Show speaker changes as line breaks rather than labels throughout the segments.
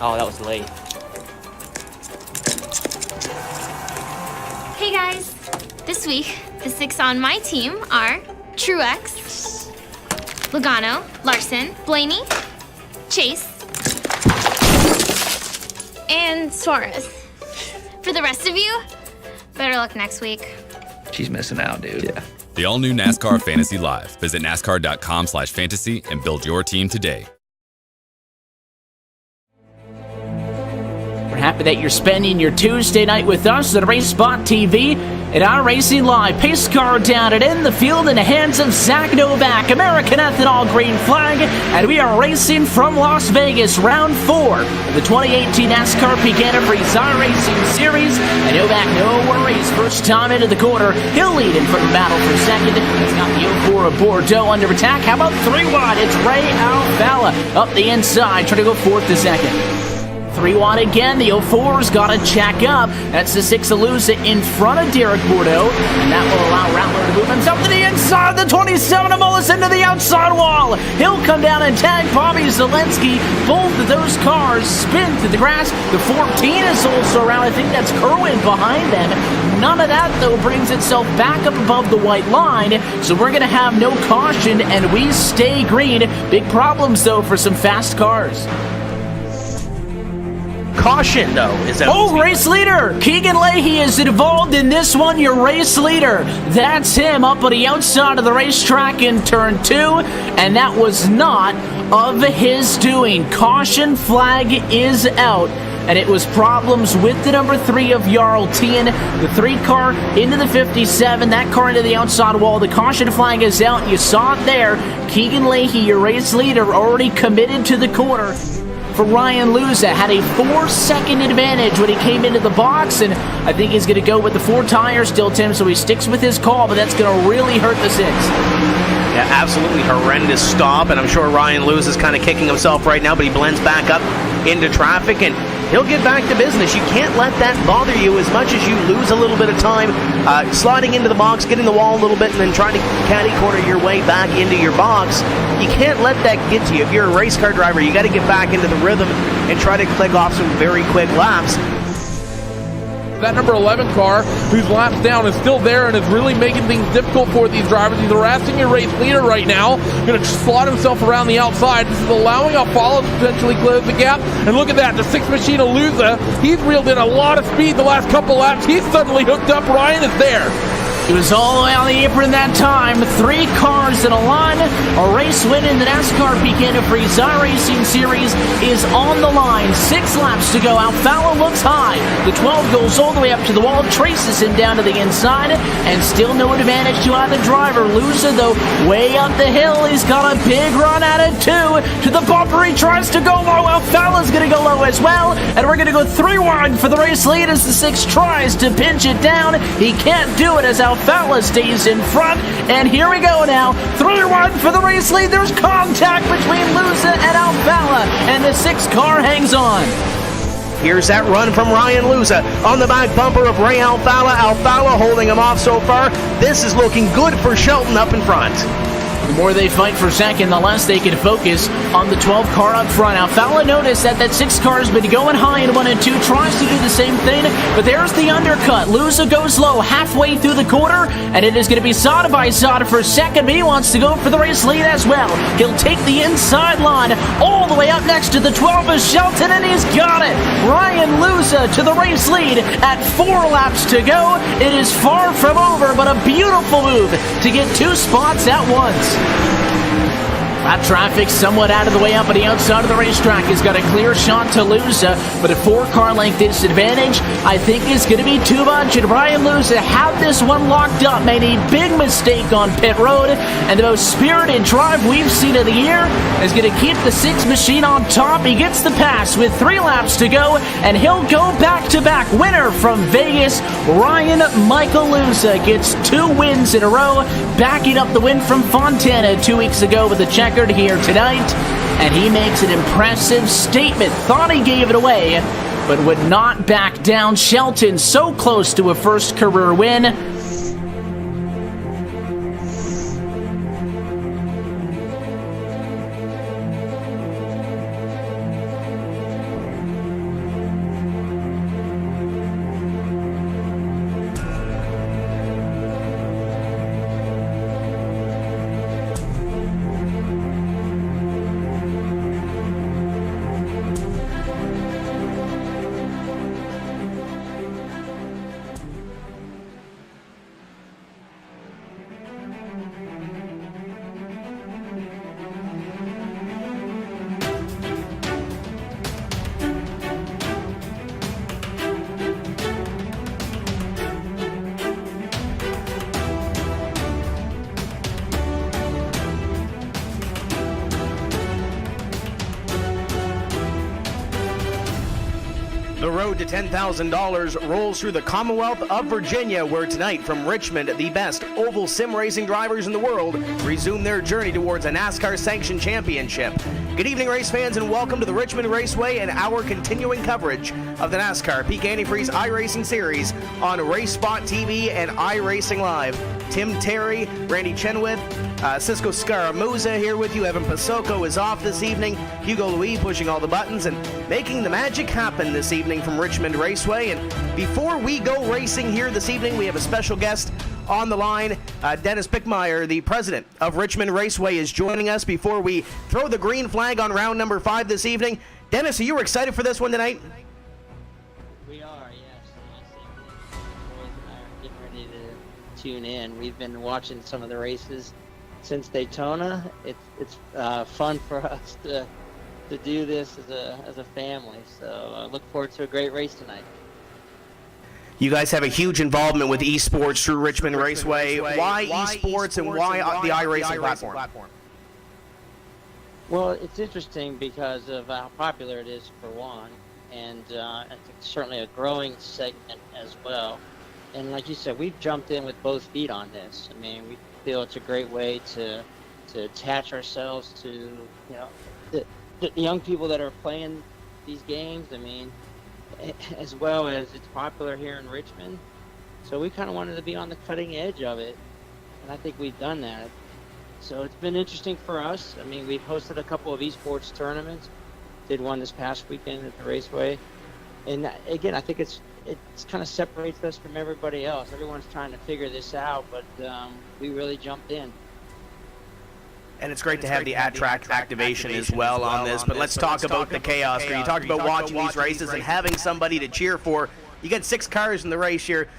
Oh, that was late.
Hey guys! This week, the 6 on my team are Truex, Logano, Larson, Blaney, Chase, and Suarez. For the rest of you, better luck next week.
She's missing out, dude.
Yeah.
The all-new NASCAR Fantasy Live. Visit NASCAR.com/fantasy and build your team today.
We're happy that you're spending your Tuesday night with us at Race Spot TV and iRacing Live. Pace car down and in the field in the hands of Zach Novak, American Ethanol green flag, and we are racing from Las Vegas, round 4 of the 2018 NASCAR Antifreeze iRacing Series. And Novak, no worries, first time into the quarter, he'll lead in from the battle for second. He's got the 04 of Bordeaux under attack. How about 3 wide? It's Ray Alfalla up the inside, trying to go 4th to 2nd. 3 wide again, the 04's got to check up. That's the 6 Alusa in front of Derek Bordeaux, and that will allow Rattler to move himself to the inside. The 27 of Mullis into the outside wall. He'll come down and tag Bobby Zelensky. Both of those cars spin through the grass. The 14 is also around. I think that's Kerwin behind them. None of that, though, brings itself back up above the white line, so we're going to have no caution, and we stay green. Big problems, though, for some fast cars.
Caution, though, is that...
Oh, race leader! Keegan Leahy is involved in this one, your race leader. That's him up on the outside of the racetrack in turn 2, and that was not of his doing. Caution flag is out, and it was problems with the number 3 of Jarl Tien. The 3 car into the 57, that car into the outside wall. The caution flag is out. You saw it there. Keegan Leahy, your race leader, already committed to the corner. For Ryan Luza, had a 4-second advantage when he came into the box, and I think he's going to go with the 4 tires still, Tim, so he sticks with his call, but that's going to really hurt the 6.
Yeah, absolutely horrendous stop, and I'm sure Ryan Lewis is kind of kicking himself right now, but he blends back up into traffic, and he'll get back to business. You can't let that bother you as much as you lose a little bit of time sliding into the box, getting the wall a little bit, and then trying to caddy corner your way back into your box. You can't let that get to you. If you're a race car driver, you got to get back into the rhythm and try to click off some very quick laps.
That number 11 car, whose laps down, is still there and is really making things difficult for these drivers. He's harassing your race leader right now. Going to slot himself around the outside. This is allowing Alfalla to potentially close the gap. And look at that, the 6 machine Alusa. He's reeled in a lot of speed the last couple laps. He's suddenly hooked up. Ryan is there.
He was all the way on the apron that time. 3 cars in a line. A race win in the NASCAR Antifreeze iRacing Series is on the line. 6 laps to go. Alfalla looks high. The 12 goes all the way up to the wall, traces him down to the inside, and still no advantage to either driver. Loser, though, way up the hill. He's got a big run at it, too. To the bumper, he tries to go low. Alfalla's going to go low as well, and we're going to go 3 wide for the race lead as the 6 tries to pinch it down. He can't do it as Alfalla stays in front, and here we go now. 3 wide for the race lead. There's contact between Luza and Alfalla, and the 6 car hangs on.
Here's that run from Ryan Luza on the back bumper of Ray Alfalla. Alfalla holding him off so far. This is looking good for Shelton up in front.
The more they fight for second, the less they can focus on the 12 car up front. Alfalla noticed that 6 car's been going high in 1 and 2, tries to do the same thing, but there's the undercut. Luza goes low halfway through the quarter, and it is going to be Sada by Sada for second, but he wants to go for the race lead as well. He'll take the inside line all the way up next to the 12 is Shelton, and he's got it. Ryan Luza to the race lead at 4 laps to go. It is far from over, but a beautiful move to get 2 spots at once. Lap traffic somewhat out of the way up on the outside of the racetrack. He's got a clear shot to Luza, but a 4-car length disadvantage, I think, is going to be too much. And Ryan Luza had this one locked up, made a big mistake on pit road, and the most spirited drive we've seen of the year is going to keep the 6 machine on top. He gets the pass with 3 laps to go, and he'll go back-to-back. Winner from Vegas, Ryan Michael Luza gets 2 wins in a row, backing up the win from Fontana 2 weeks ago with the checkered here tonight, and he makes an impressive statement. Thought he gave it away, but would not back down. Shelton so close to a first career win.
road to $10,000 rolls through the Commonwealth of Virginia, where tonight from Richmond, the best oval sim racing drivers in the world resume their journey towards a NASCAR sanctioned championship. Good evening, race fans, and welcome to the Richmond Raceway and our continuing coverage of the NASCAR Peak Antifreeze iRacing Series on Race Spot TV and iRacing Live. Tim Terry, Randy Chenoweth, Cisco Scaramuza here with you. Evan Pasoko is off this evening. Hugo Louis pushing all the buttons and making the magic happen this evening from Richmond Raceway. And before we go racing here this evening, we have a special guest on the line. Dennis Bickmeyer, the president of Richmond Raceway, is joining us before we throw the green flag on round number 5 this evening. Dennis, are you excited for this one tonight?
We are, yes. The boys and I are getting ready to tune in. We've been watching some of the races since Daytona. It's fun for us to do this as a family. So I look forward to a great race tonight.
You guys have a huge involvement with esports through Richmond Raceway. Why esports and why the iRacing platform?
Well, it's interesting because of how popular it is, for one, and I think certainly a growing segment as well. And like you said, we've jumped in with both feet on this. I mean, we feel it's a great way to attach ourselves to the young people that are playing these games. I mean, as well as it's popular here in Richmond. So we kind of wanted to be on the cutting edge of it, and I think we've done that. So it's been interesting for us. I mean, we've hosted a couple of esports tournaments. Did one this past weekend at the Raceway. And again, I think it's kind of separates us from everybody else. Everyone's trying to figure this out, but we really jumped in.
And it's great to have the at-track activation as well on this. But let's talk about the chaos. You talked about watching these races and having somebody to cheer for. You got 6 cars in the race here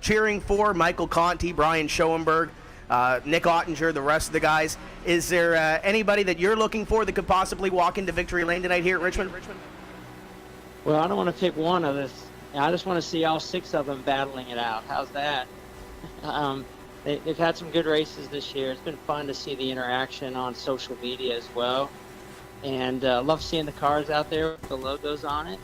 cheering for Michael Conti, Brian Schoenberg, Nick Ottinger, the rest of the guys. Is there anybody that you're looking for that could possibly walk into victory lane tonight here at Richmond?
Well, I don't want to pick one of us. I just want to see all 6 of them battling it out. How's that? They've had some good races this year. It's been fun to see the interaction on social media as well. And love seeing the cars out there with the logos on it.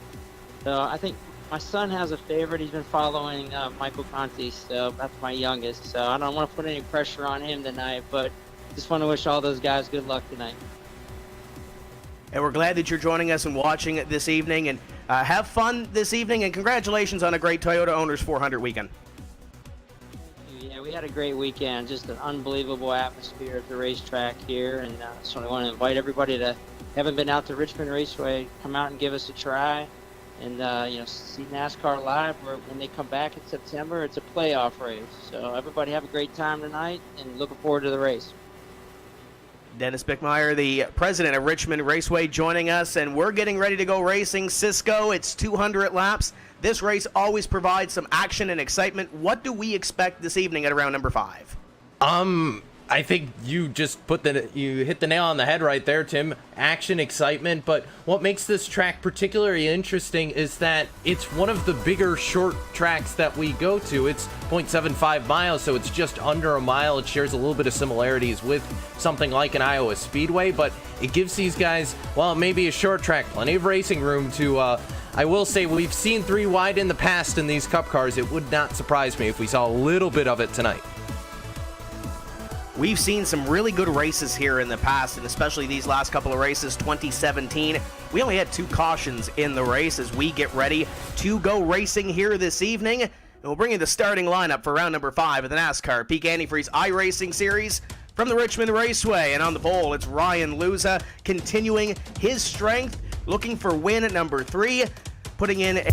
So I think my son has a favorite. He's been following Michael Conti, so that's my youngest. So I don't want to put any pressure on him tonight, but just want to wish all those guys good luck tonight.
And we're glad that you're joining us and watching it this evening. And have fun this evening, and congratulations on a great Toyota Owners 400 weekend.
Yeah, we had a great weekend. Just an unbelievable atmosphere at the racetrack here. And so I want to invite everybody that haven't been out to Richmond Raceway, come out and give us a try. And, see NASCAR live when they come back in September. It's a playoff race. So everybody have a great time tonight, and looking forward to the race.
Dennis Bickmeyer, the president of Richmond Raceway, joining us, and we're getting ready to go racing. Cisco, it's 200 laps. This race always provides some action and excitement. What do we expect this evening at around number 5?
I think you just you hit the nail on the head right there, Tim. Action, excitement, but what makes this track particularly interesting is that it's one of the bigger short tracks that we go to. It's 0.75 miles, so it's just under a mile. It shares a little bit of similarities with something like an Iowa Speedway, but it gives these guys, well, maybe a short track, plenty of racing room to, I will say we've seen 3 wide in the past in these Cup cars. It would not surprise me if we saw a little bit of it tonight.
We've seen some really good races here in the past, and especially these last couple of races, 2017. We only had 2 cautions in the race as we get ready to go racing here this evening. And we'll bring you the starting lineup for round number 5 of the NASCAR Peak Antifreeze iRacing Series from the Richmond Raceway. And on the pole, it's Ryan Luza continuing his strength, looking for win at number 3, putting in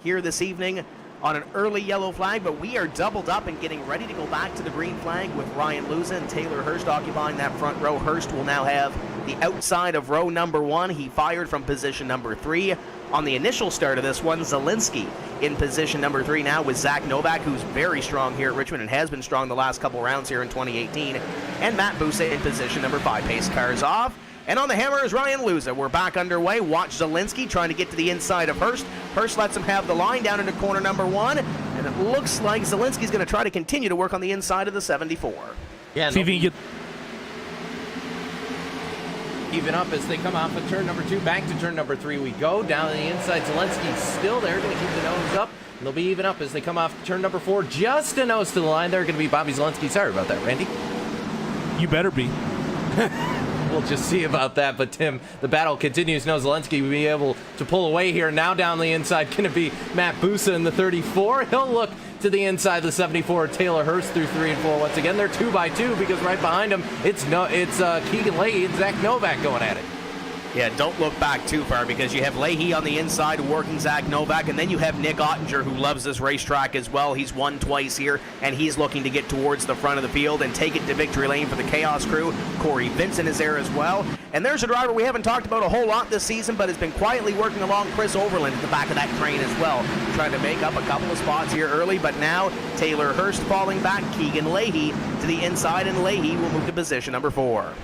Here this evening on an early yellow flag, but we are doubled up and getting ready to go back to the green flag with Ryan Luza and Taylor Hurst occupying that front row. Hurst will now have the outside of row number 1. He fired from position number 3. On the initial start of this one, Zielinski in position number 3 now with Zach Novak, who's very strong here at Richmond and has been strong the last couple rounds here in 2018, and Matt Busa in position number 5. Pace cars off. And on the hammer is Ryan Luza. We're back underway. Watch Zielinski trying to get to the inside of Hurst. Hurst lets him have the line down into corner number 1. And it looks like Zielinski's going to try to continue to work on the inside of the 74.
Yeah,
see if he can get
even up as they come off of turn number 2. Back to turn number 3 we go. Down the inside, Zielinski's still there. Going to keep the nose up. And they'll be even up as they come off turn number 4. Just a nose to the line. They're going to be Bobby Zielinski. Sorry about that, Randy.
You better be.
We'll just see about that, but Tim, the battle continues. No, Zielinski will be able to pull away here. Now down the inside, going to be Matt Busa in the 34. He'll look to the inside, the 74, Taylor Hurst through 3 and 4 once again. They're 2 by 2 because right behind him, it's Keegan Leahy and Zach Novak going at it.
Yeah, don't look back too far because you have Leahy on the inside working Zach Novak, and then you have Nick Ottinger, who loves this racetrack as well. He's won twice here, and he's looking to get towards the front of the field and take it to victory lane for the Chaos crew. Corey Vincent is there as well. And there's a driver we haven't talked about a whole lot this season, but has been quietly working along, Chris Overland at the back of that train as well, trying to make up a couple of spots here early. But now Taylor Hurst falling back, Keegan Leahy to the inside, and Leahy will move to position number 4.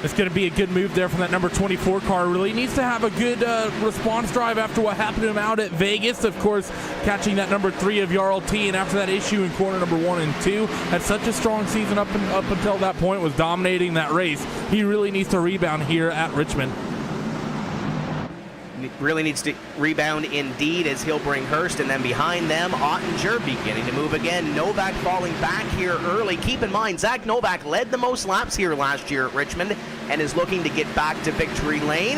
It's going to be a good move there from that number 24 car. Really needs to have a good response drive after what happened to him out at Vegas. Of course, catching that number 3 of Jarl T, and after that issue in corner number 1 and 2. Had such a strong season up until that point, was dominating that race. He really needs to rebound here at Richmond.
Really needs to rebound indeed as he'll bring Hurst, and then behind them Ottinger beginning to move again. Novak falling back here early. Keep in mind, Zach Novak led the most laps here last year at Richmond and is looking to get back to victory lane,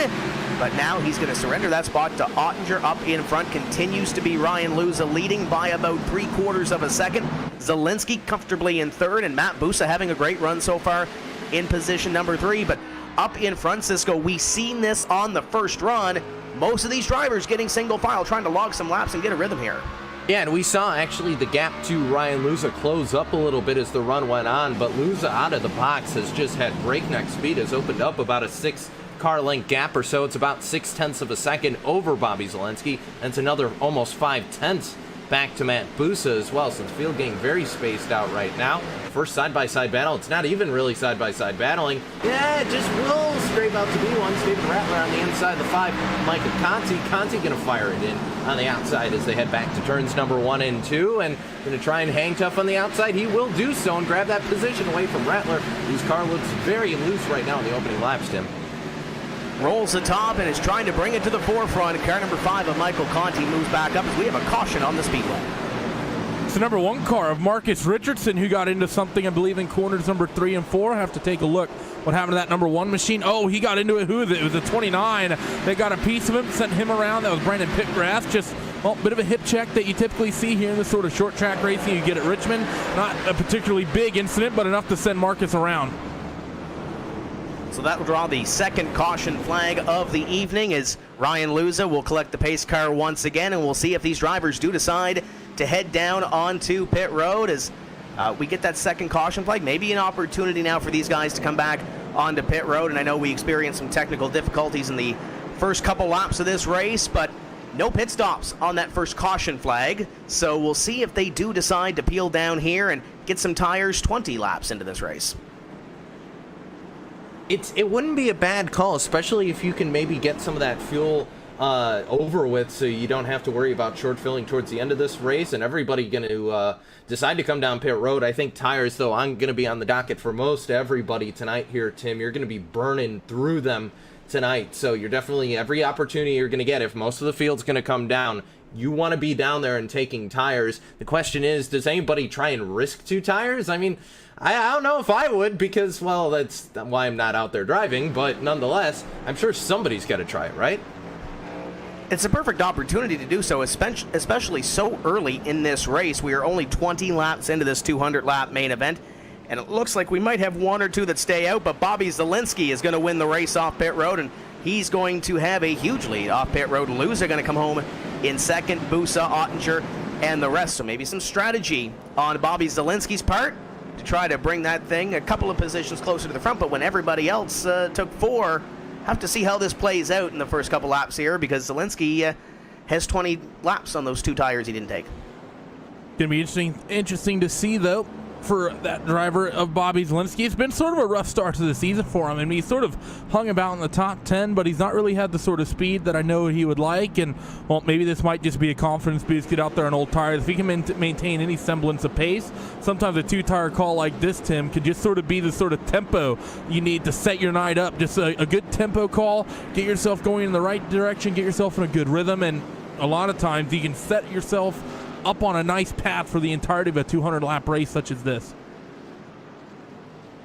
but now he's going to surrender that spot to Ottinger. Up in front continues to be Ryan Luza, leading by about 3/4 of a second. Zielinski comfortably in 3rd, and Matt Busa having a great run so far in position number 3. But up in front, Cisco, we seen this on the first run. Most of these drivers getting single file, trying to log some laps and get a rhythm here.
Yeah, and we saw actually the gap to Ryan Luza close up a little bit as the run went on, but Luza out of the box has just had breakneck speed, has opened up about a 6-car length gap or so. It's about 0.6 of a second over Bobby Zielinski, and it's another almost 0.5 back to Matt Busa as well, since field getting very spaced out right now. First side-by-side battle. It's not even really side-by-side battling. Yeah, it just will scrape out to be one. David Rattler on the inside of the 5. Michael Conti. Conti going to fire it in on the outside as they head back to turns number 1 and 2, and going to try and hang tough on the outside. He will do so and grab that position away from Rattler, whose car looks very loose right now in the opening laps, Tim.
Rolls the top and is trying to bring it to the forefront. Car number 5 of Michael Conti moves back up as we have a caution on the speedway.
It's the number 1 car of Marcus Richardson, who got into something, I believe, in corners number 3 and 4. I have to take a look what happened to that number 1 machine. Oh, he got into it. Who is it? It was a 29. They got a piece of him, sent him around. That was Brandon Pittgrass. Just a bit of a hip check that you typically see here in this sort of short track racing you get at Richmond. Not a particularly big incident, but enough to send Marcus around.
So that will draw the second caution flag of the evening as Ryan Luza will collect the pace car once again, and we'll see if these drivers do decide to head down onto pit road as we get that second caution flag. Maybe an opportunity now for these guys to come back onto pit road, and I know we experienced some technical difficulties in the first couple laps of this race, but no pit stops on that first caution flag, so we'll see if they do decide to peel down here and get some tires 20 laps into this race.
It wouldn't be a bad call, especially if you can maybe get some of that fuel over with, so you don't have to worry about short filling towards the end of this race, and everybody going to decide to come down pit road. I think tires, though, I'm going to be on the docket for most everybody tonight here, Tim. You're going to be burning through them tonight, so you're definitely, every opportunity you're going to get, if most of the field's going to come down, you want to be down there and taking tires. The question is, does anybody try and risk 2 tires? I mean, I don't know if I would, because, well, that's why I'm not out there driving, but nonetheless, I'm sure somebody's got to try it, right?
It's a perfect opportunity to do so, especially so early in this race. We are only 20 laps into this 200-lap main event, and it looks like we might have 1 or 2 that stay out, but Bobby Zielinski is going to win the race off pit road, and he's going to have a huge lead off pit road. Luz are going to come home in second, Busa, Ottinger, and the rest. So maybe some strategy on Bobby Zielinski's part to try to bring that thing a couple of positions closer to the front, but when everybody else took 4, have to see how this plays out in the first couple laps here, because Zielinski has 20 laps on those 2 tires he didn't take.
Gonna be interesting to see, though, for that driver of Bobby Zielinski. It's been sort of a rough start to the season for him. I mean, he's sort of hung about in the top 10, but he's not really had the sort of speed that I know he would like. And, well, maybe this might just be a confidence boost, get out there on old tires. If he can maintain any semblance of pace, sometimes a 2-tire call like this, Tim, could just sort of be the sort of tempo you need to set your night up. Just a good tempo call, get yourself going in the right direction, get yourself in a good rhythm, and a lot of times you can set yourself up on a nice path for the entirety of a 200-lap race such as this.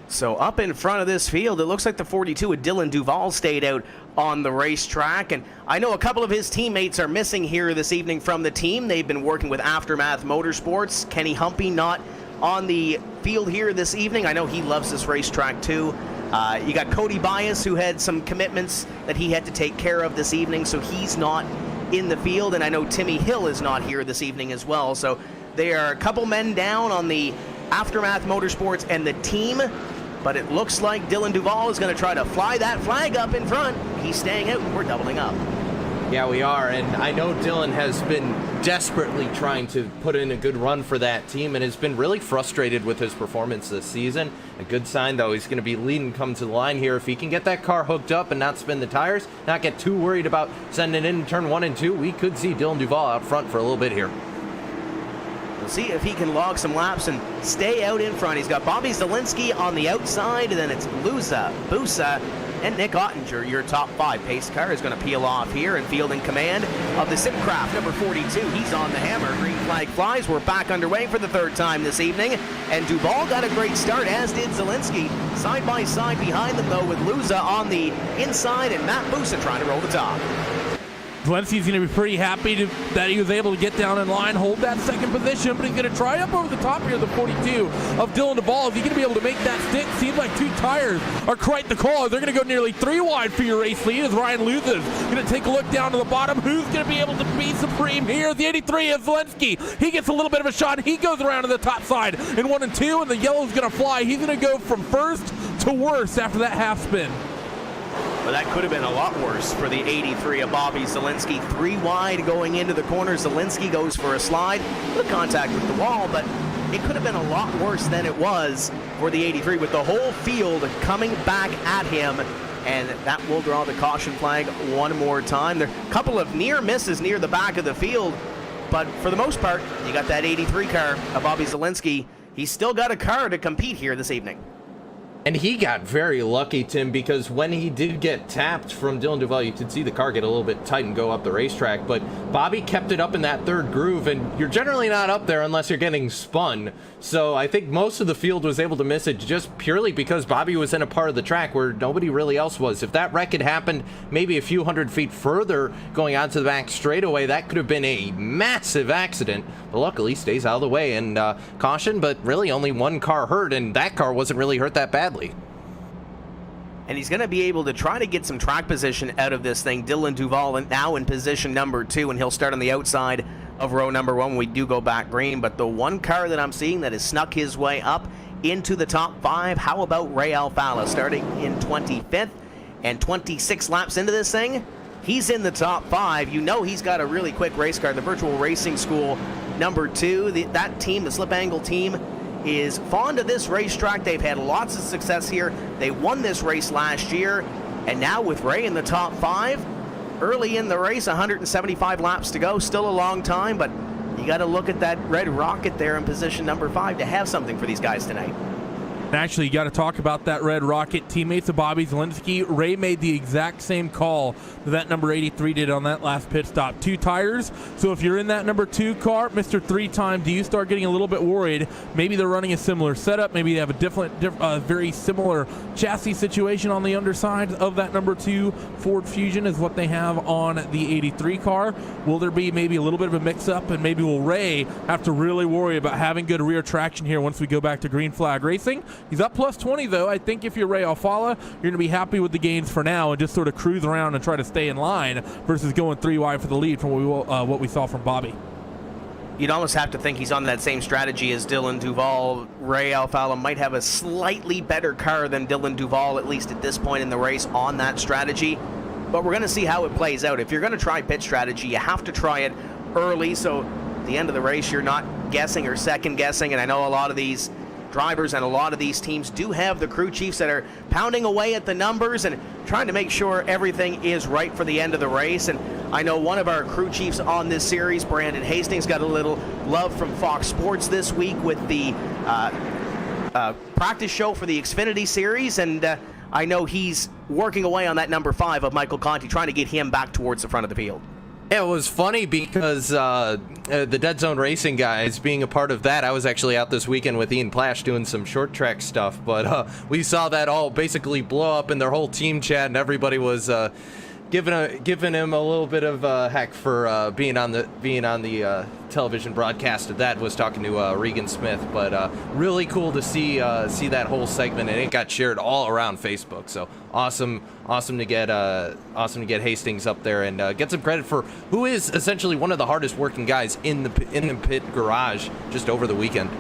So up in front of this field, it looks like the 42 with Dylan Duval stayed out on the racetrack, and I know a couple of his teammates are missing here this evening from the team. They've been working with Aftermath Motorsports. Kenny Humpy not on the field here this evening. I know he loves this racetrack too. You got Cody Bias, who had some commitments that he had to take care of this evening, so he's not in the field, and I know Timmy Hill is not here this evening as well. So they are a couple men down on the Aftermath Motorsports and the team, but it looks like Dylan Duval is going to try to fly that flag up in front. He's staying out, and we're doubling up.
Yeah, we are, and I know Dylan has been desperately trying to put in a good run for that team and has been really frustrated with his performance this season. A good sign, though, he's going to be leading come to the line here. If he can get that car hooked up and not spin the tires, not get too worried about sending it in turn 1 and 2, we could see Dylan Duval out front for a little bit here.
We'll see if he can log some laps and stay out in front. He's got Bobby Zielinski on the outside, and then it's Luza, Busa, and Nick Ottinger. Your top 5 pace car is going to peel off here and field in command of the Simcraft, number 42. He's on the hammer. Green flag flies. We're back underway for the 3rd time this evening, and Duval got a great start, as did Zielinski. Side by side behind them, though, with Luza on the inside and Matt Busa trying to roll the top.
Zielinski's going to be pretty happy that he was able to get down in line, hold that 2nd position, but he's going to try up over the top here, the 42 of Dylan Duval. Is he going to be able to make that stick? Seems like 2 tires are quite the call. They're going to go nearly 3 wide for your race lead as Ryan Luz is going to take a look down to the bottom. Who's going to be able to be supreme here? The 83 is Zielinski. He gets a little bit of a shot. He goes around to the top side in 1 and 2, and the yellow's going to fly. He's going to go from first to worst after that half spin.
Well, that could have been a lot worse for the 83 of Bobby Zielinski. 3 wide going into the corner. Zielinski goes for a slide. Good contact with the wall, but it could have been a lot worse than it was for the 83, with the whole field coming back at him, and that will draw the caution flag one more time. There are a couple of near misses near the back of the field, but for the most part, you got that 83 car of Bobby Zielinski. He's still got a car to compete here this evening.
And he got very lucky, Tim, because when he did get tapped from Dylan Duval, you could see the car get a little bit tight and go up the racetrack. But Bobby kept it up in that 3rd groove, and you're generally not up there unless you're getting spun. So I think most of the field was able to miss it just purely because Bobby was in a part of the track where nobody really else was. If that wreck had happened maybe a few hundred feet further going out to the back straightaway, that could have been a massive accident. But luckily, stays out of the way and caution, but really only 1 car hurt, and that car wasn't really hurt that badly.
And he's going to be able to try to get some track position out of this thing. Dylan Duval now in position number 2, and he'll start on the outside of row number 1 when we do go back green. But the 1 car that I'm seeing that has snuck his way up into the top 5, how about Ray Alfala, starting in 25th and 26 laps into this thing? He's in the top 5. You know he's got a really quick race car. The Virtual Racing School number 2, that team, the Slip Angle team, is fond of this racetrack. They've had lots of success here. They won this race last year, and now with Ray in the top 5, early in the race, 175 laps to go, still a long time, but you got to look at that red rocket there in position number 5 to have something for these guys tonight.
And actually, you got to talk about that red rocket. Teammates of Bobby Zielinski, Ray made the exact same call that number 83 did on that last pit stop. 2 tires. So if you're in that number 2 car, Mr. 3-time, do you start getting a little bit worried? Maybe they're running a similar setup. Maybe they have a very similar chassis situation on the underside of that number 2 Ford Fusion is what they have on the 83 car. Will there be maybe a little bit of a mix-up, and maybe will Ray have to really worry about having good rear traction here once we go back to green flag racing? He's up plus 20, though. I think if you're Ray Alfala, you're going to be happy with the gains for now and just sort of cruise around and try to stay in line versus going 3 wide for the lead from what we saw from Bobby.
You'd almost have to think he's on that same strategy as Dylan Duval. Ray Alfala might have a slightly better car than Dylan Duval, at least at this point in the race, on that strategy. But we're going to see how it plays out. If you're going to try pit strategy, you have to try it early, so at the end of the race, you're not guessing or second guessing. And I know a lot of these drivers and a lot of these teams do have the crew chiefs that are pounding away at the numbers and trying to make sure everything is right for the end of the race. And I know one of our crew chiefs on this series, Brandon Hastings, got a little love from Fox Sports this week with the practice show for the Xfinity Series, and I know he's working away on that number 5 of Michael Conti, trying to get him back towards the front of the field.
It was funny because the Dead Zone Racing guys, being a part of that, I was actually out this weekend with Ian Plash doing some short track stuff, but we saw that all basically blow up in their whole team chat, and everybody was giving him a little bit of heck for being on the television broadcast of that. Was talking to Regan Smith, but really cool to see that whole segment, and it got shared all around Facebook. So awesome to get Hastings up there and get some credit for who is essentially one of the hardest working guys in the pit garage just over the weekend.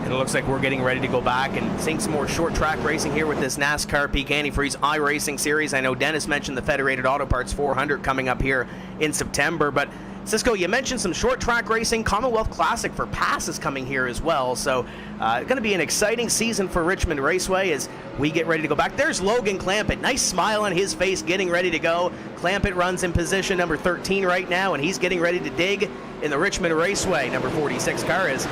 And it looks like we're getting ready to go back and seeing some more short track racing here with this NASCAR Peak Antifreeze iRacing series. I know Dennis mentioned the Federated Auto Parts 400 coming up here in September, but Cisco, you mentioned some short track racing. Commonwealth Classic for Pass is coming here as well. So going to be an exciting season for Richmond Raceway as we get ready to go back. There's Logan Clampett. Nice smile on his face, getting ready to go. Clampett runs in position number 13 right now, and he's getting ready to dig in the Richmond Raceway. Number 46 car is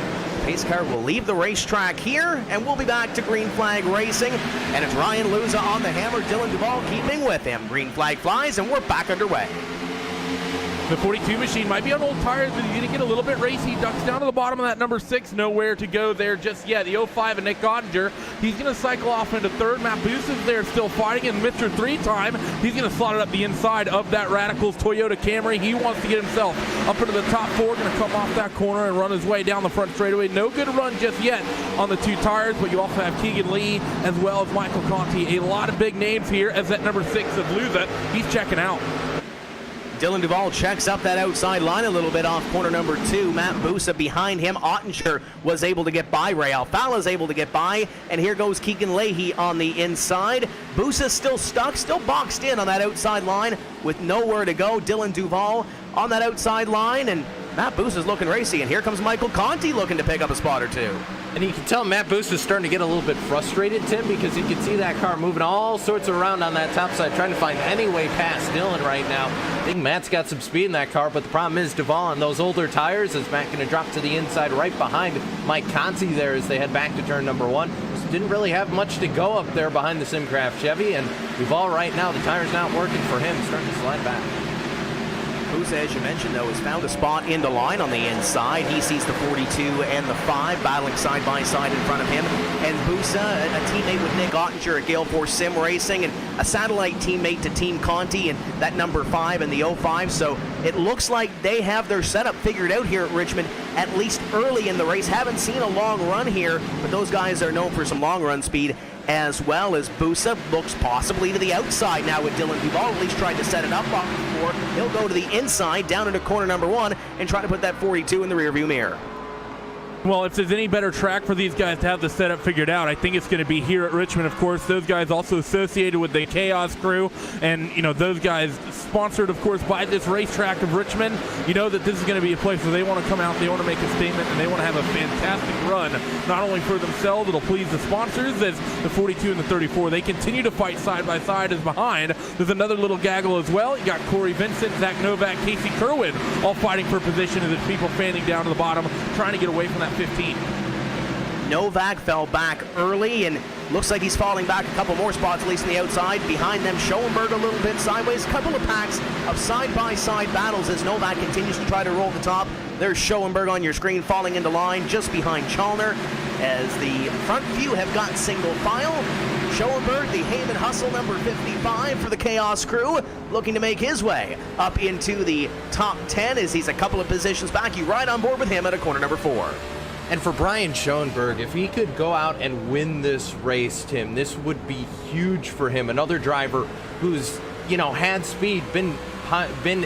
pace car will leave the racetrack here, and we'll be back to green flag racing. And it's Ryan Luza on the hammer, Dylan Duval keeping with him. Green flag flies, and we're back underway.
The 42 machine might be on old tires, but he's going to get a little bit racy. Ducks down to the bottom of that number 6. Nowhere to go there just yet. The 05 and Nick Ottinger. He's going to cycle off into third. Matt Booth is there still fighting, and Mr. 3-time, he's going to slot it up the inside of that Radicals Toyota Camry. He wants to get himself up into the top 4. Going to come off that corner and run his way down the front straightaway. No good run just yet on the 2 tires, but you also have Keegan Lee as well as Michael Conti. A lot of big names here as that number 6 of Luza. He's checking out.
Dylan Duval checks up that outside line a little bit off corner number 2. Matt Busa behind him. Ottinger was able to get by. Ray Alfala's able to get by. And here goes Keegan Leahy on the inside. Busa's still stuck, still boxed in on that outside line with nowhere to go. Dylan Duval on that outside line, and Matt Busa's looking racy. And here comes Michael Conti looking to pick up a spot or 2.
And you can tell Matt Boost is starting to get a little bit frustrated, Tim, because you can see that car moving all sorts around on that top side, trying to find any way past Dylan right now. I think Matt's got some speed in that car, but the problem is Duval on those older tires. Is Matt going to drop to the inside right behind Mike Conti there as they head back to turn number 1? Just didn't really have much to go up there behind the Simcraft Chevy, and Duval right now, the tire's not working for him, starting to slide back.
Busa, as you mentioned, though, has found a spot in the line on the inside. He sees the 42 and the 5 battling side by side in front of him. And Busa, a teammate with Nick Ottinger at Gale Force Sim Racing, and a satellite teammate to Team Conti and that number 5 and the 05. So it looks like they have their setup figured out here at Richmond, at least early in the race. Haven't seen a long run here, but those guys are known for some long run speed, as well as Busa looks possibly to the outside now with Dylan Duval. At least tried to set it up off before. He'll go to the inside, down into corner number 1, and try to put that 42 in the rearview mirror.
Well, if there's any better track for these guys to have the setup figured out, I think it's going to be here at Richmond. Of course, those guys also associated with the Chaos crew, and those guys sponsored, of course, by this racetrack of Richmond. You know that this is going to be a place where they want to come out, they want to make a statement, and they want to have a fantastic run, not only for themselves, it'll please the sponsors, as the 42 and the 34. They continue to fight side by side as behind. There's another little gaggle as well. You got Corey Vincent, Zach Novak, Casey Kerwin, all fighting for position as there's people fanning down to the bottom, trying to get away from that 15.
Novak fell back early and looks like he's falling back a couple more spots, at least on the outside. Behind them, Schoenberg a little bit sideways. A couple of packs of side-by-side battles as Novak continues to try to roll the top. There's Schoenberg on your screen falling into line just behind Chalner as the front few have got single file. Schoenberg, the Heyman Hustle number 55 for the Chaos crew, looking to make his way up into the top 10 as he's a couple of positions back. You ride on board with him at a corner number 4.
And for Brian Schoenberg, if he could go out and win this race, Tim, this would be huge for him. Another driver who's, had speed, been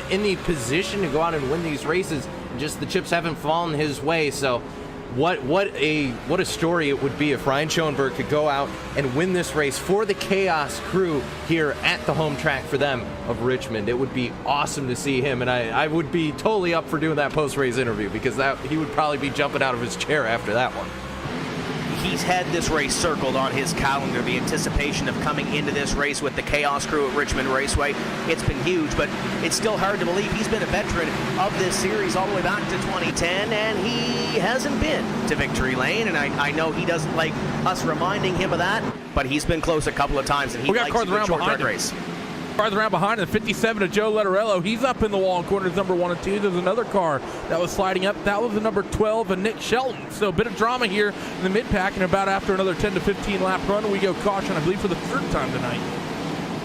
in the position to go out and win these races, and just the chips haven't fallen his way. So what a story it would be if Brian Schoenberg could go out and win this race for the Chaos crew here at the home track for them of Richmond. It would be awesome to see him, and I would be totally up for doing that post-race interview, because he would probably be jumping out of his chair after that one.
He's had this race circled on his calendar, the anticipation of coming into this race with the Chaos crew at Richmond Raceway. It's been huge, but it's still hard to believe he's been a veteran of this series all the way back to 2010, and he hasn't been to victory lane, and I know he doesn't like us reminding him of that, but he's been close a couple of times, and he likes a good short track race.
Cars around behind him, the 57 of Joe Letterello. He's up in the wall in corners number 1 and 2. There's another car that was sliding up. That was the number 12 of Nick Shelton. So a bit of drama here in the mid-pack, and about after another 10 to 15 lap run, we go caution, I believe, for the third time tonight.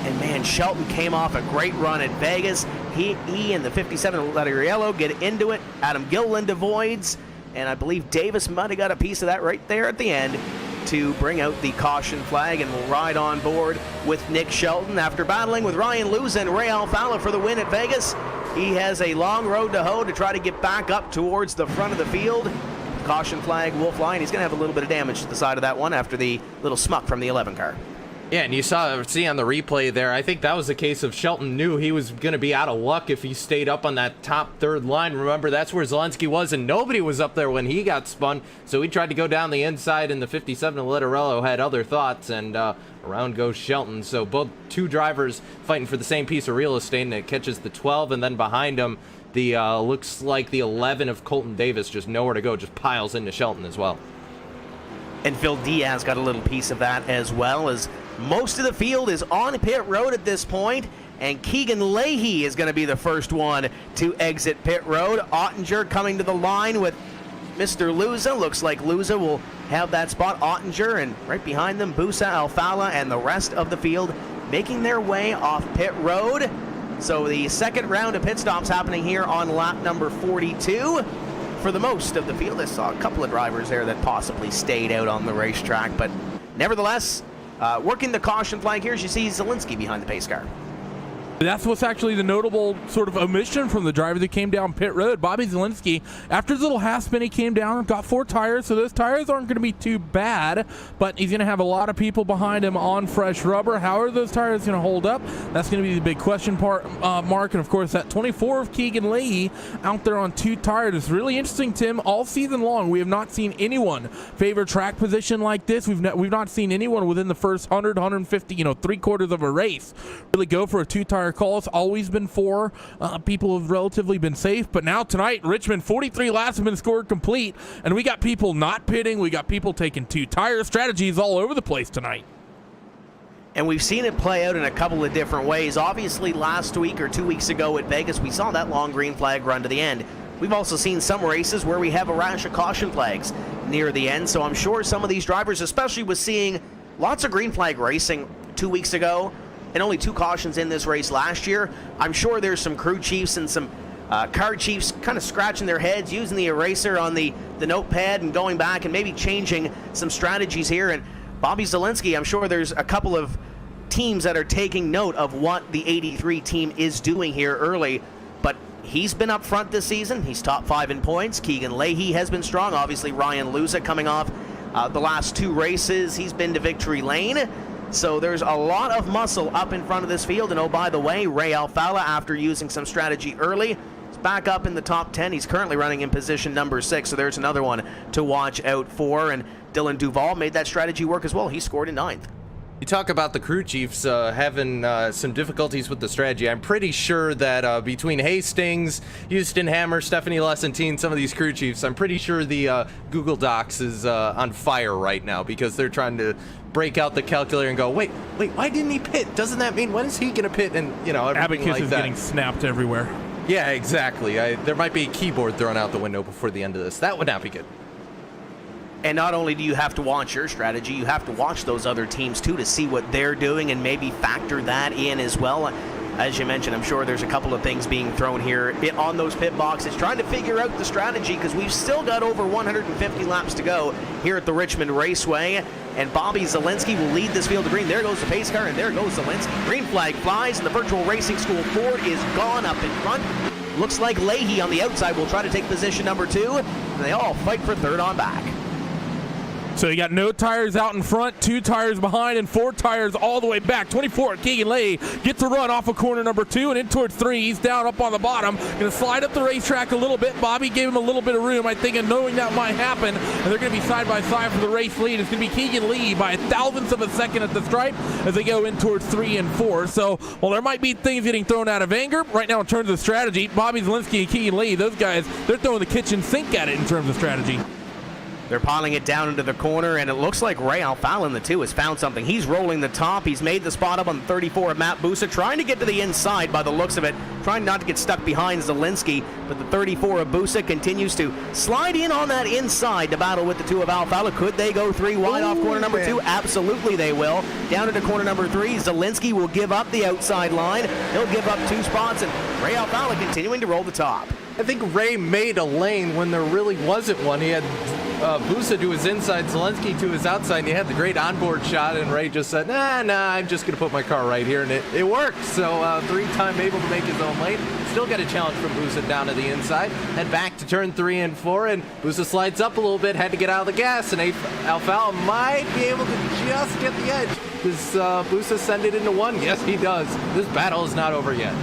And man, Shelton came off a great run at Vegas. He and the 57 of Letterello get into it. Adam Gilliland avoids, and I believe Davis might have got a piece of that right there at the end to bring out the caution flag, and will ride on board with Nick Shelton. After battling with Ryan Lewis and Ray Alfalla for the win at Vegas, he has a long road to hoe to try to get back up towards the front of the field. Caution flag will fly, and he's going to have a little bit of damage to the side of that one after the little smuck from the 11 car.
Yeah, and you see on the replay there, I think that was a case of Shelton knew he was going to be out of luck if he stayed up on that top third line. Remember, that's where Zelensky was, and nobody was up there when he got spun, so he tried to go down the inside, and the 57 of Letterello had other thoughts, and around goes Shelton. So both two drivers fighting for the same piece of real estate, and it catches the 12, and then behind him, the looks like the 11 of Colton Davis, just nowhere to go, just piles into Shelton as well.
And Phil Diaz got a little piece of that as well, as most of the field is on pit road at this point, and Keegan Leahy is going to be the first one to exit pit road. Ottinger coming to the line with Mr. Luza. Looks like Luza will have that spot. Ottinger, and right behind them, Busa, Alfalla, and the rest of the field making their way off pit road. So the second round of pit stops happening here on lap number 42. For the most of the field, I saw a couple of drivers there that possibly stayed out on the racetrack, but nevertheless, working the caution flag here, as you see Zelensky behind the pace car.
That's what's actually the notable sort of omission from the driver that came down pit road. Bobby Zelensky, after his little half spin, he came down, got 4 tires, so those tires aren't going to be too bad, but he's going to have a lot of people behind him on fresh rubber. How are those tires going to hold up? That's going to be the big question mark, and of course that 24 of Keegan Leahy out there on 2 tires. It's really interesting, Tim. All season long, we have not seen anyone favor track position like this. We've not seen anyone within the first 100, 150, 3/4 of a race really go for a 2-tire call. It's always been 4. People have relatively been safe, but now tonight, Richmond, 43 laps have been scored complete, and we got people not pitting. We got people taking 2-tire strategies all over the place tonight.
And we've seen it play out in a couple of different ways. Obviously, last week or 2 weeks ago at Vegas, we saw that long green flag run to the end. We've also seen some races where we have a rash of caution flags near the end, so I'm sure some of these drivers, especially with seeing lots of green flag racing 2 weeks ago, and only 2 cautions in this race last year, I'm sure there's some crew chiefs and some car chiefs kind of scratching their heads, using the eraser on the notepad and going back and maybe changing some strategies here. And Bobby Zelensky, I'm sure there's a couple of teams that are taking note of what the 83 team is doing here early, but He's been up front this season. He's top 5 in points. Keegan Leahy has been strong. Obviously, Ryan Luza coming off the last 2 races. He's been to victory lane. So there's a lot of muscle up in front of this field. And oh, by the way, Ray Alfala, after using some strategy early, is back up in the top 10. He's currently running in position number 6. So there's another one to watch out for. And Dylan Duval made that strategy work as well. He scored in 9th.
You talk about the crew chiefs having some difficulties with the strategy. I'm pretty sure that between Hastings, Houston Hammer, Stephanie Lessentine, some of these crew chiefs, I'm pretty sure the Google Docs is on fire right now because they're trying to break out the calculator and go, wait, why didn't he pit? Doesn't that mean when is he going to pit? And, you know, everything
Abacus
like
is
that.
getting snapped everywhere.
Yeah, exactly. There might be a keyboard thrown out the window before the end of this. That would not be good.
And not only do you have to watch your strategy, you have to watch those other teams too to see what they're doing and maybe factor that in as well. As you mentioned, I'm sure there's a couple of things being thrown here on those pit boxes, trying to figure out the strategy because we've still got over 150 laps to go here at the Richmond Raceway. And Bobby Zielinski will lead this field to green. There goes the pace car, and there goes Zielinski. Green flag flies, and the Virtual Racing School Ford is gone up in front. Looks like Leahy on the outside will try to take position number 2, and they all fight for 3rd on back.
So you got no tires out in front, 2 tires behind, and 4 tires all the way back. 24, Keegan Leahy gets a run off of corner number 2 and in towards 3. He's down up on the bottom. Going to slide up the racetrack a little bit. Bobby gave him a little bit of room, I think, and knowing that might happen. And they're going to be side by side for the race lead. It's going to be Keegan Leahy by 1,000ths of a second at the stripe as they go in towards 3 and 4. So, while there might be things getting thrown out of anger, right now in terms of strategy, Bobby Zielinski and Keegan Leahy, those guys, they're throwing the kitchen sink at it in terms of strategy.
They're piling it down into the corner, and it looks like Ray Alfala in the 2 has found something. He's rolling the top. He's made the spot up on 34 of Matt Busa, trying to get to the inside by the looks of it, trying not to get stuck behind Zielinski, but the 34 of Busa continues to slide in on that inside to battle with the 2 of Alfala. Could they go 3 wide off corner number 2? Absolutely they will. Down into corner number 3, Zielinski will give up the outside line. He'll give up 2 spots, and Ray Alfala continuing to roll the top.
I think Ray made a lane when there really wasn't one. He had Busa to his inside, Zielinski to his outside, and he had the great onboard shot, and Ray just said, nah, I'm just going to put my car right here, and it worked. So 3-time able to make his own lane. Still got a challenge from Busa down to the inside. Head back to turn 3 and 4, and Busa slides up a little bit, had to get out of the gas, and Alfala might be able to just get the edge. Does Busa send it into 1? Yes, he does. This battle is not over yet.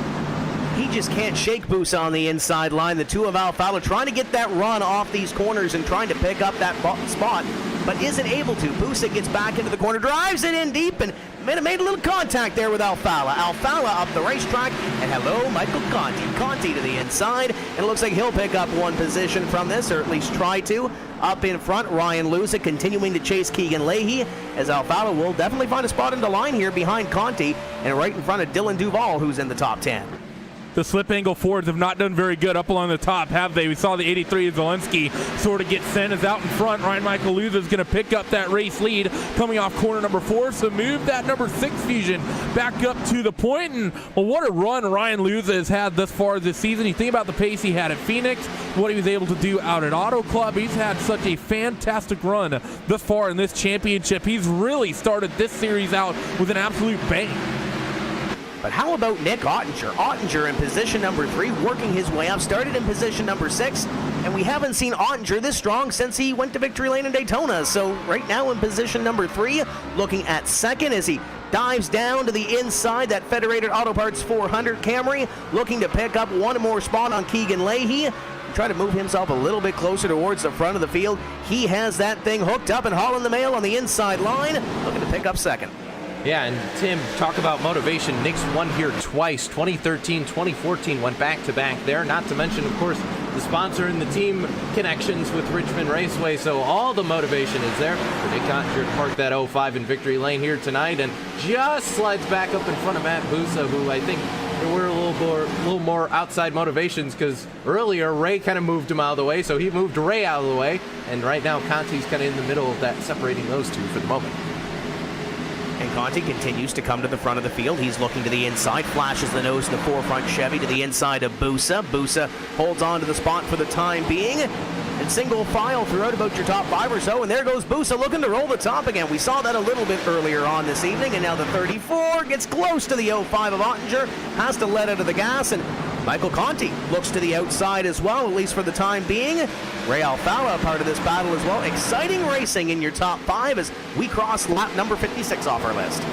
He just can't shake Busa on the inside line. The 2 of Alfala trying to get that run off these corners and trying to pick up that spot, but isn't able to. Busa gets back into the corner, drives it in deep, and made a little contact there with Alfala. Alfala up the racetrack, and hello, Michael Conti. Conti to the inside, and it looks like he'll pick up 1 position from this, or at least try to. Up in front, Ryan Luza continuing to chase Keegan Leahy, as Alfala will definitely find a spot in the line here behind Conti, and right in front of Dylan Duval, who's in the top 10.
The slip angle Fords have not done very good up along the top, have they? We saw the 83 of Zielinski sort of get sent as out in front. Ryan Michael Luza is going to pick up that race lead coming off corner number 4. So move that number 6 Fusion back up to the point. And well, what a run Ryan Luza has had thus far this season. You think about the pace he had at Phoenix, what he was able to do out at Auto Club. He's had such a fantastic run thus far in this championship. He's really started this series out with an absolute bang.
But how about Nick Ottinger? Ottinger in position number 3, working his way up, started in position number 6, and we haven't seen Ottinger this strong since he went to victory lane in Daytona. So right now in position number 3, looking at 2nd as he dives down to the inside, that Federated Auto Parts 400 Camry, looking to pick up 1 more spot on Keegan Leahy. Try to move himself a little bit closer towards the front of the field. He has that thing hooked up and hauling the mail on the inside line, looking to pick up 2nd.
Yeah, and Tim, talk about motivation. Nick's won here twice. 2013, 2014 went back-to-back there. Not to mention, of course, the sponsor and the team connections with Richmond Raceway. So all the motivation is there for Nick Ottinger to park that 05 in victory lane here tonight and just slides back up in front of Matt Busa, who I think there were a little more outside motivations because earlier Ray kind of moved him out of the way, so he moved Ray out of the way. And right now Conti's kind of in the middle of that, separating those two for the moment.
And Conti continues to come to the front of the field. He's looking to the inside, flashes the nose in the forefront Chevy to the inside of Busa. Busa holds on to the spot for the time being. And single file throughout about your top 5 or so. And there goes Busa looking to roll the top again. We saw that a little bit earlier on this evening. And now the 34 gets close to the 05 of Ottinger. Has to let out of the gas. And Michael Conti looks to the outside as well, at least for the time being. Ray Alfala part of this battle as well. Exciting racing in your top 5 as we cross lap number 56 off our list.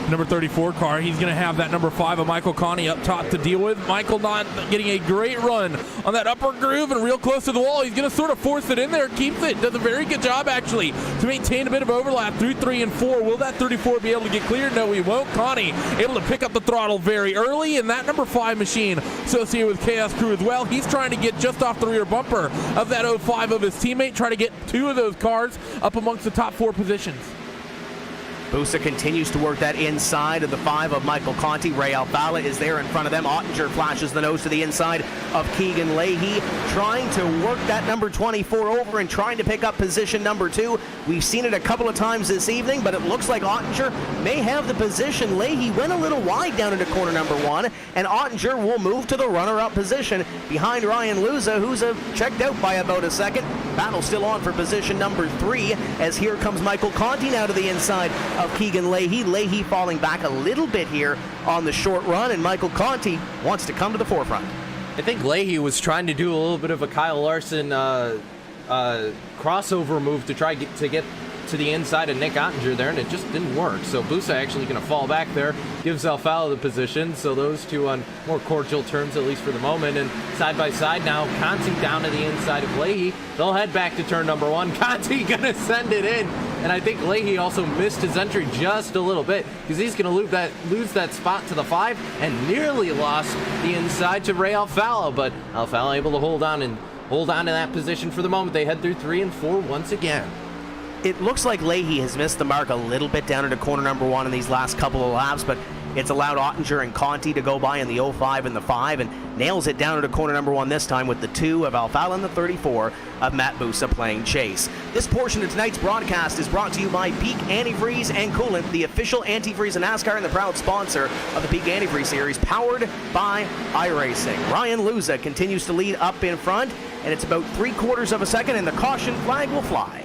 Number 34 car, he's going to have that number 5 of Michael Conti up top to deal with. Michael not getting a great run on that upper groove and real close to the wall. He's going to sort of force it in there, keeps it, does a very good job actually to maintain a bit of overlap through 3 and 4. Will that 34 be able to get cleared? No, he won't. Conti able to pick up the throttle very early, and that number 5 machine associated with Chaos Crew as well. He's trying to get just off the rear bumper of that 05 of his teammate, try to get 2 of those cars up amongst the top 4 positions.
Busa continues to work that inside of the 5 of Michael Conti. Ray Alfala is there in front of them. Ottinger flashes the nose to the inside of Keegan Leahy, trying to work that number 24 over and trying to pick up position number 2. We've seen it a couple of times this evening, but it looks like Ottinger may have the position. Leahy went a little wide down into corner number 1, and Ottinger will move to the runner-up position behind Ryan Luza, who's checked out by about a second. Battle still on for position number 3, as here comes Michael Conti now to the inside of Keegan Leahy. Leahy falling back a little bit here on the short run, and Michael Conti wants to come to the forefront.
I think Leahy was trying to do a little bit of a Kyle Larson crossover move to try to get to the inside of Nick Ottinger there, and it just didn't work. So Busa actually going to fall back there, gives Alfala the position. So those two on more cordial terms, at least for the moment. And side by side now, Conti down to the inside of Leahy. They'll head back to turn number 1. Conti going to send it in. And I think Leahy also missed his entry just a little bit, because he's going to lose that spot to the 5 and nearly lost the inside to Ray Alfala. But Alfala able to hold on to that position for the moment. They head through 3 and 4 once again.
It looks like Leahy has missed the mark a little bit down into corner number 1 in these last couple of laps, but it's allowed Ottinger and Conti to go by in the 05 and the 5, and nails it down into corner number 1 this time with the 2 of Alfala and the 34 of Matt Busa playing chase. This portion of tonight's broadcast is brought to you by Peak Antifreeze and Coolant, the official antifreeze of NASCAR and the proud sponsor of the Peak Antifreeze Series, powered by iRacing. Ryan Luza continues to lead up in front, and it's about 3/4 of a second, and the caution flag will fly.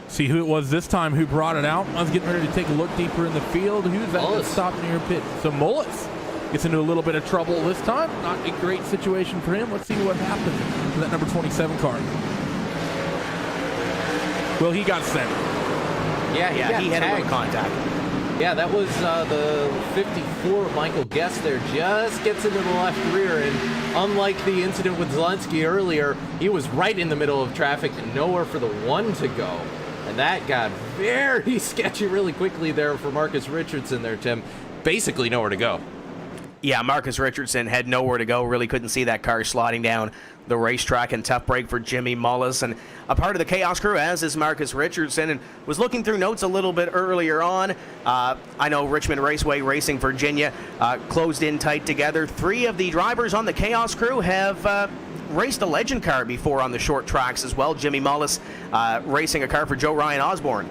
See who it was this time who brought it out. I was getting ready to take a look deeper in the field. Who's that that stopped near pit? So Mullis gets into a little bit of trouble this time. Not a great situation for him. Let's see what happens to that number 27 car. Well, he got sent.
Yeah, he had a little contact.
Yeah, that was the 54 Michael Guest there. Just gets into the left rear, and unlike the incident with Zelensky earlier, he was right in the middle of traffic and nowhere for the 1 to go. And that got very sketchy really quickly there for Marcus Richardson there, Tim. Basically nowhere to go.
Yeah, Marcus Richardson had nowhere to go. Really couldn't see that car sliding down the racetrack, and tough break for Jimmy Mullis. And a part of the Chaos Crew, as is Marcus Richardson, and was looking through notes a little bit earlier on. I know Richmond Raceway Racing Virginia closed in tight together. 3 of the drivers on the Chaos Crew have raced a legend car before on the short tracks as well. Jimmy Mullis racing a car for Joe Ryan Osborne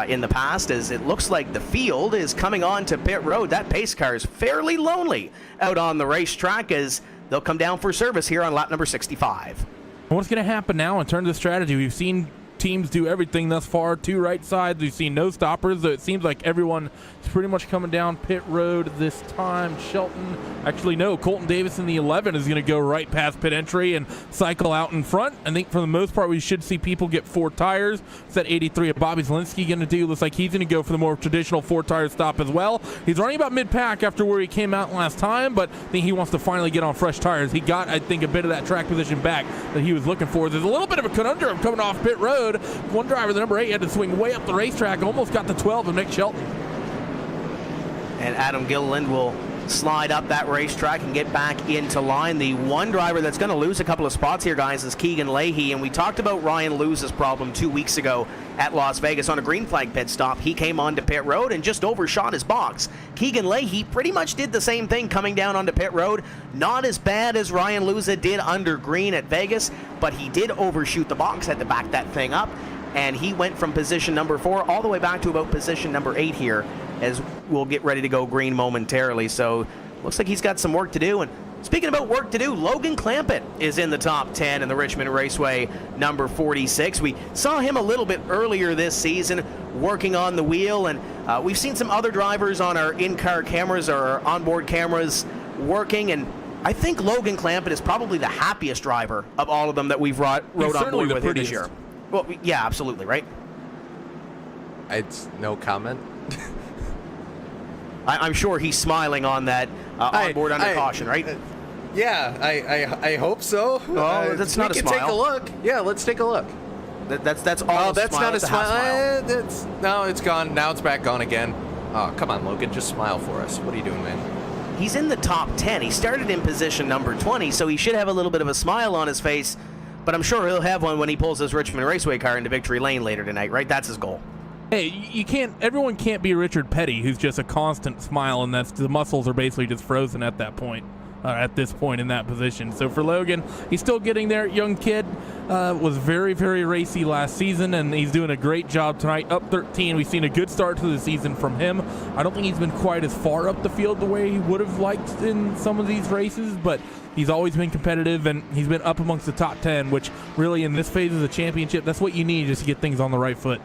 in the past, as it looks like the field is coming on to pit road. That pace car is fairly lonely out on the racetrack, as they'll come down for service here on lap number 65.
What's going to happen now in terms of strategy? We've seen teams do everything thus far. 2 right sides. We've seen no stoppers. It seems like everyone is pretty much coming down pit road this time. Shelton, actually no, Colton Davis in the 11 is going to go right past pit entry and cycle out in front. I think for the most part we should see people get 4 tires. What's that 83 of Bobby Zelensky going to do? Looks like he's going to go for the more traditional 4-tire stop as well. He's running about mid-pack after where he came out last time, but I think he wants to finally get on fresh tires. He got, I think, a bit of that track position back that he was looking for. There's a little bit of a conundrum coming off pit road. One driver, the number 8, had to swing way up the racetrack, almost got the 12 of Nick Shelton.
And Adam Gilliland will slide up that racetrack and get back into line. The one driver that's going to lose a couple of spots here, guys, is Keegan Leahy. And we talked about Ryan Luza's problem 2 weeks ago at Las Vegas on a green flag pit stop. He came onto pit road and just overshot his box. Keegan Leahy pretty much did the same thing coming down onto pit road. Not as bad as Ryan Luza did under green at Vegas, but he did overshoot the box, had to back that thing up. And he went from position number 4 all the way back to about position number 8 here, as we'll get ready to go green momentarily. So looks like he's got some work to do. And speaking about work to do, Logan Clampett is in the top 10 in the Richmond Raceway number 46. We saw him a little bit earlier this season working on the wheel, and we've seen some other drivers on our in-car cameras or our onboard cameras working, and I think Logan Clampett is probably the happiest driver of all of them that we've rode on board with him this year. Well, yeah, absolutely, right?
It's no comment.
I'm sure he's smiling on that on board under caution, right?
Yeah, I hope so.
Well, that's not a smile.
We can take a look. Yeah, let's take a look.
That's all.
Oh, that's not a smile. No, it's gone. Now it's back on again. Oh, come on, Logan, just smile for us. What are you doing, man?
He's in the top 10. He started in position number 20, so he should have a little bit of a smile on his face, but I'm sure he'll have one when he pulls his Richmond Raceway car into victory lane later tonight, right? That's his goal.
Hey, everyone can't be Richard Petty, who's just a constant smile, and the muscles are basically just frozen at that point. At this point in that position. So for Logan, he's still getting there. Young kid, was very, very racy last season, and he's doing a great job tonight. Up 13. We've seen a good start to the season from him. I don't think he's been quite as far up the field the way he would have liked in some of these races, but he's always been competitive, and he's been up amongst the top 10, which really in this phase of the championship, that's what you need just to get things on the right foot.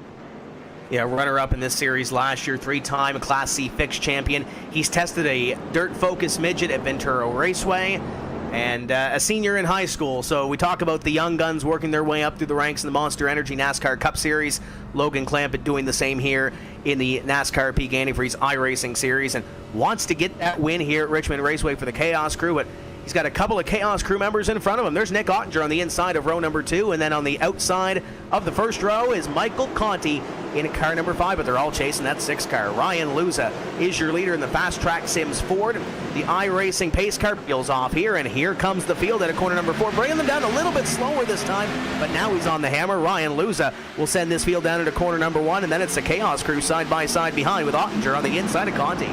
Yeah, runner-up in this series last year, 3-time Class C fixed champion. He's tested a dirt-focused midget at Ventura Raceway and a senior in high school. So we talk about the young guns working their way up through the ranks in the Monster Energy NASCAR Cup Series. Logan Clampett doing the same here in the NASCAR Peak Antifreeze iRacing Series and wants to get that win here at Richmond Raceway for the Chaos Crew. But he's got a couple of Chaos Crew members in front of him. There's Nick Ottinger on the inside of row number 2, and then on the outside of the first row is Michael Conti in car number 5, but they're all chasing that 6 car. Ryan Luza is your leader in the Fast Track Sims Ford. The iRacing pace car peels off here, and here comes the field at a corner number 4, bringing them down a little bit slower this time, but now he's on the hammer. Ryan Luza will send this field down into corner number 1, and then it's the Chaos Crew side by side behind with Ottinger on the inside of Conti.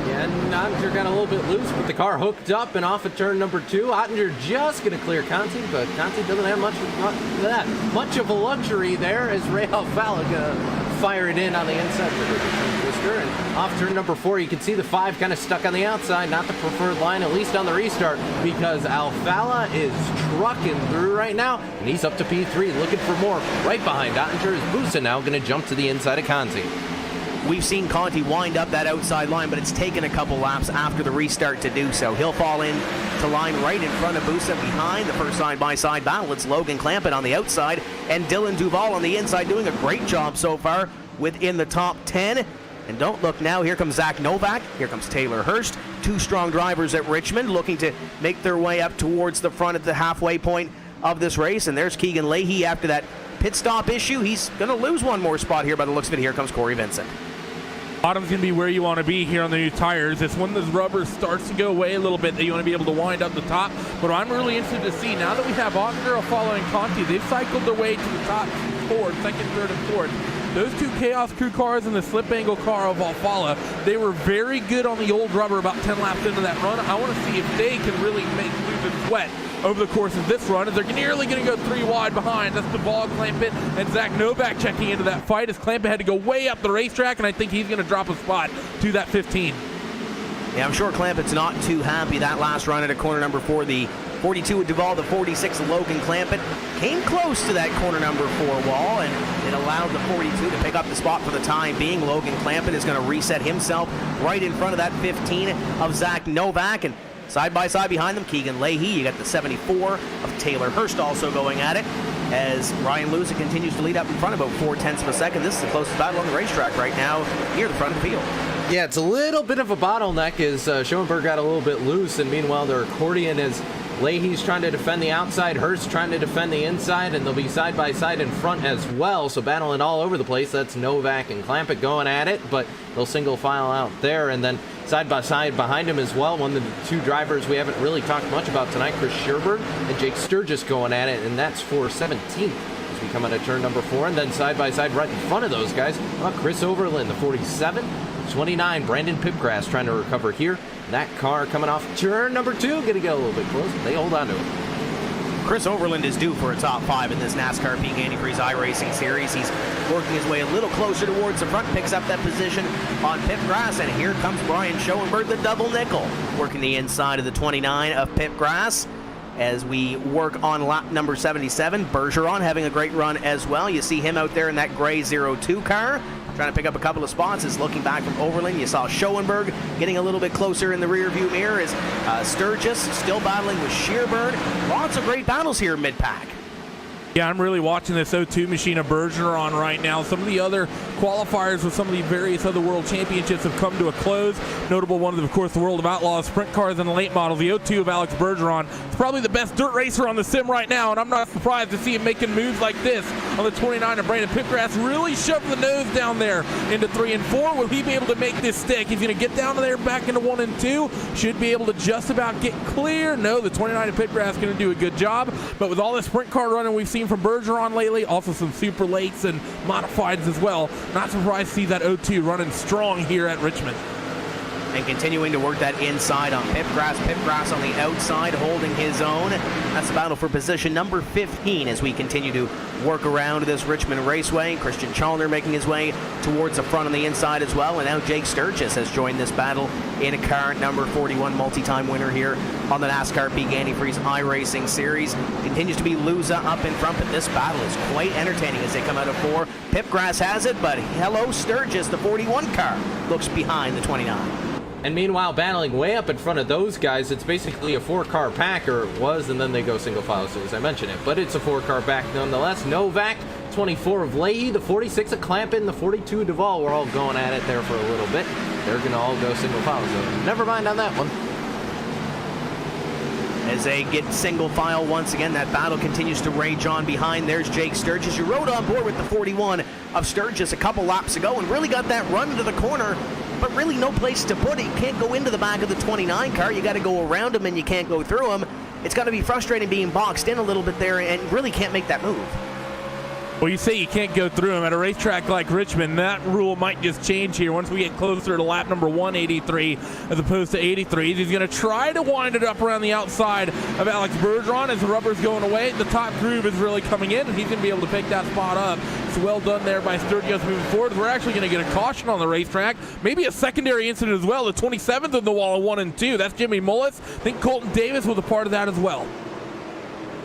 Yeah, and Ottinger got a little bit loose, but the car hooked up and off at turn number 2. Ottinger just going to clear Conti, but Conti doesn't have much of a luxury there as Ray Alfala going to fire it in on the inside for the twister. And off turn number 4, you can see the 5 kind of stuck on the outside, not the preferred line, at least on the restart, because Alfala is trucking through right now, and he's up to P3 looking for more. Right behind Ottinger is Busa now going to jump to the inside of Conti.
We've seen Conti wind up that outside line, but it's taken a couple laps after the restart to do so. He'll fall in to line right in front of Busa behind the first side-by-side battle. It's Logan Clampett on the outside and Dylan Duval on the inside doing a great job so far within the top 10. And don't look now, here comes Zach Novak, here comes Taylor Hurst, 2 strong drivers at Richmond looking to make their way up towards the front at the halfway point of this race. And there's Keegan Leahy after that pit stop issue. He's going to lose one more spot here by the looks of it. Here comes Corey Vincent.
Bottom's going to be where you want to be here on the new tires. It's when the rubber starts to go away a little bit that you want to be able to wind up the top. But I'm really interested to see, now that we have Ottinger following Conti, they've cycled their way to the top 4, second, third, and fourth. Those 2 Chaos Crew cars and the slip angle car of Alfala, they were very good on the old rubber about 10 laps into that run. I want to see if they can really make lose a sweat over the course of this run, as they're nearly going to go 3 wide behind. That's Duval, Clampett, and Zach Novak checking into that fight, as Clampett had to go way up the racetrack, and I think he's going to drop a spot to that 15.
Yeah, I'm sure Clampett's not too happy. That last run at a corner number 4, the 42 of Duval, the 46 of Logan Clampett, came close to that corner number 4 wall, and it allowed the 42 to pick up the spot for the time being. Logan Clampett is going to reset himself right in front of that 15 of Zach Novak, and side by side behind them, Keegan Leahy. You got the 74 of Taylor Hurst also going at it, as Ryan Luza continues to lead up in front about 0.4 of a second. This is the closest battle on the racetrack right now, near the front of the field.
Yeah, it's a little bit of a bottleneck as Schoenberg got a little bit loose, and meanwhile their accordion is Leahy's trying to defend the outside, Hurst trying to defend the inside, and they'll be side by side in front as well, so battling all over the place. That's Novak and Clampett going at it, but they'll single file out there, and then side by side behind him as well, one of the 2 drivers we haven't really talked much about tonight, Chris Sherberg and Jake Sturgis going at it, and that's for 17th as we come out of turn number 4, and then side by side right in front of those guys, Chris Overland, the 47, 29, Brandon Pipgrass trying to recover here. That car coming off turn number 2, going to get a little bit close. They hold on to it.
Chris Overland is due for a top 5 in this NASCAR Peak Antifreeze iRacing Series. He's working his way a little closer towards the front, picks up that position on Pipgrass, and here comes Brian Schoenberg, the double nickel, working the inside of the 29 of Pipgrass. As we work on lap number 77, Bergeron having a great run as well. You see him out there in that gray 02 car. trying to pick up a couple of spots is looking back from Overland. You saw Schoenberg getting a little bit closer in the rear view mirror as Sturgis still battling with Shearburn. Lots of great battles here mid-pack.
Yeah, I'm really watching this O2 machine of Bergeron right now. Some of the other qualifiers with some of the various other world championships have come to a close. Notable one, of course, the World of Outlaws sprint cars and the late models. The O2 of Alex Bergeron is probably the best dirt racer on the sim right now, and I'm not surprised to see him making moves like this on the 29 of Brandon Pipgrass. Really shoved the nose down there into 3 and 4. Will he be able to make this stick? He's going to get down there back into 1 and 2. Should be able to just about get clear. No, the 29 of Pipgrass is going to do a good job. But with all the sprint car running we've seen from Bergeron lately, also some super lates and modifieds as well, not surprised to see that O2 running strong here at Richmond.
And continuing to work that inside on Pipgrass. Pipgrass on the outside holding his own. That's the battle for position number 15 as we continue to work around this Richmond Raceway. Christian Chalner making his way towards the front on the inside as well. And now Jake Sturgis has joined this battle in a car number 41, multi-time winner here on the NASCAR Peak Antifreeze iRacing Series. Continues to be Luza up in front, but this battle is quite entertaining as they come out of 4. Pipgrass has it, but hello Sturgis, the 41 car, looks behind the 29.
And meanwhile, battling way up in front of those guys, it's basically a 4-car pack, or it was, and then they go single file as soon as I mention it. But it's a 4-car pack nonetheless. Novak, 24 of Leahy, the 46 of Clampin, the 42 of Duvall. We're all going at it there for a little bit. They're going to all go single file, so never mind on that one.
As they get single file once again, that battle continues to rage on behind. There's Jake Sturgis. You rode on board with the 41 of Sturgis a couple laps ago and really got that run into the corner, but really no place to put it. You can't go into the back of the 29 car. You got to go around him and you can't go through him. It's got to be frustrating being boxed in a little bit there and really can't make that move.
Well, you say you can't go through them at a racetrack like Richmond. That rule might just change here once we get closer to lap number 183 as opposed to 83. He's going to try to wind it up around the outside of Alex Bergeron as the rubber's going away. The top groove is really coming in, and he's going to be able to pick that spot up. It's well done there by Sturgis moving forward. We're actually going to get a caution on the racetrack. Maybe a secondary incident as well. The 27th in the wall of 1 and 2. That's Jimmy Mullis. I think Colton Davis was a part of that as well.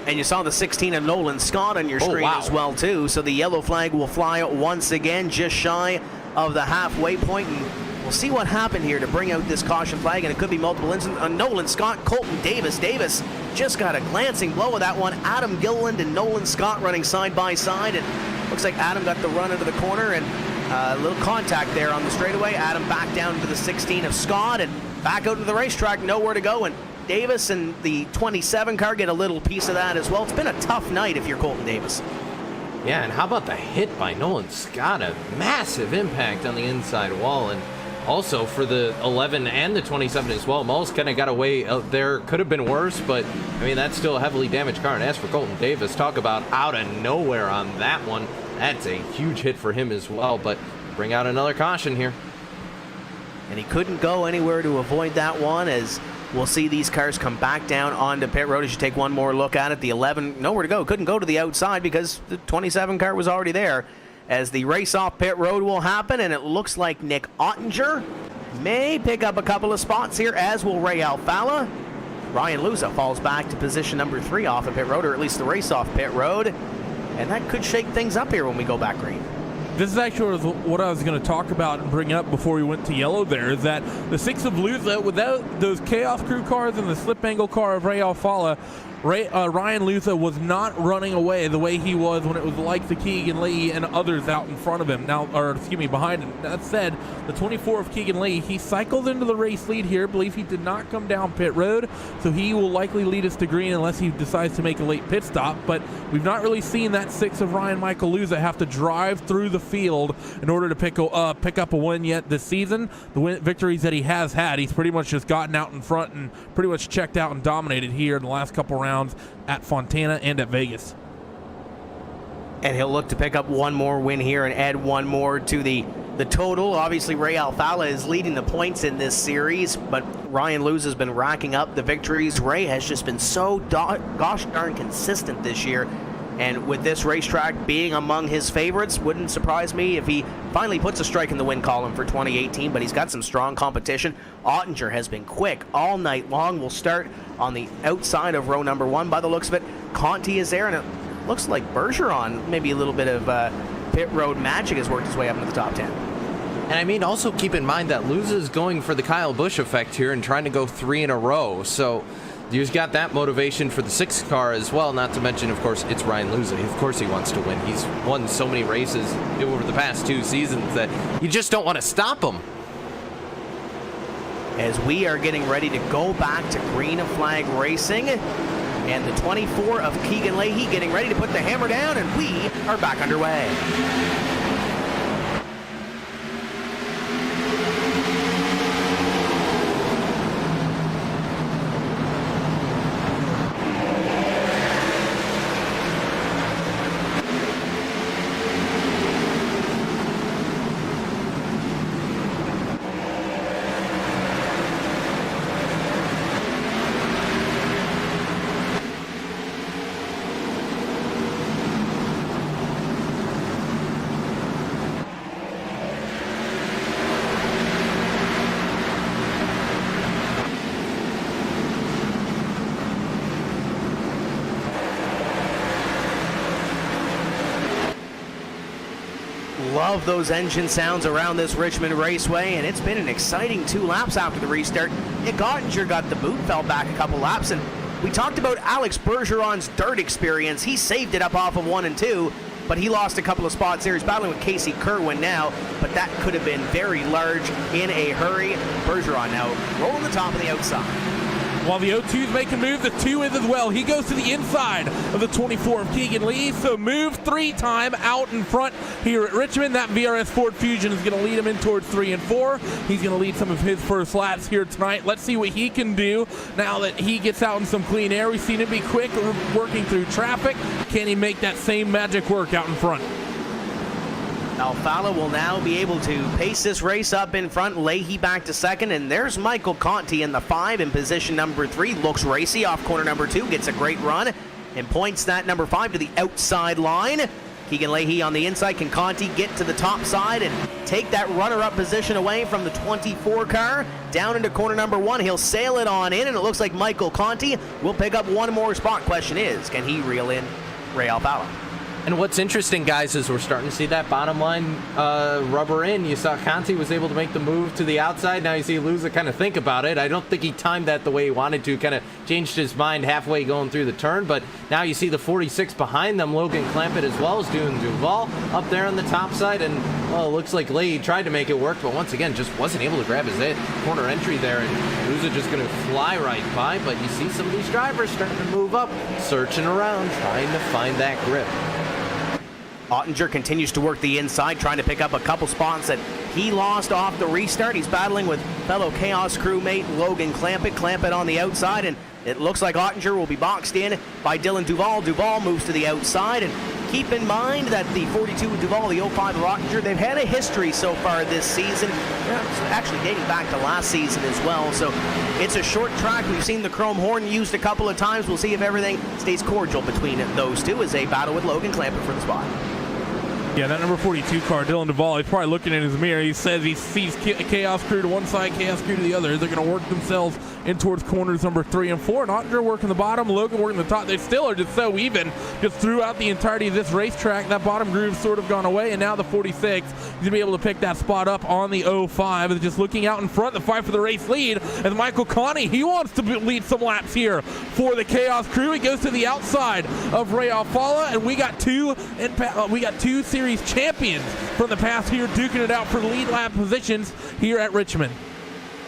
And you saw the 16 of Nolan Scott on your screen as well, too. So the yellow flag will fly once again just shy of the halfway point. And we'll see what happened here to bring out this caution flag. And it could be multiple incidents. Nolan Scott, Colton Davis. Davis just got a glancing blow of that one. Adam Gilliland and Nolan Scott running side by side. And looks like Adam got the run into the corner. And a little contact there on the straightaway. Adam back down to the 16 of Scott and back out to the racetrack. Nowhere to go. And Davis and the 27 car get a little piece of that as well. It's been a tough night if you're Colton Davis.
Yeah, and how about the hit by Nolan Scott? A massive impact on the inside wall, and also for the 11 and the 27 as well. Mullis kind of got away out there. Could have been worse, but I mean, that's still a heavily damaged car. And as for Colton Davis, talk about out of nowhere on that one. That's a huge hit for him as well, but bring out another caution here.
And he couldn't go anywhere to avoid that one, as we'll see these cars come back down onto pit road as you take one more look at it. The 11, nowhere to go. Couldn't go to the outside because the 27 car was already there. As the race off pit road will happen, and it looks like Nick Ottinger may pick up a couple of spots here, as will Ray Alfala. Ryan Luza falls back to position number 3 off of pit road, or at least the race off pit road. And that could shake things up here when we go back green.
This is actually what I was going to talk about and bring up before we went to yellow there, is that the 6 of Luza, without those Chaos Crew cars and the slip angle car of Ray Alfala, Ryan Luza was not running away the way he was when it was like the Keegan Lee and others out in front of him. Behind him. That said, the 24 of Keegan Lee, he cycled into the race lead here. I believe he did not come down pit road, so he will likely lead us to green unless he decides to make a late pit stop. But we've not really seen that 6 of Ryan Michael Luza have to drive through the field in order to pick up a win yet this season. The victories that he has had, he's pretty much just gotten out in front and pretty much checked out and dominated here in the last couple rounds at Fontana and at Vegas.
And he'll look to pick up one more win here and add one more to the total. Obviously, Ray Alfala is leading the points in this series, but Ryan Luza has been racking up the victories. Ray has just been so gosh darn consistent this year. And with this racetrack being among his favorites, wouldn't surprise me if he finally puts a strike in the win column for 2018, but he's got some strong competition. Ottinger has been quick all night long. We'll start on the outside of row number 1 by the looks of it. Conti is there, and it looks like Bergeron, maybe a little bit of pit road magic has worked his way up into the top 10.
And I mean, also keep in mind that Luz is going for the Kyle Busch effect here and trying to go 3 in a row. So you've got that motivation for the 6 car as well. Not to mention, of course, it's Ryan Luz. Of course he wants to win. He's won so many races over the past 2 seasons that you just don't want to stop him.
As we are getting ready to go back to green flag racing, and the 24 of Keegan Leahy getting ready to put the hammer down, and we are back underway. Love those engine sounds around this Richmond Raceway, and it's been an exciting 2 laps after the restart. Nick Ottinger got the boot, fell back a couple laps, and we talked about Alex Bergeron's dirt experience. He saved it up off of 1 and 2, but he lost a couple of spots there. He's battling with Casey Kerwin now, but that could have been very large in a hurry. Bergeron now rolling the top of the outside.
While the 02's making move, the 2 is as well. He goes to the inside of the 24 of Keegan Lee. So move 3 time out in front here at Richmond. That VRS Ford Fusion is going to lead him in towards 3 and 4. He's going to lead some of his first laps here tonight. Let's see what he can do now that he gets out in some clean air. We've seen him be quick working through traffic. Can he make that same magic work out in front?
Alfala will now be able to pace this race up in front. Leahy back to second, and there's Michael Conti in the 5 in position number 3. Looks racy off corner number 2, gets a great run, and points that number 5 to the outside line. Keegan Leahy on the inside. Can Conti get to the top side and take that runner-up position away from the 24 car? Down into corner number 1, he'll sail it on in, and it looks like Michael Conti will pick up one more spot. Question is, can he reel in Ray Alfala?
And what's interesting, guys, is we're starting to see that bottom line rubber in. You saw Conti was able to make the move to the outside. Now you see Luza kind of think about it. I don't think he timed that the way he wanted to. Kind of changed his mind halfway going through the turn. But now you see the 46 behind them. Logan Clampett as well as doing Duval up there on the top side. And, well, it looks like Leahy tried to make it work, but once again, just wasn't able to grab his corner entry there. And Luza just going to fly right by. But you see some of these drivers starting to move up, searching around, trying to find that grip.
Ottinger continues to work the inside, trying to pick up a couple spots that he lost off the restart. He's battling with fellow Chaos crewmate Logan Clampett. Clampett on the outside, and it looks like Ottinger will be boxed in by Dylan Duval. Duval moves to the outside, and keep in mind that the 42 with Duval, the 05 of Ottinger, they've had a history so far this season. Actually dating back to last season as well, so it's a short track. We've seen the chrome horn used a couple of times. We'll see if everything stays cordial between those two as they battle with Logan Clampett for the spot.
Yeah, that number 42 car, Dylan Duval, he's probably looking in his mirror. He says he sees Chaos Crew to one side, Chaos Crew to the other. They're going to work themselves in towards corners number 3 and 4. And Ottinger working the bottom, Logan working the top. They still are just so even just throughout the entirety of this racetrack. That bottom groove's sort of gone away, and now the 46 is going to be able to pick that spot up on the 05. Just looking out in front, the fight for the race lead. And Michael Conti, he wants to lead some laps here for the Chaos Crew. He goes to the outside of Ray Alfala, and we got two series champions from the past here duking it out for lead lap positions here at Richmond.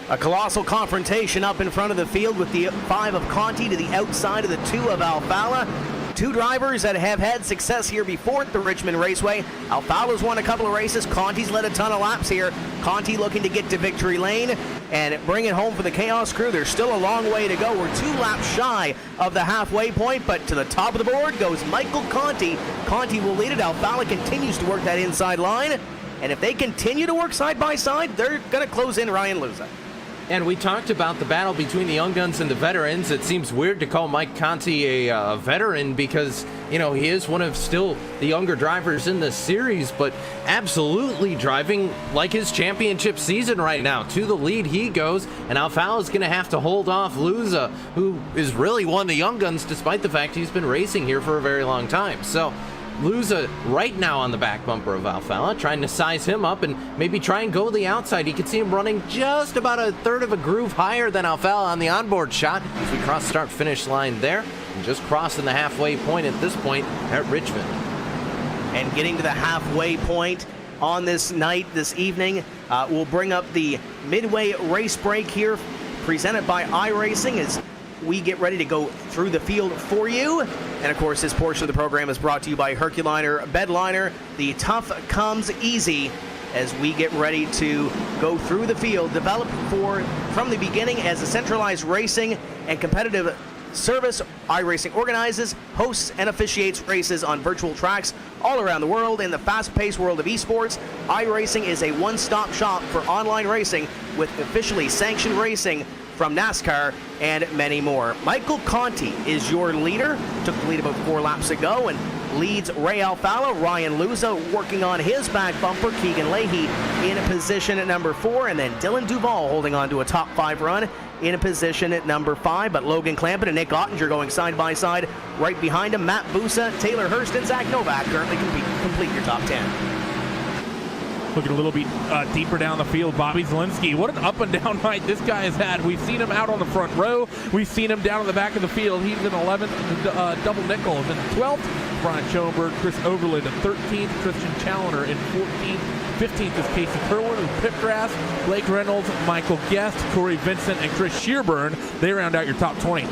A colossal confrontation up in front of the field with the 5 of Conti to the outside of the 2 of Alfala. Two drivers that have had success here before at the Richmond Raceway. Alfala's won a couple of races. Conti's led a ton of laps here. Conti looking to get to victory lane and bring it home for the Chaos Crew. There's still a long way to go. We're 2 laps shy of the halfway point, but to the top of the board goes Michael Conti. Conti will lead it. Alfala continues to work that inside line, and if they continue to work side by side, they're going to close in Ryan Luza.
And we talked about the battle between the young guns and the veterans. It seems weird to call Mike Conti a veteran because, you know, he is one of still the younger drivers in the series, but absolutely driving like his championship season right now. To the lead he goes, and Alfala is going to have to hold off Luza, who is really one of the young guns despite the fact he's been racing here for a very long time. So Luza right now on the back bumper of Alfala, trying to size him up and maybe try and go to the outside. You can see him running just about a third of a groove higher than Alfala on the onboard shot as we cross start-finish line there, and just crossing the halfway point at this point at Richmond.
And getting to the halfway point on this night, this evening, we'll bring up the midway race break here, presented by iRacing, as we get ready to go through the field for you. And of course, this portion of the program is brought to you by Herculiner Bedliner. The tough comes easy as we get ready to go through the field, developed from the beginning as a centralized racing and competitive service. iRacing organizes, hosts, and officiates races on virtual tracks all around the world. In the fast-paced world of esports, iRacing is a one-stop shop for online racing with officially sanctioned racing from NASCAR and many more. Michael Conti is your leader. Took the lead about 4 laps ago and leads Ray Alfala. Ryan Luza working on his back bumper. Keegan Leahy in position at number 4, and then Dylan Duval holding on to a top 5 run in a position at number 5. But Logan Clampett and Nick Ottinger going side by side right behind him. Matt Busa, Taylor Hurst, and Zach Novak currently complete your top 10.
Looking a little bit deeper down the field, Bobby Zielinski. What an up and down night this guy has had. We've seen him out on the front row. We've seen him down at the back of the field. He's in 11th, double nickels. In 12th, Brian Schoenberg, Chris Overland. In 13th, Christian Challoner. In 14th, 15th is Casey Kerwin with Pipgrass, Blake Reynolds, Michael Guest, Corey Vincent, and Chris Shearburn. They round out your top 20.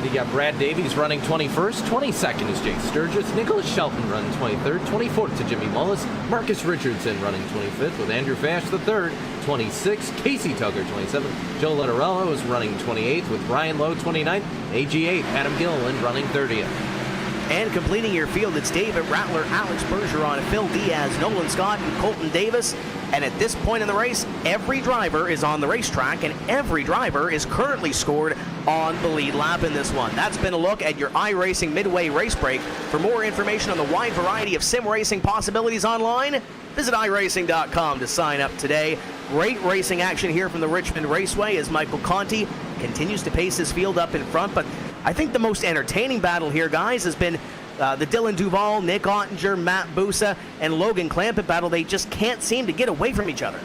You got Brad Davies running 21st, 22nd is Jake Sturgis, Nicholas Shelton running 23rd, 24th to Jimmy Mullis, Marcus Richardson running 25th with Andrew Fash the 3rd, 26th, Casey Tugger 27th, Joe Letterello is running 28th with Ryan Lowe 29th, AG8, Adam Gilliland running 30th.
And completing your field, it's David Rattler, Alex Bergeron, Phil Diaz, Nolan Scott, and Colton Davis. And at this point in the race, every driver is on the racetrack, and every driver is currently scored on the lead lap in this one. That's been a look at your iRacing Midway Race Break. For more information on the wide variety of sim racing possibilities online, visit iRacing.com to sign up today. Great racing action here from the Richmond Raceway as Michael Conti continues to pace his field up in front. But I think the most entertaining battle here, guys, has been the Dylan Duval, Nick Ottinger, Matt Busa, and Logan Clampett battle. They just can't seem to get away from each other.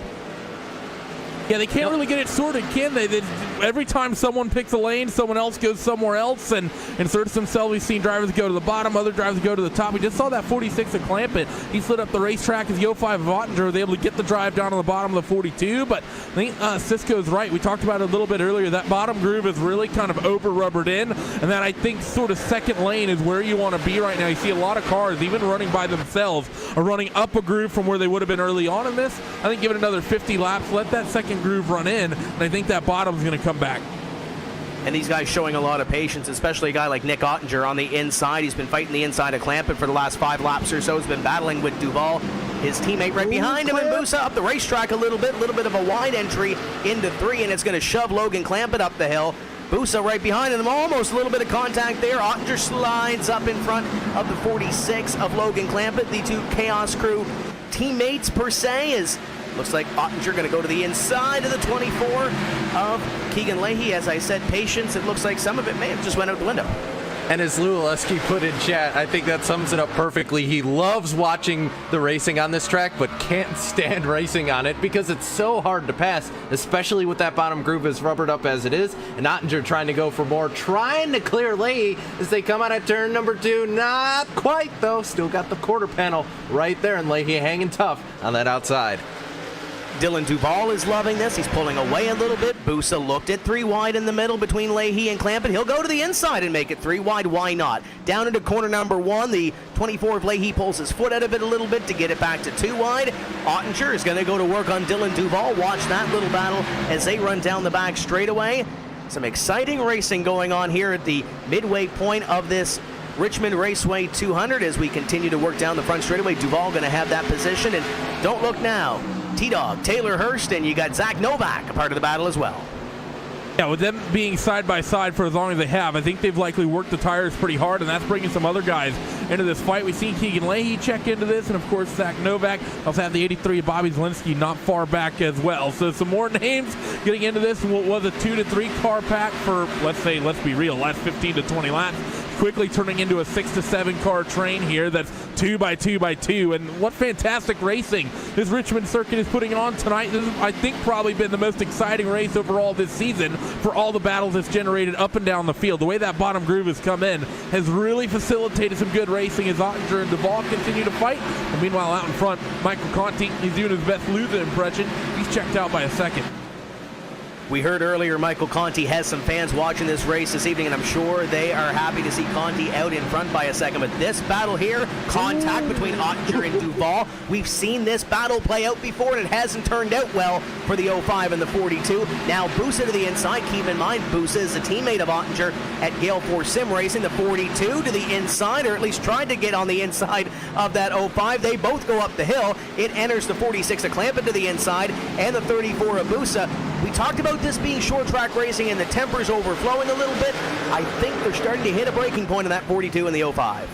Yeah, they can't really get it sorted, can they? Every time someone picks a lane, someone else goes somewhere else and inserts themselves. We've seen drivers go to the bottom, other drivers go to the top. We just saw that 46 of Clampett. He slid up the racetrack as the 05 of Ottinger was able to get the drive down on the bottom of the 42. But I think Cisco's right. We talked about it a little bit earlier. That bottom groove is really kind of over-rubbered in, and that I think sort of second lane is where you want to be right now. You see a lot of cars, even running by themselves, are running up a groove from where they would have been early on in this. I think give it another 50 laps, let that second groove run in, and I think that bottom's going to come back.
And these guys showing a lot of patience, especially a guy like Nick Ottinger on the inside. He's been fighting the inside of Clampett for the last 5 laps or so. He's been battling with Duval, his teammate right behind him, and Busa up the racetrack a little bit of a wide entry into 3, and it's going to shove Logan Clampett up the hill. Busa right behind him, almost a little bit of contact there. Ottinger slides up in front of the 46 of Logan Clampett. The two Chaos Crew teammates, per se, is looks like Ottinger going to go to the inside of the 24 of Keegan Leahy. As I said, patience. It looks like some of it may have just went out the window.
And as Lou Oleski put in chat, I think that sums it up perfectly. He loves watching the racing on this track, but can't stand racing on it because it's so hard to pass, especially with that bottom groove as rubbered up as it is. And Ottinger trying to go for more, trying to clear Leahy as they come out of turn number 2. Not quite, though. Still got the quarter panel right there, and Leahy hanging tough on that outside.
Dylan Duval is loving this. He's pulling away a little bit. Busa looked at 3 wide in the middle between Leahy and Clampett. He'll go to the inside and make it 3 wide. Why not? Down into corner number 1. The 24 of Leahy pulls his foot out of it a little bit to get it back to 2 wide. Ottinger is going to go to work on Dylan Duval. Watch that little battle as they run down the back straightaway. Some exciting racing going on here at the midway point of this Richmond Raceway 200 as we continue to work down the front straightaway. Duval going to have that position, and don't look now. T-Dog, Taylor Hurst, and you got Zach Novak a part of the battle as well.
Yeah, with them being side by side for as long as they have, I think they've likely worked the tires pretty hard, and that's bringing some other guys into this fight. We've seen Keegan Leahy check into this, and of course Zach Novak. Also have the 83 of Bobby Zielinski not far back as well. So some more names getting into this in what was a 2 to 3 car pack for, let's be real, last 15 to 20 laps. quickly turning into a 6 to 7 car train here that's 2 by 2 by 2. And what fantastic racing this Richmond circuit is putting on tonight. This is, I think, probably been the most exciting race overall this season for all the battles it's generated up and down the field. The way that bottom groove has come in has really facilitated some good racing as Ottinger and Duvall continue to fight. And meanwhile, out in front, Michael Conti, he's doing his best Luza impression. He's checked out by a second.
We heard earlier Michael Conti has some fans watching this race this evening, and I'm sure they are happy to see Conti out in front by a second. But this battle here, contact between Ottinger and Duvall, we've seen this battle play out before, and it hasn't turned out well for the 05 and the 42. Now Busa to the inside. Keep in mind, Busa is a teammate of Ottinger at Gale Force Sim Racing. The 42 to the inside, or at least tried to get on the inside of that 05. They both go up the hill. It enters the 46 of Clampett to the inside, and the 34 of Busa. We talked about this being short track racing and the tempers overflowing a little bit. I think they're starting to hit a breaking point in that 42 and the 05.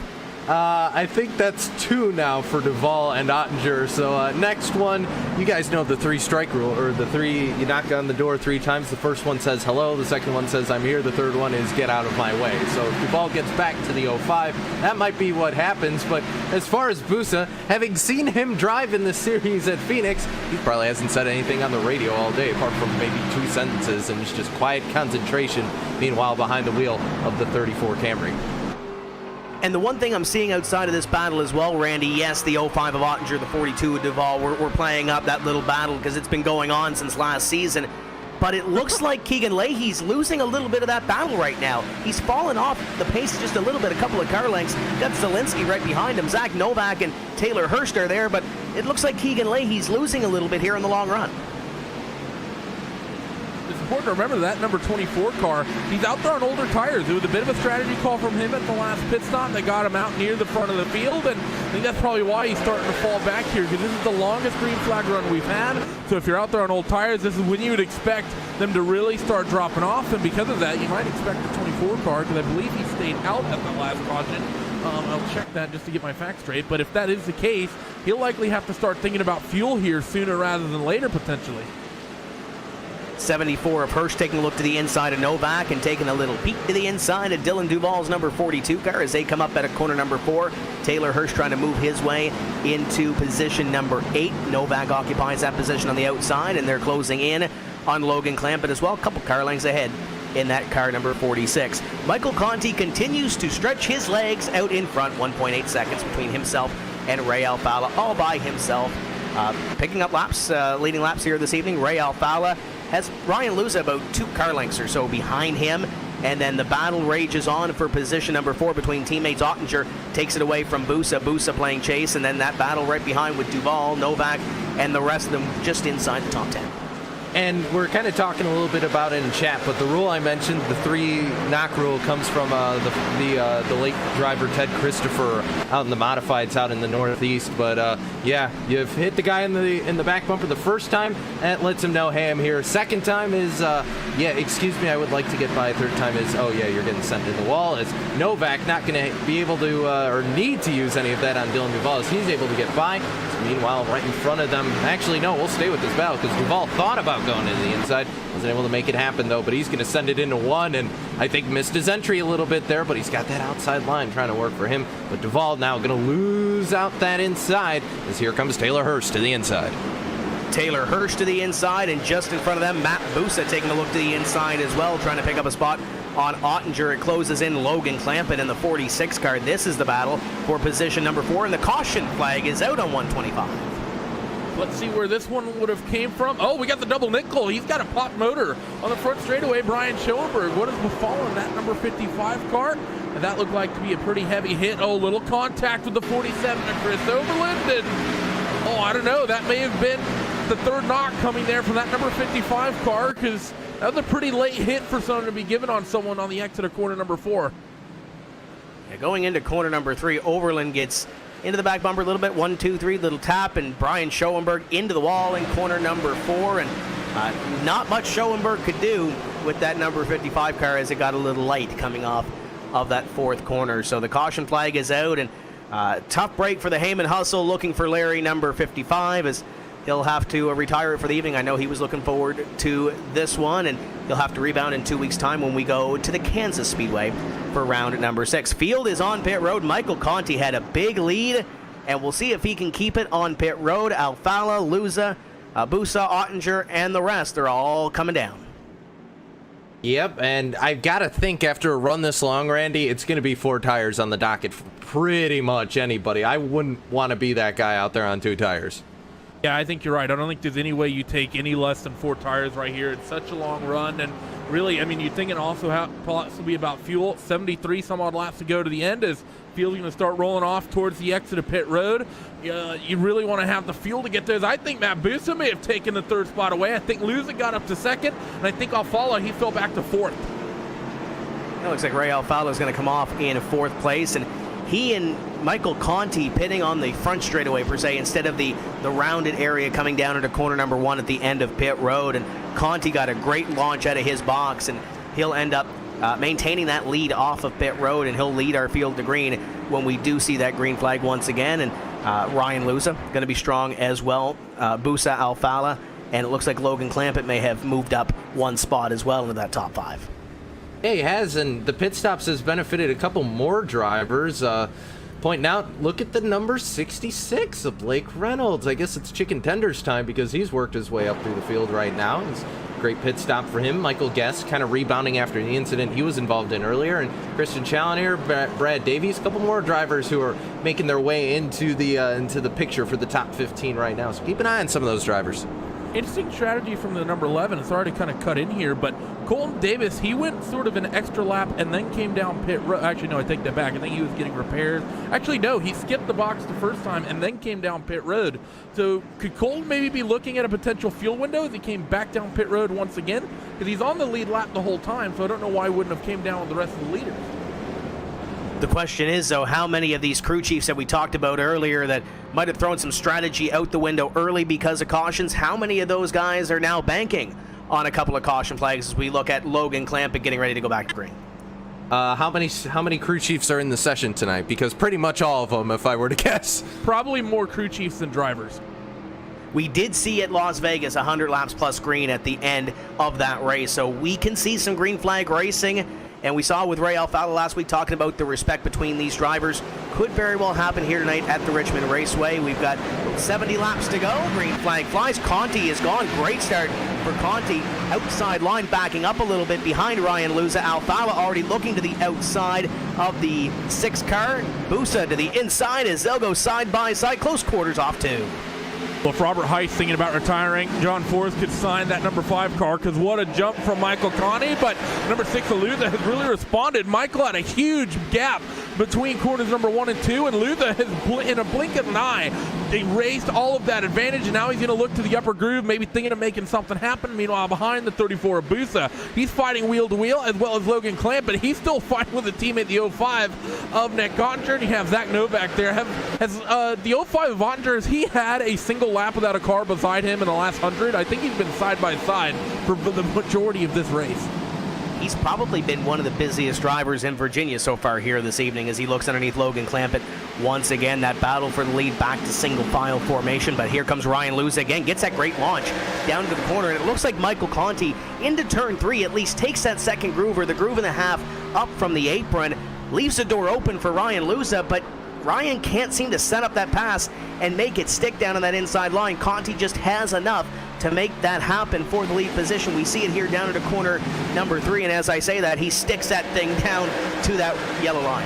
I think that's 2 now for Duvall and Ottinger. So next one, you guys know the 3 strike rule, or the 3, you knock on the door 3 times. The first one says hello, the second one says I'm here, the third one is get out of my way. So if Duvall gets back to the 05, that might be what happens. But as far as Busa, having seen him drive in the series at Phoenix, he probably hasn't said anything on the radio all day, apart from maybe 2 sentences, and it's just quiet concentration, meanwhile behind the wheel of the 34 Camry.
And the one thing I'm seeing outside of this battle as well, Randy, yes, the 05 of Ottinger, the 42 of Duvall, we're playing up that little battle because it's been going on since last season. But it looks like Keegan Leahy's losing a little bit of that battle right now. He's fallen off the pace just a little bit, a couple of car lengths. Got Zielinski right behind him. Zach Novak and Taylor Hurst are there, but it looks like Keegan Leahy's losing a little bit here in the long run.
It's important to remember that number 24 car, he's out there on older tires. It was a bit of a strategy call from him at the last pit stop that got him out near the front of the field, and I think that's probably why he's starting to fall back here, because this is the longest green flag run we've had. So if you're out there on old tires, this is when you would expect them to really start dropping off, and because of that, you might expect the 24 car, because I believe he stayed out at the last caution. I'll check that just to get my facts straight, but if that is the case, he'll likely have to start thinking about fuel here sooner rather than later, potentially.
74 of Hirsch taking a look to the inside of Novak and taking a little peek to the inside of Dylan Duvall's number 42 car as they come up at a corner number 4. Taylor Hirsch trying to move his way into position number 8. Novak occupies that position on the outside, and they're closing in on Logan Clampett as well. A couple car lengths ahead in that car number 46. Michael Conti continues to stretch his legs out in front. 1.8 seconds between himself and Ray Alfala, all by himself. Picking up laps, leading laps here this evening. Ray Alfala has Ryan Luza about 2 car lengths or so behind him, and then the battle rages on for position number 4 between teammates. Ottinger takes it away from Busa playing chase, and then that battle right behind with Duvall, Novak, and the rest of them just inside the top 10.
And we're kind of talking a little bit about it in chat, but the rule I mentioned, the 3 knock rule, comes from the late driver Ted Christopher out in the modifieds out in the Northeast. But yeah, you've hit the guy in the back bumper the first time, that lets him know, hey, I'm here. Second time is, yeah, excuse me, I would like to get by. Third time is, oh yeah, you're getting sent in the wall. As Novak not going to be able to or need to use any of that on Dylan Duvall, as he's able to get by. So meanwhile, right in front of them, actually no, we'll stay with this battle because Duvall thought about going into the inside, wasn't able to make it happen though, but he's going to send it into 1, and I think missed his entry a little bit there, but he's got that outside line trying to work for him. But Duvall now going to lose out that inside, as here comes Taylor Hurst to the inside.
Taylor Hurst to the inside, and just in front of them, Matt Busa taking a look to the inside as well, trying to pick up a spot on Ottinger. It closes in Logan Clampett in the 46 car. This is the battle for position number 4, and the caution flag is out on 125.
Let's see where this one would have came from. Oh, we got the double nickel. He's got a pop motor on the front straightaway. Brian Schoenberg, what has befallen that number 55 car? And that looked like to be a pretty heavy hit. Oh, little contact with the 47 of Chris Overland. And, oh, I don't know. That may have been the 3rd knock coming there from that number 55 car, because that was a pretty late hit for someone to be given on someone on the exit of corner number 4.
Yeah, going into corner number 3, Overland gets into the back bumper a little bit. 1, 2, 3, little tap, and Brian Schoenberg into the wall in corner number 4. And not much Schoenberg could do with that number 55 car as it got a little light coming off of that 4th corner. So the caution flag is out, and tough break for the Heyman Hustle, looking for Larry number 55 as he'll have to retire it for the evening. I know he was looking forward to this one, and he'll have to rebound in 2 weeks' time when we go to the Kansas Speedway for round number 6. Field is on pit road. Michael Conti had a big lead, and we'll see if he can keep it on pit road. Alfala, Luza, Busa, Ottinger, and the rest are all coming down.
Yep, and I've got to think after a run this long, Randy, it's going to be 4 tires on the docket for pretty much anybody. I wouldn't want to be that guy out there on 2 tires.
Yeah, I think you're right. I don't think there's any way you take any less than 4 tires right here. It's such a long run, and really, I mean, you're thinking also possibly about fuel. 73 some odd laps to go to the end as field's going to start rolling off towards the exit of pit road. You really want to have the fuel to get those. I think Matt Busa may have taken the 3rd spot away. I think Luza got up to 2nd, and I think Alfala, he fell back to 4th.
It looks like Ray Alfala is going to come off in 4th place, and he and Michael Conti pitting on the front straightaway per se instead of the rounded area coming down into corner number 1 at the end of pit road. And Conti got a great launch out of his box, and he'll end up maintaining that lead off of pit road, and he'll lead our field to green when we do see that green flag once again. And Ryan Luza going to be strong as well. Busa, Alfala, and it looks like Logan Clampett may have moved up 1 spot as well into that top 5.
Yeah, he has, and the pit stops has benefited a couple more drivers. Pointing out, look at the number 66 of Blake Reynolds. I guess it's chicken tenders time because he's worked his way up through the field right now. It's a great pit stop for him. Michael Guest kind of rebounding after the incident he was involved in earlier. And Christian Challenger, Brad Davies, a couple more drivers who are making their way into the picture for the top 15 right now. So keep an eye on some of those drivers.
Interesting strategy from the number 11. It's already kind of cut in here, but Colton Davis, he went sort of an extra lap and then came down pit road. Actually, no, I take that back. I think he was getting repairs. Actually, no, he skipped the box the first time and then came down pit road. So could Colton maybe be looking at a potential fuel window as he came back down pit road once again? Because he's on the lead lap the whole time, so I don't know why he wouldn't have came down with the rest of the leaders.
The question is, though, how many of these crew chiefs that we talked about earlier that might have thrown some strategy out the window early because of cautions, how many of those guys are now banking on a couple of caution flags as we look at Logan Clampett getting ready to go back to green?
How many crew chiefs are in the session tonight? Because pretty much all of them, if I were to guess.
Probably more crew chiefs than drivers.
We did see at Las Vegas 100 laps plus green at the end of that race, so we can see some green flag racing. And we saw with Ray Alfala last week talking about the respect between these drivers. Could very well happen here tonight at the Richmond Raceway. We've got 70 laps to go. Green flag flies. Conti is gone. Great start for Conti. Outside line backing up a little bit behind Ryan Luza. Alfala already looking to the outside of the 6 car. Busa to the inside as they'll go side by side. Close quarters off 2.
Well, if Robert Heist thinking about retiring, John Forrest could sign that number 5 car, because what a jump from Michael Conti. But number 6, Luther, has really responded. Michael had a huge gap between corners number 1 and 2, and Luther has, in a blink of an eye, erased all of that advantage, and now he's going to look to the upper groove, maybe thinking of making something happen. Meanwhile, behind the 34 Busa, he's fighting wheel to wheel, as well as Logan Clamp, but he's still fighting with a teammate, the 05 of Nick Ottinger, and you have Zach Novak there. Has the 05 of Ottinger, has he had a single lap without a car beside him in the last 100? I think he's been side by side for the majority of this race.
He's probably been one of the busiest drivers in Virginia so far here this evening as he looks underneath Logan Clampett. Once again, that battle for the lead back to single file formation, but here comes Ryan Luza again, gets that great launch down to the corner, and it looks like Michael Conti into turn 3 at least takes that second groove, or the groove and a half up from the apron, leaves the door open for Ryan Luza, but Ryan can't seem to set up that pass and make it stick down on that inside line. Conti just has enough to make that happen for the lead position. We see it here down at a corner number 3, and as I say that, he sticks that thing down to that yellow line.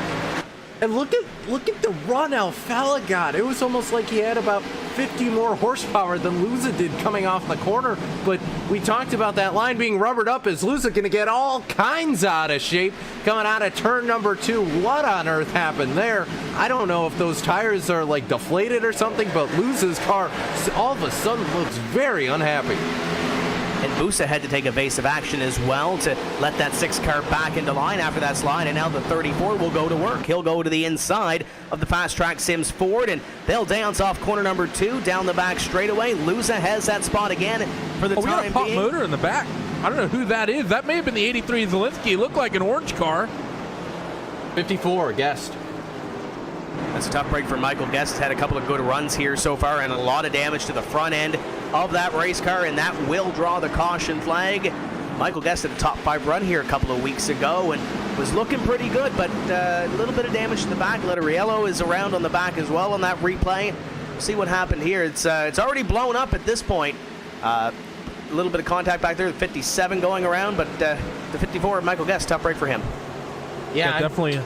And look at the run Alfala got. It was almost like he had about 50 more horsepower than Luza did coming off the corner. But we talked about that line being rubbered up. Is Luza going to get all kinds out of shape coming out of turn number 2? What on earth happened there? I don't know if those tires are like deflated or something, but Luza's car all of a sudden looks very unhappy.
And Busa had to take evasive action as well to let that 6 car back into line after that slide, and now the 34 will go to work. He'll go to the inside of the Fast Track Sims Ford, and they'll dance off corner number 2 down the back straightaway. Luza has that spot again for the time being.
We got a pop motor in the back. I don't know who that is. That may have been the 83 Zielinski. It looked like an orange car.
54, guessed.
That's a tough break for Michael Guest. Had a couple of good runs here so far and a lot of damage to the front end of that race car, and that will draw the caution flag. Michael Guest had a top 5 run here a couple of weeks ago and was looking pretty good, but a little bit of damage to the back. Letteriello is around on the back as well on that replay. See what happened here. It's already blown up at this point. A little bit of contact back there, the 57 going around, but the 54, Michael Guest, tough break for him.
Yeah,
definitely.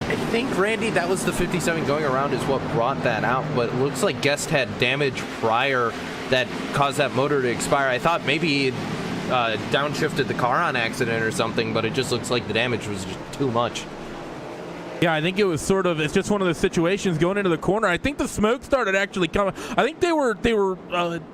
I think, Randy, that was the 57 going around is what brought that out, but it looks like Guest had damage prior that caused that motor to expire. I thought maybe he downshifted the car on accident or something, but it just looks like the damage was just too much.
Yeah, I think it was it's just one of those situations going into the corner. I think the smoke started actually coming. I think they were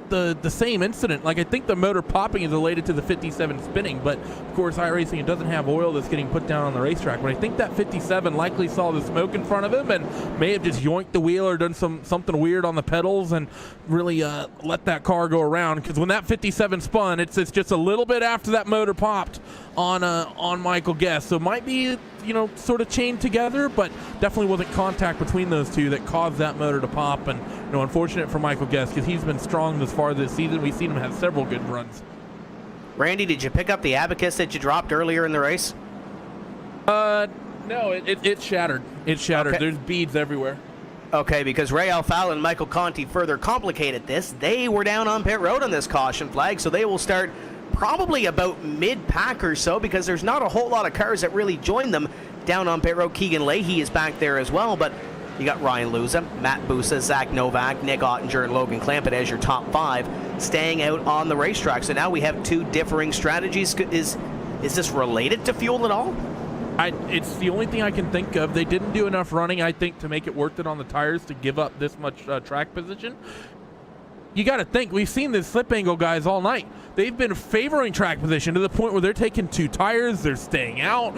the same incident. Like, I think the motor popping is related to the 57 spinning, but of course iRacing, it doesn't have oil that's getting put down on the racetrack. But I think that 57 likely saw the smoke in front of him and may have just yoinked the wheel or done something weird on the pedals and really let that car go around. Because when that 57 spun, it's just a little bit after that motor popped on Michael Guest. So it might be, sort of chained together, but definitely wasn't contact between those two that caused that motor to pop. And unfortunate for Michael Guest because he's been strong this far this season. We've seen him have several good runs.
Randy, did you pick up the abacus that you dropped earlier in the race?
No, it shattered. It shattered.
Okay.
There's beads everywhere.
Okay, because Ray Alfal and Michael Conti further complicated this. They were down on pit road on this caution flag, so they will start probably about mid-pack or so, because there's not a whole lot of cars that really join them down on pit road. Keegan Leahy is back there as well, but you got Ryan Luza, Matt Busa, Zach Novak, Nick Ottinger, and Logan Clampett as your top 5 staying out on the racetrack. So now we have 2 differing strategies. Is this related to fuel at all?
It's the only thing I can think of. They didn't do enough running, I think, to make it worth it on the tires to give up this much track position. You got to think, we've seen this slip angle guys all night. They've been favoring track position to the point where they're taking 2 tires, they're staying out.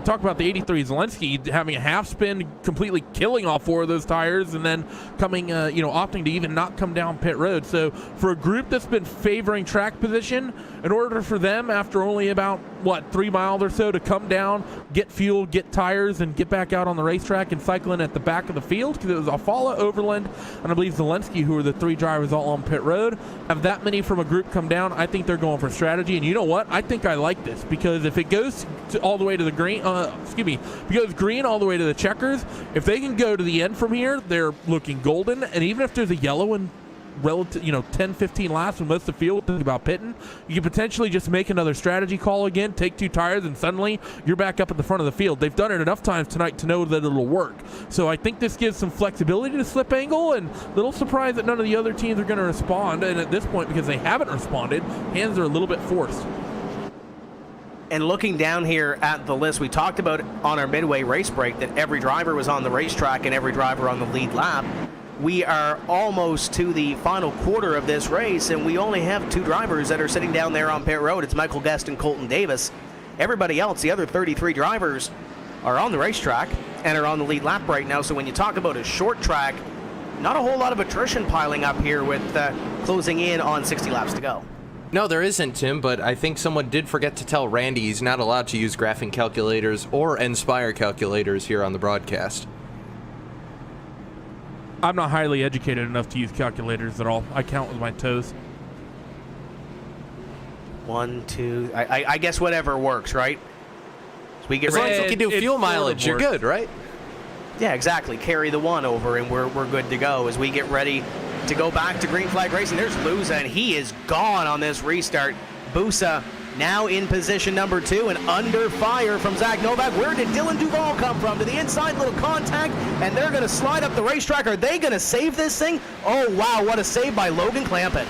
Talk about the 83 Zelensky having a half spin, completely killing all 4 of those tires, and then coming, opting to even not come down pit road. So for a group that's been favoring track position, in order for them, after only about 3 miles or so, to come down, get fuel, get tires, and get back out on the racetrack and cycle in at the back of the field, because it was Alfala, Overland, and I believe Zelensky, who are the 3 drivers all on pit road, have that many from a group come down. I think they're going for strategy, and you know what? I think I like this, because if it goes all the way to the green, if it goes green all the way to the checkers, if they can go to the end from here, they're looking golden. And even if there's a yellow and relative, 10-15 laps when most of the field think about pitting, you can potentially just make another strategy call again, take 2 tires, and suddenly you're back up at the front of the field. They've done it enough times tonight to know that it'll work. So I think this gives some flexibility to slip angle, and a little surprised that none of the other teams are going to respond. And at this point, because they haven't responded, hands are a little bit forced.
And looking down here at the list, we talked about on our midway race break that every driver was on the racetrack and every driver on the lead lap. We are almost to the final quarter of this race, and we only have 2 drivers that are sitting down there on pit road. It's Michael Guest and Colton Davis. Everybody else, the other 33 drivers, are on the racetrack and are on the lead lap right now. So when you talk about a short track, not a whole lot of attrition piling up here with closing in on 60 laps to go.
No, there isn't, Tim, but I think someone did forget to tell Randy he's not allowed to use graphing calculators or Inspire calculators here on the broadcast.
I'm not highly educated enough to use calculators at all. I count with my toes.
1, 2, I guess whatever works, right? So we get
as long as you can do fuel mileage, you're good, right?
Yeah, exactly. Carry the 1 over, and we're good to go as we get ready to go back to green flag racing. There's Luza, and he is gone on this restart. Busa now in position number 2 and under fire from Zach Novak. Where did Dylan Duval come from? To the inside, little contact, and they're going to slide up the racetrack. Are they going to save this thing? Oh, wow, what a save by Logan Clampett.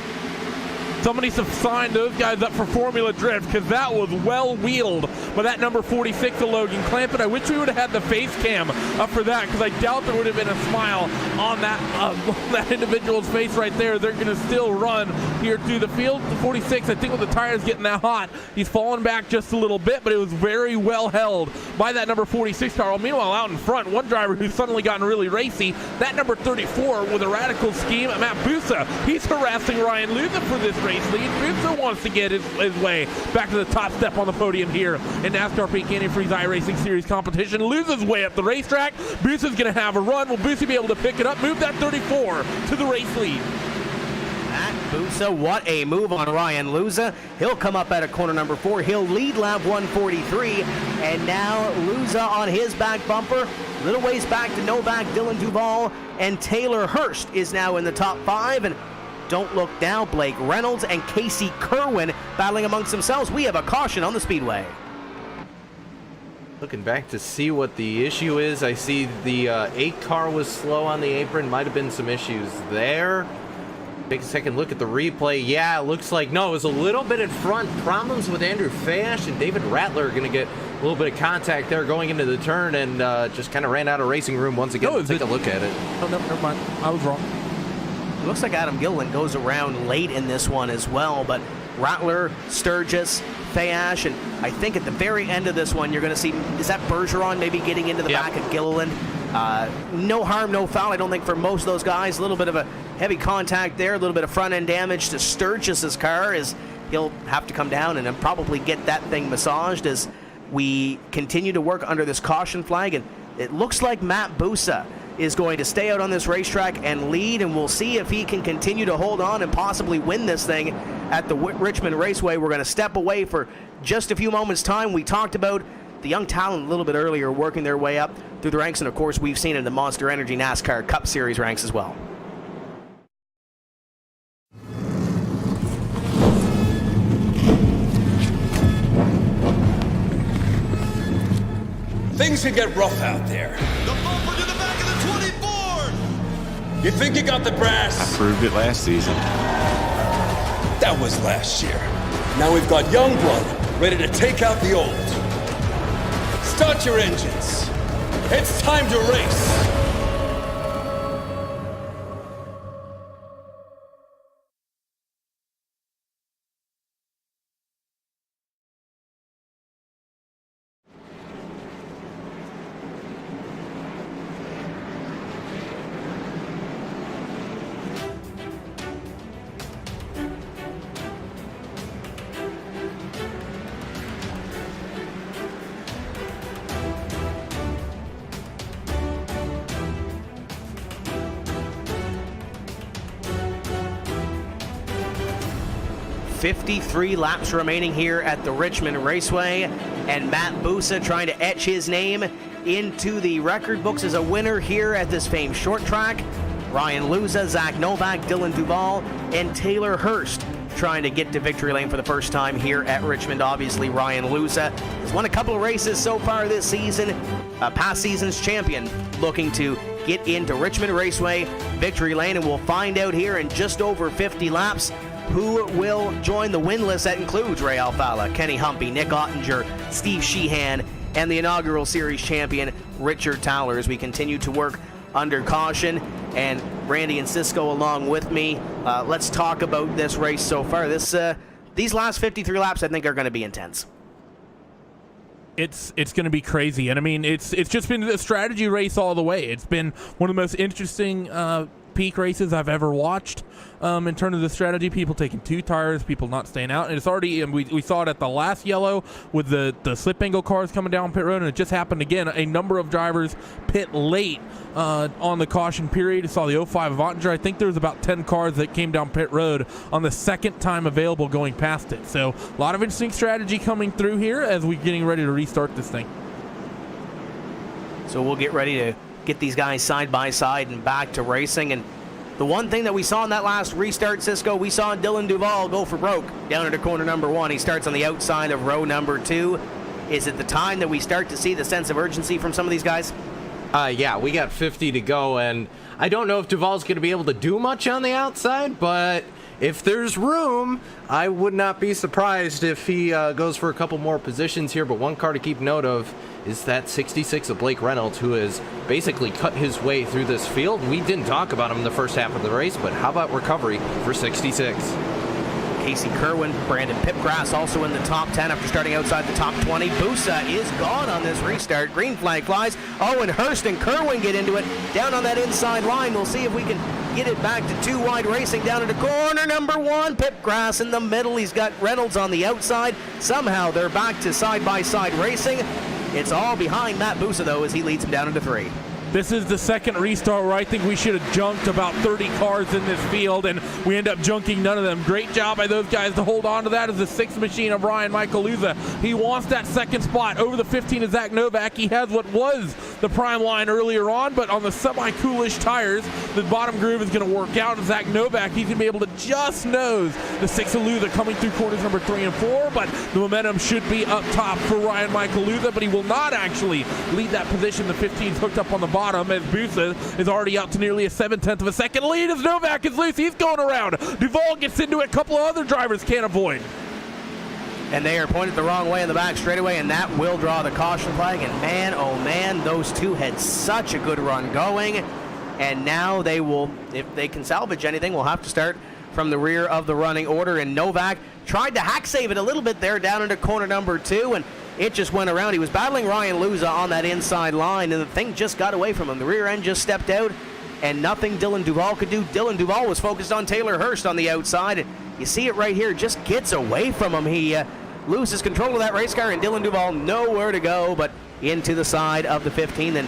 Somebody signed those guys up for Formula Drift, because that was well wheeled by that number 46 of Logan Clampett. I wish we would have had the face cam up for that, because I doubt there would have been a smile on that individual's face right there. They're going to still run here through the field. The 46, I think with the tires getting that hot, he's fallen back just a little bit, but it was very well held by that number 46 car. Well, meanwhile, out in front, one driver who's suddenly gotten really racy, that number 34 with a radical scheme, Matt Busa. He's harassing Ryan Luza for this race race lead. Busa wants to get his way back to the top step on the podium here in NASCAR Peak Antifreeze iRacing Series competition. Loses way up the racetrack. Busa's going to have a run. Will Busa be able to pick it up? Move that 34 to the race lead.
Matt Busa, what a move on Ryan Luza. He'll come up at a corner number 4. He'll lead lap 143. And now Luza on his back bumper. Little ways back to Novak, Dylan Duval, and Taylor Hurst is now in the top 5. And don't look now, Blake Reynolds and Casey Kerwin battling amongst themselves. We have a caution on the speedway.
Looking back to see what the issue is, I see the 8 car was slow on the apron. Might have been some issues there. Take a second look at the replay. Yeah, it looks like, no, it was a little bit in front. Problems with Andrew Fash and David Rattler are going to get a little bit of contact there going into the turn, and just kind of ran out of racing room once again. Take a look at it.
Oh, no, never mind. I was wrong.
It looks like Adam Gilliland goes around late in this one as well, but Rattler, Sturgis, Fayash, and I think at the very end of this one, you're going to see, is that Bergeron maybe getting into the back of Gilliland? No harm, no foul, I don't think, for most of those guys. A little bit of a heavy contact there, a little bit of front-end damage to Sturgis's car as he'll have to come down and probably get that thing massaged as we continue to work under this caution flag. And it looks like Matt Busa is going to stay out on this racetrack and lead, and we'll see if he can continue to hold on and possibly win this thing at the Richmond Raceway. We're going to step away for just a few moments' time. We talked about the young talent a little bit earlier working their way up through the ranks, and of course we've seen it in the Monster Energy NASCAR Cup Series ranks as well.
Things can get rough out there.
The bumper to the back of the 24!
You think you got the brass?
I proved it last season.
That was last year. Now we've got young blood ready to take out the old. Start your engines. It's time to race.
.53 laps remaining here at the Richmond Raceway, and Matt Busa trying to etch his name into the record books as a winner here at this famed short track. Ryan Luza, Zach Novak, Dylan Duval, and Taylor Hurst trying to get to victory lane for the first time here at Richmond. Obviously, Ryan Luza has won a couple of races so far this season, past season's champion, looking to get into Richmond Raceway victory lane, and we'll find out here in just over 50 laps who will join the win list. That includes Ray Alfala, Kenny Humpy, Nick Ottinger, Steve Sheehan, and the inaugural series champion Richard Towler as we continue to work under caution. And Randy and Cisco along with me. Let's talk about this race so far. These last 53 laps I think are going to be intense.
It's going to be crazy, and I mean it's just been a strategy race all the way. It's been one of the most interesting peak races I've ever watched in terms of the strategy. People taking 2 tires, people not staying out, and it's already, and we saw it at the last yellow with the slip angle cars coming down pit road, and it just happened again. A number of drivers pit late on the caution period. I saw the 05 Avantinger. I think there was about 10 cars that came down pit road on the second time available going past it. So a lot of interesting strategy coming through here as we're getting ready to restart this thing.
So we'll get ready to get these guys side by side and back to racing. And the one thing that we saw in that last restart, Cisco, we saw Dylan Duval go for broke down into corner number 1. He starts on the outside of row number 2. Is it the time that we start to see the sense of urgency from some of these guys?
Yeah, we got 50 to go, and I don't know if Duval's going to be able to do much on the outside, but if there's room, I would not be surprised if he goes for a couple more positions here. But one car to keep note of is that 66 of Blake Reynolds, who has basically cut his way through this field. We didn't talk about him in the first half of the race, but how about recovery for 66?
Casey Kerwin, Brandon Pipgrass also in the top 10 after starting outside the top 20. Busa is gone on this restart. Green flag flies. Owen Hurst and Kerwin get into it down on that inside line. We'll see if we can get it back to 2 wide racing down into corner number 1. Pip Grass in the middle. He's got Reynolds on the outside. Somehow they're back to side-by-side racing. It's all behind Matt Busa, though, as he leads him down into 3.
This is the second restart where I think we should have junked about 30 cars in this field, and we end up junking none of them. Great job by those guys to hold on to that as the 6th machine of Ryan Michaeluza. He wants that second spot over the 15 of Zach Novak. He has what was the prime line earlier on, but on the semi-coolish tires, the bottom groove is going to work out. And Zach Novak, he's going to be able to just nose the 6 of Luza coming through corners number 3 and 4, but the momentum should be up top for Ryan Michaeluza, but he will not actually lead that position. The 15's hooked up on the bottom as Busa is already out to nearly a 7/10 of a second lead as Novak is loose. He's going around. Duvall gets into it. A couple of other drivers can't avoid.
And they are pointed the wrong way in the back straightaway, and that will draw the caution flag. And man, oh man, those two had such a good run going. And now they will, if they can salvage anything, we'll have to start from the rear of the running order. And Novak tried to hack save it a little bit there down into corner number 2, and it just went around. He was battling Ryan Luza on that inside line, and the thing just got away from him. The rear end just stepped out, and nothing Dylan Duvall could do. Dylan Duvall was focused on Taylor Hurst on the outside, and you see it right here, just gets away from him. He loses control of that race car, and Dylan Duvall nowhere to go but into the side of the 15, then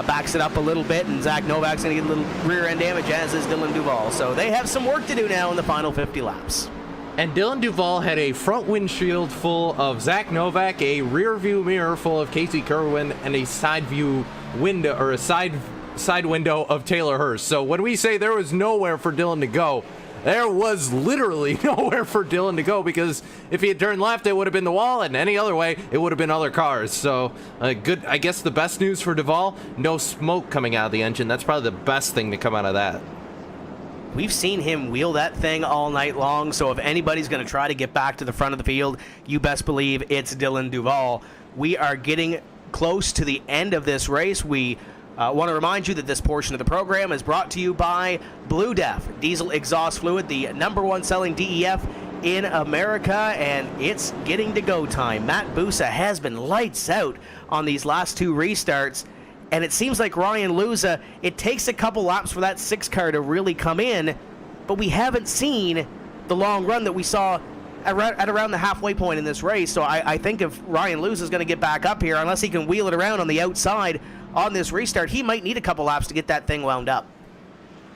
backs it up a little bit, and Zach Novak's going to get a little rear end damage, as is Dylan Duvall. So they have some work to do now in the final 50 laps.
And Dylan Duvall had a front windshield full of Zach Novak, a rear view mirror full of Casey Kerwin, and a side view window, or a side window of Taylor Hurst. So when we say there was nowhere for Dylan to go, there was literally nowhere for Dylan to go, because if he had turned left, it would have been the wall, and any other way, it would have been other cars. So good. I guess the best news for Duvall, no smoke coming out of the engine. That's probably the best thing to come out of that.
We've seen him wheel that thing all night long, so if anybody's going to try to get back to the front of the field, you best believe it's Dylan Duvall. We are getting close to the end of this race. We want to remind you that this portion of the program is brought to you by Blue Def, diesel exhaust fluid, the #1 selling DEF in America, and it's getting to go time. Matt Busa has been lights out on these last 2 restarts. And it seems like Ryan Luza, it takes a couple laps for that 6 car to really come in, but we haven't seen the long run that we saw at around the halfway point in this race. So I think if Ryan Luza is going to get back up here, unless he can wheel it around on the outside on this restart, he might need a couple laps to get that thing wound up.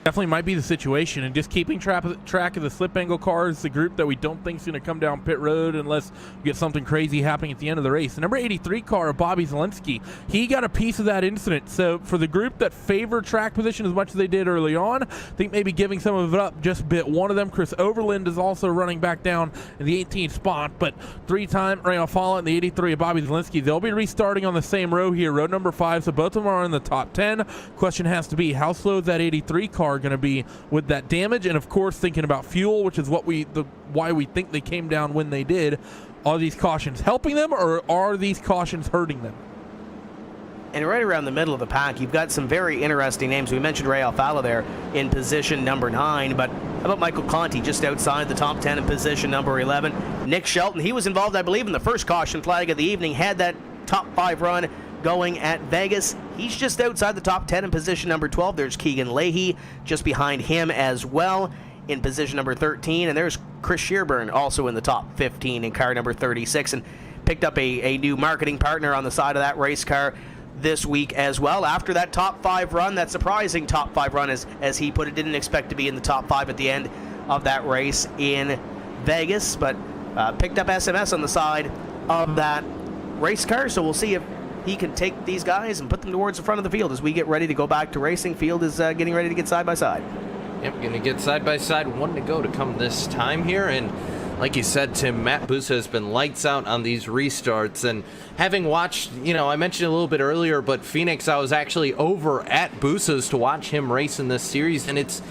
Definitely might be the situation, and just keeping track of the slip angle cars, the group that we don't think is going to come down pit road unless we get something crazy happening at the end of the race. The number 83 car of Bobby Zelensky, he got a piece of that incident. So for the group that favor track position as much as they did early on, I think maybe giving some of it up just a bit. One of them, Chris Overland, is also running back down in the 18th spot, but 3-time Rayon Falla and the 83 of Bobby Zelensky, they'll be restarting on the same row here, row number 5, so both of them are in the top 10. Question has to be, how slow is that 83 car going to be with that damage? And of course, thinking about fuel, which is why we think they came down when they did. Are these cautions helping them, or are these cautions hurting them?
And right around the middle of the pack, you've got some very interesting names. We mentioned Ray Alfalo there in position number 9, but how about Michael Conti just outside the top 10 in position number 11? Nick Shelton, he was involved, I believe, in the first caution flag of the evening, had that top 5 run going at Vegas. He's just outside the top 10 in position number 12. There's Keegan Leahy just behind him as well in position number 13. And there's Chris Shearburn also in the top 15 in car number 36, and picked up a new marketing partner on the side of that race car this week as well. After that top 5 run, that surprising top 5 run, as he put it, didn't expect to be in the top 5 at the end of that race in Vegas, but picked up SMS on the side of that race car. So we'll see if he can take these guys and put them towards the front of the field as we get ready to go back to racing. Field is getting ready to get side by side.
Yep, going to get side by side, 1 to go to come this time here. And like you said, Tim, Matt Busa has been lights out on these restarts. And having watched, I mentioned a little bit earlier, but Phoenix, I was actually over at Busa's to watch him race in this series. And it's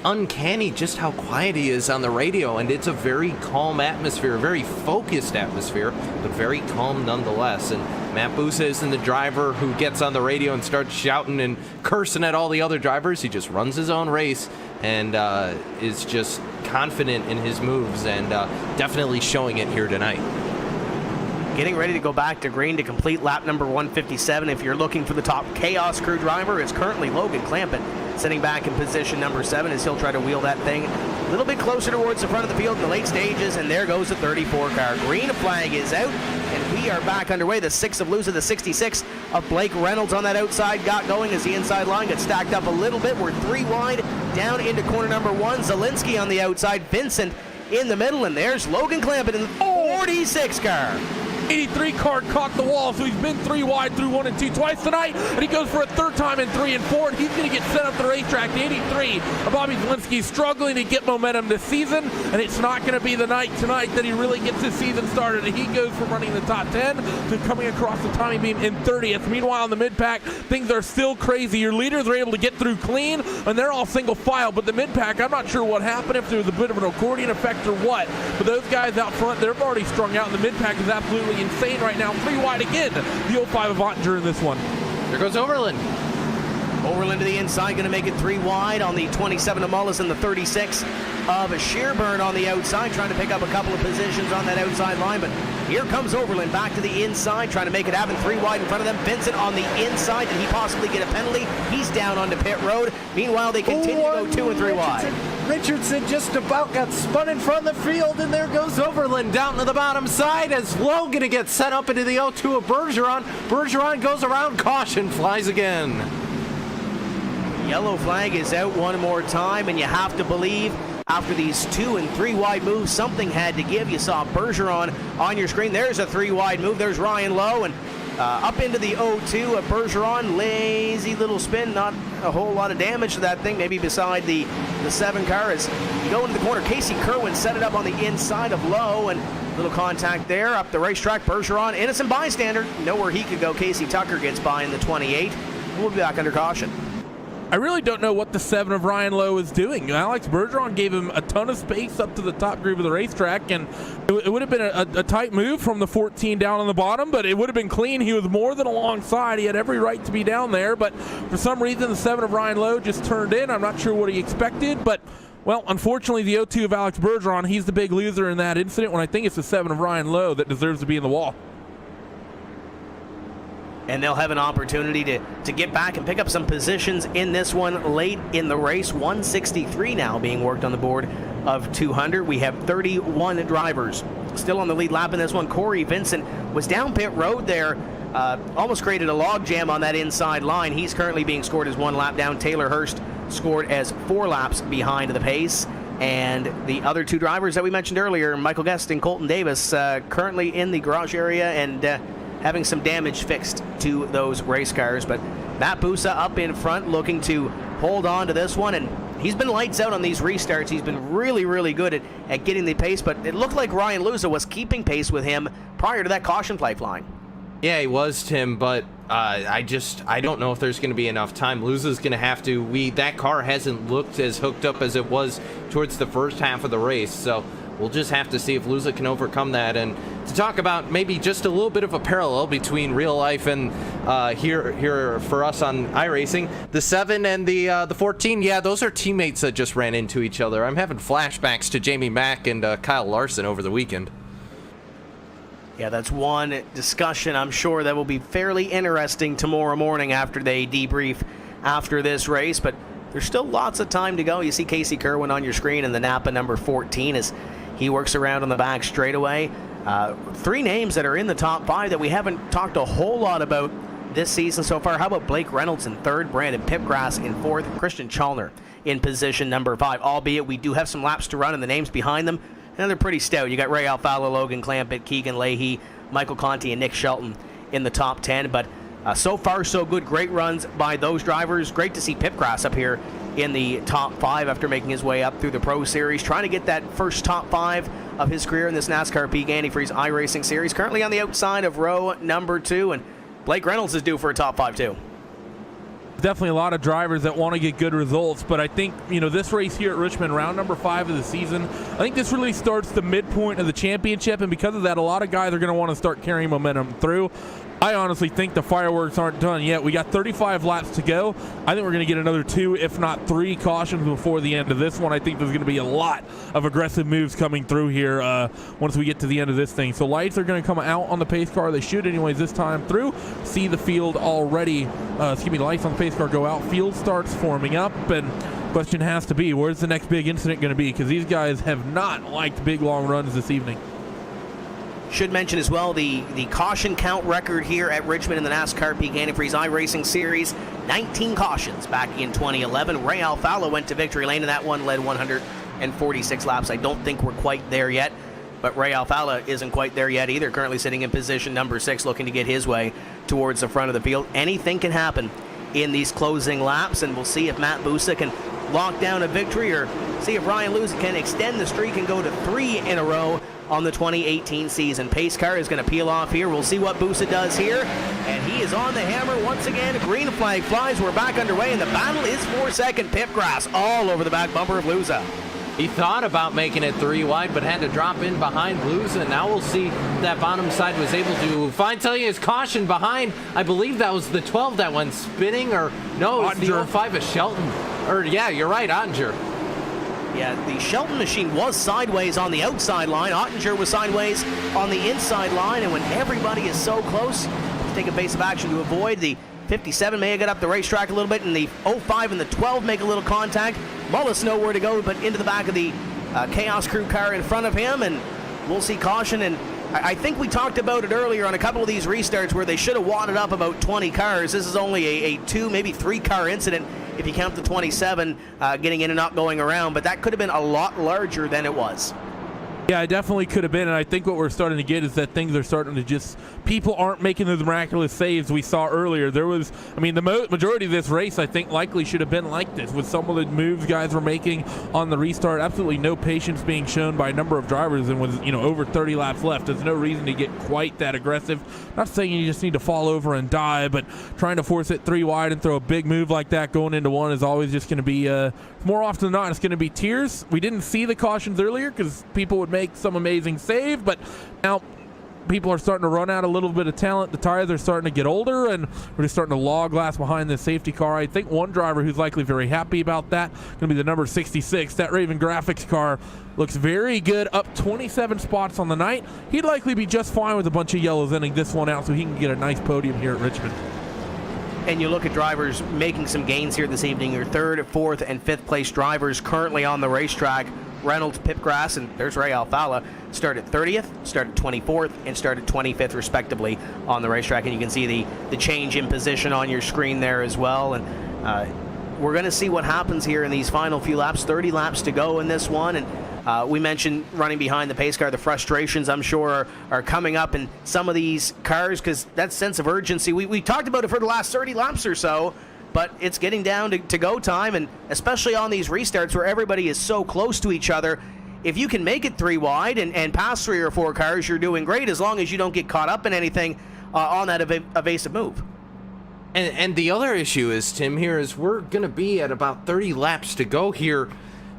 uncanny just how quiet he is on the radio, and it's a very calm atmosphere, a very focused atmosphere, but very calm nonetheless. And Matt Busa isn't the driver who gets on the radio and starts shouting and cursing at all the other drivers. He just runs his own race and is just confident in his moves, and definitely showing it here tonight.
getting ready to go back to green to complete lap number 157. If you're looking for the top Chaos Crew driver, it's currently Logan Clampett sitting back in position number 7 as he'll try to wheel that thing a little bit closer towards the front of the field in the late stages, and there goes the 34 car. Green flag is out, and we are back underway. The 6 of Luza, the 66 of Blake Reynolds on that outside got going as the inside line got stacked up a little bit. We're 3 wide down into corner number 1. Zielinski on the outside, Vincent in the middle, and there's Logan Clampett in the 46 car.
83 car caught the wall, so he's been 3 wide through 1 and 2 twice tonight, and he goes for a 3rd time in 3 and 4, and he's going to get sent up the racetrack. The 83, Bobby Zielinski, struggling to get momentum this season, and it's not going to be the night tonight that he really gets his season started. He goes from running the top 10 to coming across the timing beam in 30th. Meanwhile, in the mid-pack, things are still crazy. Your leaders are able to get through clean, and they're all single file, but the mid-pack, I'm not sure what happened, if there was a bit of an accordion effect or what, but those guys out front, they're already strung out, and the mid-pack is absolutely insane right now. 3 wide again, the 05 of Ottinger in this one.
There goes Overland.
Overland to the inside, going to make it 3 wide on the 27 of Mullis and the 36 of Shearburn on the outside, trying to pick up a couple of positions on that outside line, but here comes Overland back to the inside, trying to make it happen. 3 wide in front of them. Vincent on the inside. Did he possibly get a penalty? He's down onto pit road. Meanwhile, they continue to go 2 and 3 wide.
Richardson just about got spun in front of the field, and there goes Overland down to the bottom side as Logan gets sent up into the 0-2 of Bergeron. Bergeron goes around, caution flies again.
Yellow flag is out one more time, and you have to believe after these 2 and 3 wide moves, something had to give. You saw Bergeron on your screen. There's a 3 wide move. There's Ryan Lowe, and up into the 0-2 of Bergeron. Lazy little spin, not a whole lot of damage to that thing, maybe beside the 7 car as you go into the corner. Casey Kerwin set it up on the inside of Lowe, and little contact there up the racetrack. Bergeron, innocent bystander, know where he could go. Casey Tucker gets by in the 28. We'll be back under caution.
I really don't know what the 7 of Ryan Lowe is doing. Alex Bergeron gave him a ton of space up to the top group of the racetrack, and it would have been a tight move from the 14 down on the bottom, but it would have been clean. He was more than alongside. He had every right to be down there, but for some reason the 7 of Ryan Lowe just turned in. I'm not sure what he expected, but well, unfortunately, the 0-2 of Alex Bergeron, he's the big loser in that incident, when I think it's the 7 of Ryan Lowe that deserves to be in the wall.
And they'll have an opportunity to get back and pick up some positions in this one late in the race. 163 now being worked on the board of 200. We have 31 drivers still on the lead lap in this one. Corey Vincent was down pit road there, almost created a log jam on that inside line. He's currently being scored as 1 lap down. Taylor Hurst scored as 4 laps behind the pace. And the other 2 drivers that we mentioned earlier, Michael Guest and Colton Davis, currently in the garage area and having some damage fixed to those race cars. But Matt Busa up in front looking to hold on to this one, and he's been lights out on these restarts. He's been really, really good at getting the pace, but it looked like Ryan Luza was keeping pace with him prior to that caution flag flying.
Yeah, he was, Tim, but I don't know if there's going to be enough time. Luza's going to have to, that car hasn't looked as hooked up as it was towards the first half of the race, so we'll just have to see if Luza can overcome that. And to talk about maybe just a little bit of a parallel between real life and here for us on iRacing, the 7 and the 14, yeah, those are teammates that just ran into each other. I'm having flashbacks to Jamie Mack and Kyle Larson over the weekend.
Yeah, that's one discussion I'm sure that will be fairly interesting tomorrow morning after they debrief after this race, but there's still lots of time to go. You see Casey Kerwin on your screen in the Napa number 14 as he works around on the back straightaway. 3 names that are in the top 5 that we haven't talked a whole lot about this season so far. How about Blake Reynolds in 3rd, Brandon Pipgrass in 4th, Christian Chalner in position number 5, albeit we do have some laps to run and the names behind them, and they're pretty stout. You got Ray Alfalo, Logan Clampett, Keegan Leahy, Michael Conti, and Nick Shelton in the top 10, but so far so good. Great runs by those drivers. Great to see Pipgrass up here in the top 5 after making his way up through the Pro Series, trying to get that first top 5 of his career in this NASCAR Peak Antifreeze iRacing Series. Currently on the outside of row number 2, and Blake Reynolds is due for a top 5 too.
Definitely a lot of drivers that want to get good results, but I think, this race here at Richmond, round number 5 of the season, I think this really starts the midpoint of the championship, and because of that, a lot of guys are going to want to start carrying momentum through. I honestly think the fireworks aren't done yet. We got 35 laps to go. I think we're going to get another 2, if not 3 cautions before the end of this one. I think there's going to be a lot of aggressive moves coming through here once we get to the end of this thing. So lights are going to come out on the pace car. They should anyways this time through. See the field already. Lights on the pace car go out. Field starts forming up, and question has to be, where's the next big incident going to be? Because these guys have not liked big long runs this evening.
Should mention as well the caution count record here at Richmond in the NASCAR Peak Antifreeze iRacing Series. 19 cautions back in 2011. Ray Alfalo went to victory lane, and that one led 146 laps. I don't think we're quite there yet, but Ray Alfalo isn't quite there yet either. Currently sitting in position number 6, looking to get his way towards the front of the field. Anything can happen in these closing laps, and we'll see if Matt Busa can lock down a victory, or see if Ryan Lewis can extend the streak and go to 3 in a row on the 2018 season. Pace car is going to peel off here. We'll see what Busa does here, and he is on the hammer once again. Green flag flies. We're back underway, and the battle is for second. Pip grass all over the back bumper of Luza.
He thought about making it 3 wide, but had to drop in behind Luza, and now we'll see that bottom side was able to find his caution behind. I believe that was the 12 that went spinning, or no, it's the 05 of Shelton. Or yeah, you're right, Ottinger.
Yeah, the Shelton machine was sideways on the outside line. Ottinger was sideways on the inside line, and when everybody is so close, let's take a base of action to avoid. The 57 may have got up the racetrack a little bit, and the 05 and the 12 make a little contact. Mullis nowhere to go, but into the back of the Chaos Crew car in front of him, and we'll see caution. And I think we talked about it earlier on a couple of these restarts where they should have wadded up about 20 cars. This is only a 2, maybe 3 car incident if you count the 27 getting in and not going around, but that could have been a lot larger than it was.
Yeah, it definitely could have been, and I think what we're starting to get is that things are starting to just, people aren't making those miraculous saves we saw earlier. There was, the majority of this race, I think, likely should have been like this, with some of the moves guys were making on the restart. Absolutely no patience being shown by a number of drivers, and with, over 30 laps left, there's no reason to get quite that aggressive. Not saying you just need to fall over and die, but trying to force it 3 wide and throw a big move like that going into 1 is always just going to be, more often than not, it's going to be tears. We didn't see the cautions earlier because people would make some amazing save, but now people are starting to run out a little bit of talent. The tires are starting to get older, and we're just starting to log glass behind the safety car. I think one driver who's likely very happy about that going to be the number 66. That Raven Graphics car looks very good, up 27 spots on the night. He'd likely be just fine with a bunch of yellows ending this one out so he can get a nice podium here at Richmond.
And you look at drivers making some gains here this evening. Your 3rd, 4th, and 5th place drivers currently on the racetrack. Reynolds, Pipgrass, and there's Ray Alfala. Started 30th, started 24th, and started 25th respectively on the racetrack. And you can see the change in position on your screen there as well. And we're going to see what happens here in these final few laps. 30 laps to go in this one. And we mentioned running behind the pace car. The frustrations, I'm sure, are coming up in some of these cars because that sense of urgency. We talked about it for the last 30 laps or so, but it's getting down to go time, and especially on these restarts where everybody is so close to each other. If you can make it 3 wide and pass 3 or 4 cars, you're doing great as long as you don't get caught up in anything on that evasive move.
And the other issue is, Tim, here is we're going to be at about 30 laps to go here.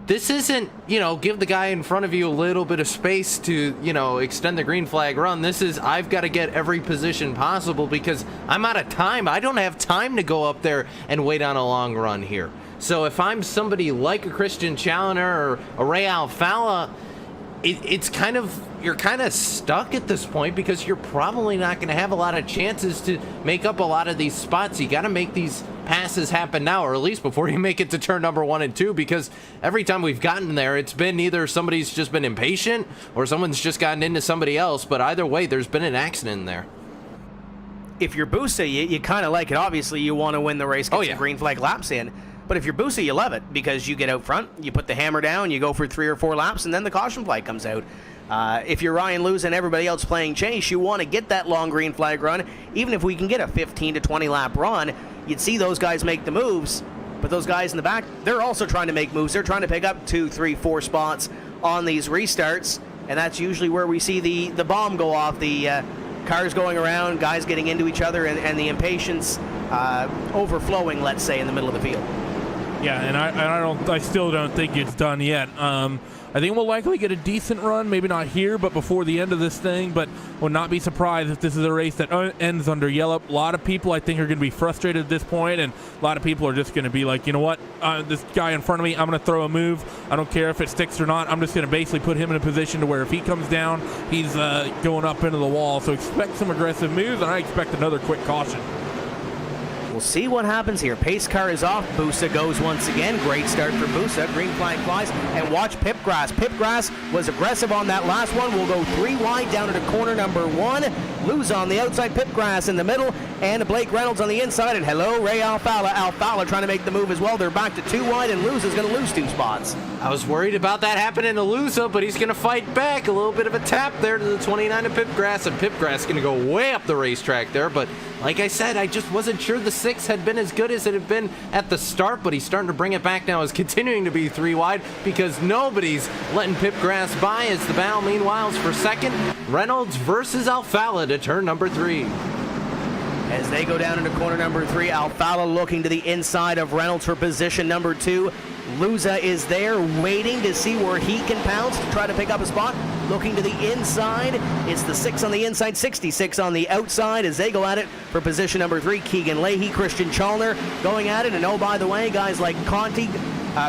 This isn't, give the guy in front of you a little bit of space to, extend the green flag run. This is, I've got to get every position possible because I'm out of time. I don't have time to go up there and wait on a long run here. So if I'm somebody like a Christian Challoner or a Ray Alfala, it's kind of, you're kind of stuck at this point because you're probably not going to have a lot of chances to make up a lot of these spots. You got to make these passes happen now, or at least before you make it to turn number 1 and 2, because every time we've gotten there, it's been either somebody's just been impatient or someone's just gotten into somebody else, but either way, there's been an accident in there.
If you're Busa, you kind of like it. Obviously, you want to win the race, get some green flag laps in. But if you're Busa, you love it because you get out front, you put the hammer down, you go for 3 or 4 laps, and then the caution flag comes out. If you're Ryan Lewis and everybody else playing chase, you want to get that long green flag run. Even if we can get a 15 to 20 lap run, you'd see those guys make the moves. But those guys in the back, they're also trying to make moves. They're trying to pick up 2, 3, 4 spots on these restarts, and that's usually where we see the bomb go off. The cars going around, guys getting into each other, and the impatience overflowing, let's say, in the middle of the field.
Yeah, and I still don't think it's done yet. I I think we'll likely get a decent run, maybe not here, but before the end of this thing. But would not be surprised if this is a race that ends under yellow. A lot of people, I think, are going to be frustrated at this point, and a lot of people are just going to be like, you know what, this guy in front of me, I'm going to throw a move. I don't care if it sticks or not. I'm just going to basically put him in a position to where if he comes down, he's going up into the wall. So expect some aggressive moves, and I expect another quick caution.
We'll see what happens here. Pace car is off. Busa goes once again. Great start for Busa. Green flag flies. And watch Pipgrass. Pipgrass was aggressive on that last one. We'll go 3 wide down into corner number 1. Lose on the outside. Pipgrass in the middle. And Blake Reynolds on the inside. And hello, Ray Alfala. Alfala trying to make the move as well. They're back to 2 wide, and Luz is going to lose 2 spots.
I was worried about that happening to Lusa, but he's going to fight back. A little bit of a tap there to the 29 of Pipgrass, and Pipgrass going to go way up the racetrack there. But like I said, I just wasn't sure the 6 had been as good as it had been at the start, but he's starting to bring it back now. Is continuing to be 3 wide because nobody's letting Pipgrass by as the battle meanwhile is for second. Reynolds versus Alfala to turn number 3.
As they go down into corner number 3, Alfala looking to the inside of Reynolds for position number 2. Luza is there waiting to see where he can pounce to try to pick up a spot. Looking to the inside. It's the 6 on the inside, 66 on the outside as they go at it for position number 3. Keegan Leahy, Christian Chalner going at it. And oh, by the way, guys like Conti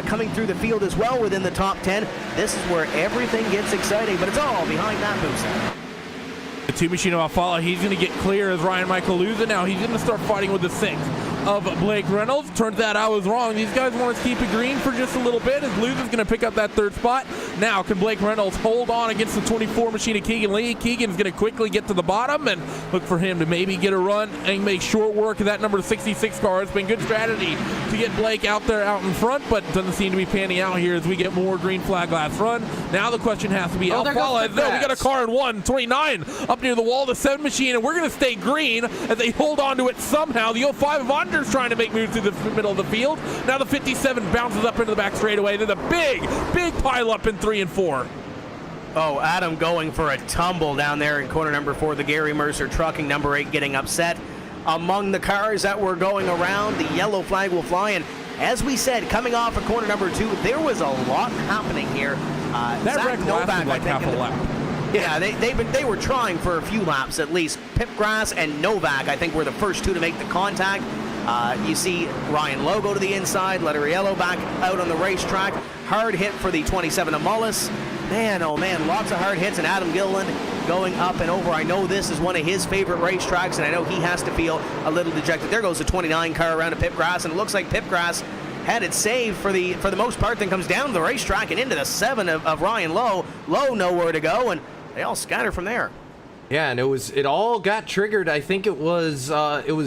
coming through the field as well within the top 10. This is where everything gets exciting, but it's all behind that boost.
The 2 machine of Alfala, he's going to get clear as Ryan Michael Luza. Now he's going to start fighting with the 6 of Blake Reynolds. Turns out I was wrong. These guys want to keep it green for just a little bit as Luza's going to pick up that 3rd spot. Now can Blake Reynolds hold on against the 24 machine of Keegan Lee? Keegan's going to quickly get to the bottom and look for him to maybe get a run and make short work of that number 66 car. It's been good strategy to get Blake out there out in front, but doesn't seem to be panning out here as we get more green flag last run. Now the question has to be Alfala. No, we got a car in 1, 29 up near the wall, the 7 machine, and we're going to stay green as they hold on to it somehow. The 05 of Anders trying to make moves through the middle of the field. Now the 57 bounces up into the back straightaway. There's a big pile up in 3 and 4.
Oh, Adam going for a tumble down there in corner number 4. The Gary Mercer trucking number 8 getting upset. Among the cars that were going around, the yellow flag will fly. And as we said, coming off of corner number 2, there was a lot happening here.
That wreck lasted like half a lap.
Yeah, they were trying for a few laps at least. Pipgrass and Novak, I think, were the first 2 to make the contact. You see Ryan Lowe go to the inside, Letteriello back out on the racetrack. Hard hit for the 27 of Mullis. Man, oh man, lots of hard hits, and Adam Gilliland going up and over. I know this is one of his favorite racetracks, and I know he has to feel a little dejected. There goes the 29 car around to Pipgrass, and it looks like Pipgrass had it saved for the most part, then comes down to the racetrack and into the 7 of Ryan Lowe. Lowe nowhere to go, and they all scatter from there.
Yeah, and it all got triggered. I think it was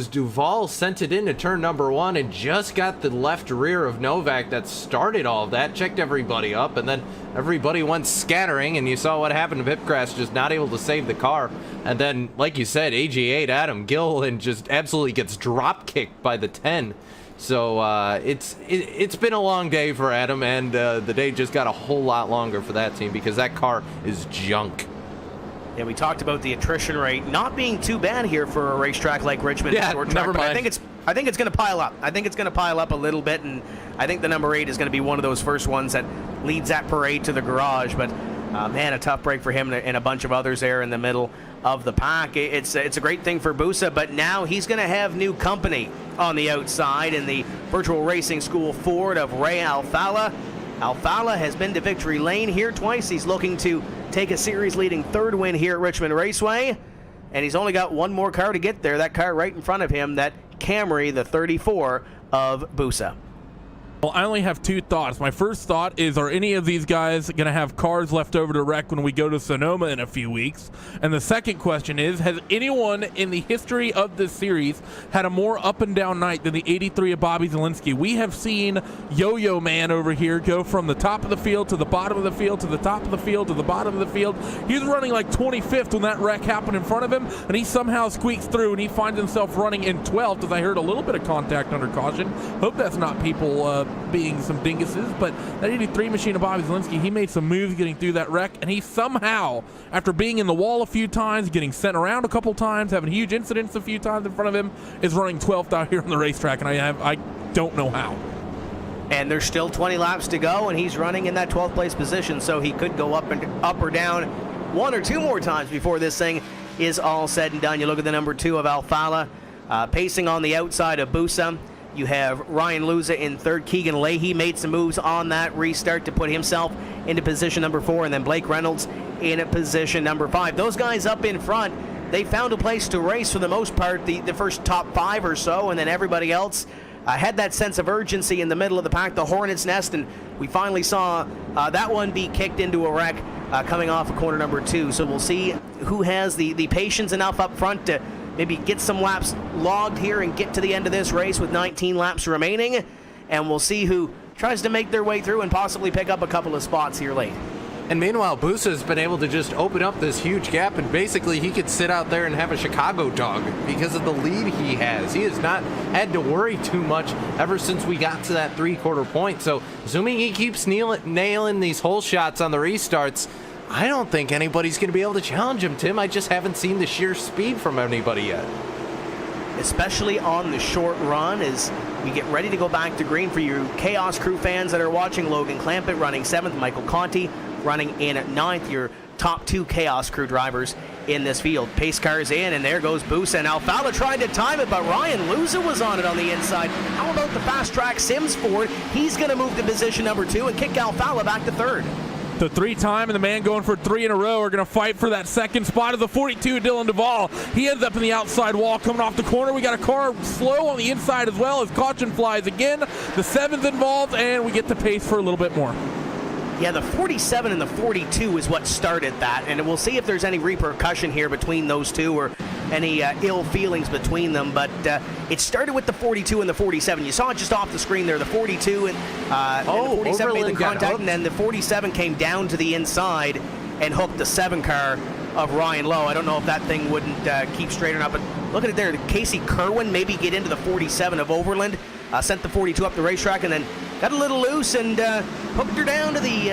Duval sent it in to turn number 1 and just got the left rear of Novak that started all of that, checked everybody up, and then everybody went scattering, and you saw what happened to Pipgrass, just not able to save the car. And then, like you said, AG8 Adam Gilliland just absolutely gets drop kicked by the 10. So it's been a long day for Adam, and the day just got a whole lot longer for that team because that car is junk.
Yeah, we talked about the attrition rate not being too bad here for a racetrack like Richmond.
Yeah, never mind.
I think it's going to pile up. I think it's going to pile up a little bit, and I think the number 8 is going to be one of those first ones that leads that parade to the garage. But man, a tough break for him and a bunch of others there in the middle of the pack. It's a great thing for Busa, but now he's going to have new company on the outside in the Virtual Racing School Ford of Ray Alfala. Alfala has been to victory lane here twice. He's looking to take a series-leading 3rd win here at Richmond Raceway, and he's only got one more car to get there. That car right in front of him, that Camry, the 34 of Busa.
Well, I only have 2 thoughts. My first thought is, are any of these guys going to have cars left over to wreck when we go to Sonoma in a few weeks? And the second question is, has anyone in the history of this series had a more up and down night than the 83 of Bobby Zielinski? We have seen Yo-Yo Man over here go from the top of the field to the bottom of the field to the top of the field to the bottom of the field. He was running like 25th when that wreck happened in front of him, and he somehow squeaks through, and he finds himself running in 12th, as I heard a little bit of contact under caution. Hope that's not people being some dinguses, but that 83 machine of Bobby Zielinski, he made some moves getting through that wreck, and he somehow, after being in the wall a few times, getting sent around a couple times, having huge incidents a few times in front of him, is running 12th out here on the racetrack, and I don't know how.
And there's still 20 laps to go, and he's running in that 12th place position, so he could go up or down one or two more times before this thing is all said and done. You look at the number 2 of Alfala, pacing on the outside of Busa. You have Ryan Luza in third. Keegan Leahy made some moves on that restart to put himself into position number 4, and then Blake Reynolds in position number 5. Those guys up in front, they found a place to race for the most part, the first top 5 or so, and then everybody else had that sense of urgency in the middle of the pack, the Hornet's Nest, and we finally saw that one be kicked into a wreck coming off of corner number 2. So we'll see who has the patience enough up front to maybe get some laps logged here and get to the end of this race with 19 laps remaining, and we'll see who tries to make their way through and possibly pick up a couple of spots here late.
And meanwhile, Busa's been able to just open up this huge gap, and basically he could sit out there and have a Chicago dog because of the lead he has. He has not had to worry too much ever since we got to that 3/4 point. So assuming he keeps nailing these hole shots on the restarts, I don't think anybody's going to be able to challenge him, Tim. I just haven't seen the sheer speed from anybody yet.
Especially on the short run as we get ready to go back to green. For you Chaos Crew fans that are watching, Logan Clampett running 7th, Michael Conti running in at 9th, your top 2 Chaos Crew drivers in this field. Pace cars in, and there goes Busa, and Alfala tried to time it, but Ryan Luza was on it on the inside. How about the fast track Sims Ford? He's going to move to position number 2 and kick Alfala back to 3rd.
The 3-time and the man going for 3 in a row are going to fight for that second spot of the 42, Dylan Duvall. He ends up in the outside wall coming off the corner. We got a car slow on the inside as well as caution flies again. The 7's involved, and we get the pace for a little bit more.
Yeah, the 47 and the 42 is what started that, and we'll see if there's any repercussion here between those two or any ill feelings between them, but it started with the 42 and the 47. You saw it just off the screen there, the 42 and the 47 made the contact, and then the 47 came down to the inside and hooked the 7 car of Ryan Lowe. I don't know if that thing wouldn't keep straight or not, but look at it there. Casey Kerwin maybe get into the 47 of Overland, sent the 42 up the racetrack, and then got a little loose and hooked her down to the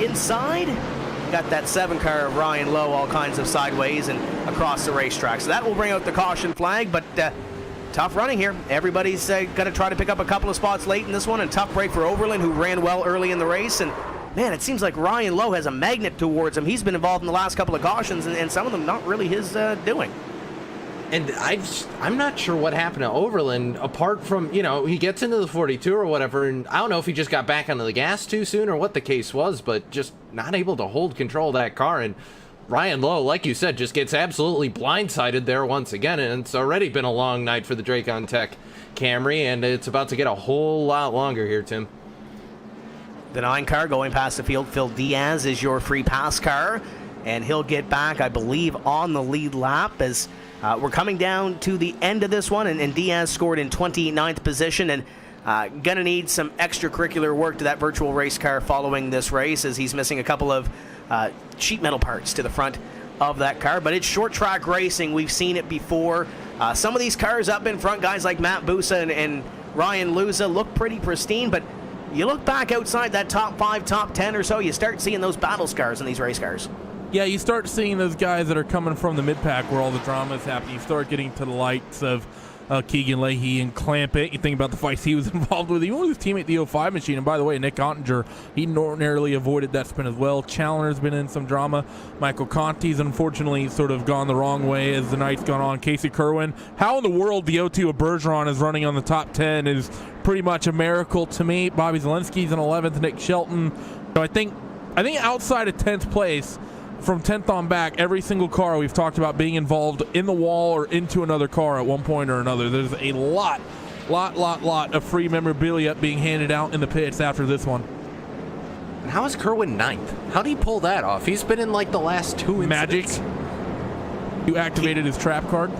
inside. Got that 7 car of Ryan Lowe all kinds of sideways and across the racetrack. So that will bring out the caution flag, but tough running here. Everybody's going to try to pick up a couple of spots late in this one, and tough break for Overland, who ran well early in the race. And man, it seems like Ryan Lowe has a magnet towards him. He's been involved in the last couple of cautions, and some of them not really his doing.
And I'm not sure what happened to Overland, apart from, he gets into the 42 or whatever, and I don't know if he just got back onto the gas too soon or what the case was, but just not able to hold control of that car. And Ryan Lowe, like you said, just gets absolutely blindsided there once again, and it's already been a long night for the Dracon Tech Camry, and it's about to get a whole lot longer here, Tim.
The 9 car going past the field. Phil Diaz is your free pass car, and he'll get back, I believe, on the lead lap as we're coming down to the end of this one, and Diaz scored in 29th position, and gonna need some extracurricular work to that virtual race car following this race, as he's missing a couple of sheet metal parts to the front of that car. But it's short track racing. We've seen it before. Some of these cars up in front, guys like Matt Busa and Ryan Luza, look pretty pristine, but you look back outside that top 5, top 10 or so, you start seeing those battle scars in these race cars.
Yeah, you start seeing those guys that are coming from the mid-pack where all the drama is happening. You start getting to the likes of Keegan Leahy and Clampett. You think about the fights he was involved with, even with his teammate, the 05 machine. And by the way, Nick Ottinger, he narrowly avoided that spin as well. Challoner's been in some drama. Michael Conti's unfortunately sort of gone the wrong way as the night's gone on. Casey Kerwin. How in the world the O2 of Bergeron is running on the top 10 is pretty much a miracle to me. Bobby Zelensky's in 11th, Nick Shelton. So I think outside of 10th place, from 10th on back, every single car we've talked about being involved in the wall or into another car at one point or another. There's a lot of free memorabilia being handed out in the pits after this one.
And how is Kerwin 9th? How did he pull that off? He's been in like the last 2 incidents.
Magic. You activated his trap card.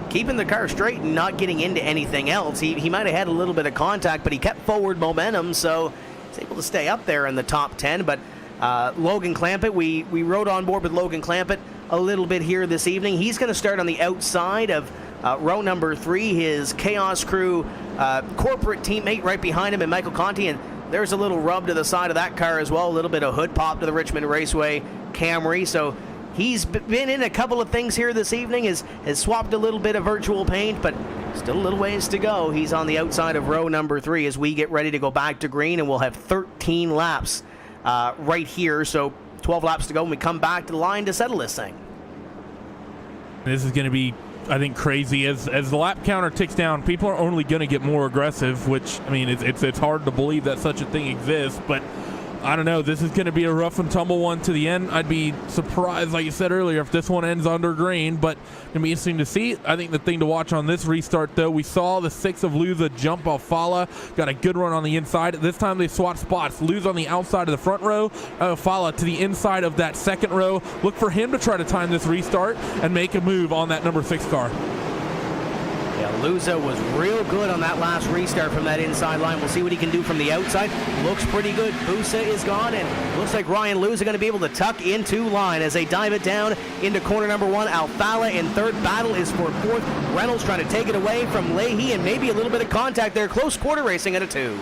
Keeping the car straight and not getting into anything else. He might have had a little bit of contact, but he kept forward momentum, so he's able to stay up there in the top 10. But Logan Clampett, we rode on board with Logan Clampett a little bit here this evening. He's going to start on the outside of row number 3, his Chaos Crew corporate teammate right behind him, and Michael Conti, and there's a little rub to the side of that car as well, a little bit of hood pop to the Richmond Raceway Camry. So he's been in a couple of things here this evening, has swapped a little bit of virtual paint, but Still a little ways to go. He's on the outside of row number 3 as we get ready to go back to green, and we'll have 13 laps right here. So 12 laps to go when we come back to the line to settle this thing.
This is going to be, I think, crazy. As the lap counter ticks down, people are only going to get more aggressive, which, I mean, it's hard to believe that such a thing exists, but I don't know. This is going to be a rough and tumble one to the end. I'd be surprised, like you said earlier, if this one ends under green, but it's going to be interesting to see. I think the thing to watch on this restart, though, we saw the 6 of Luza jump Alfala, got a good run on the inside. This time they swap spots. Luz on the outside of the front row, Alfala to the inside of that second row. Look for him to try to time this restart and make a move on that number 6 car.
Yeah, Luza was real good on that last restart from that inside line. We'll see what he can do from the outside. Looks pretty good. Busa is gone, and looks like Ryan Luza going to be able to tuck into line as they dive it down into corner number 1. Alfala in third. Battle is for fourth. Reynolds trying to take it away from Leahy, and maybe a little bit of contact there. Close quarter racing at a 2.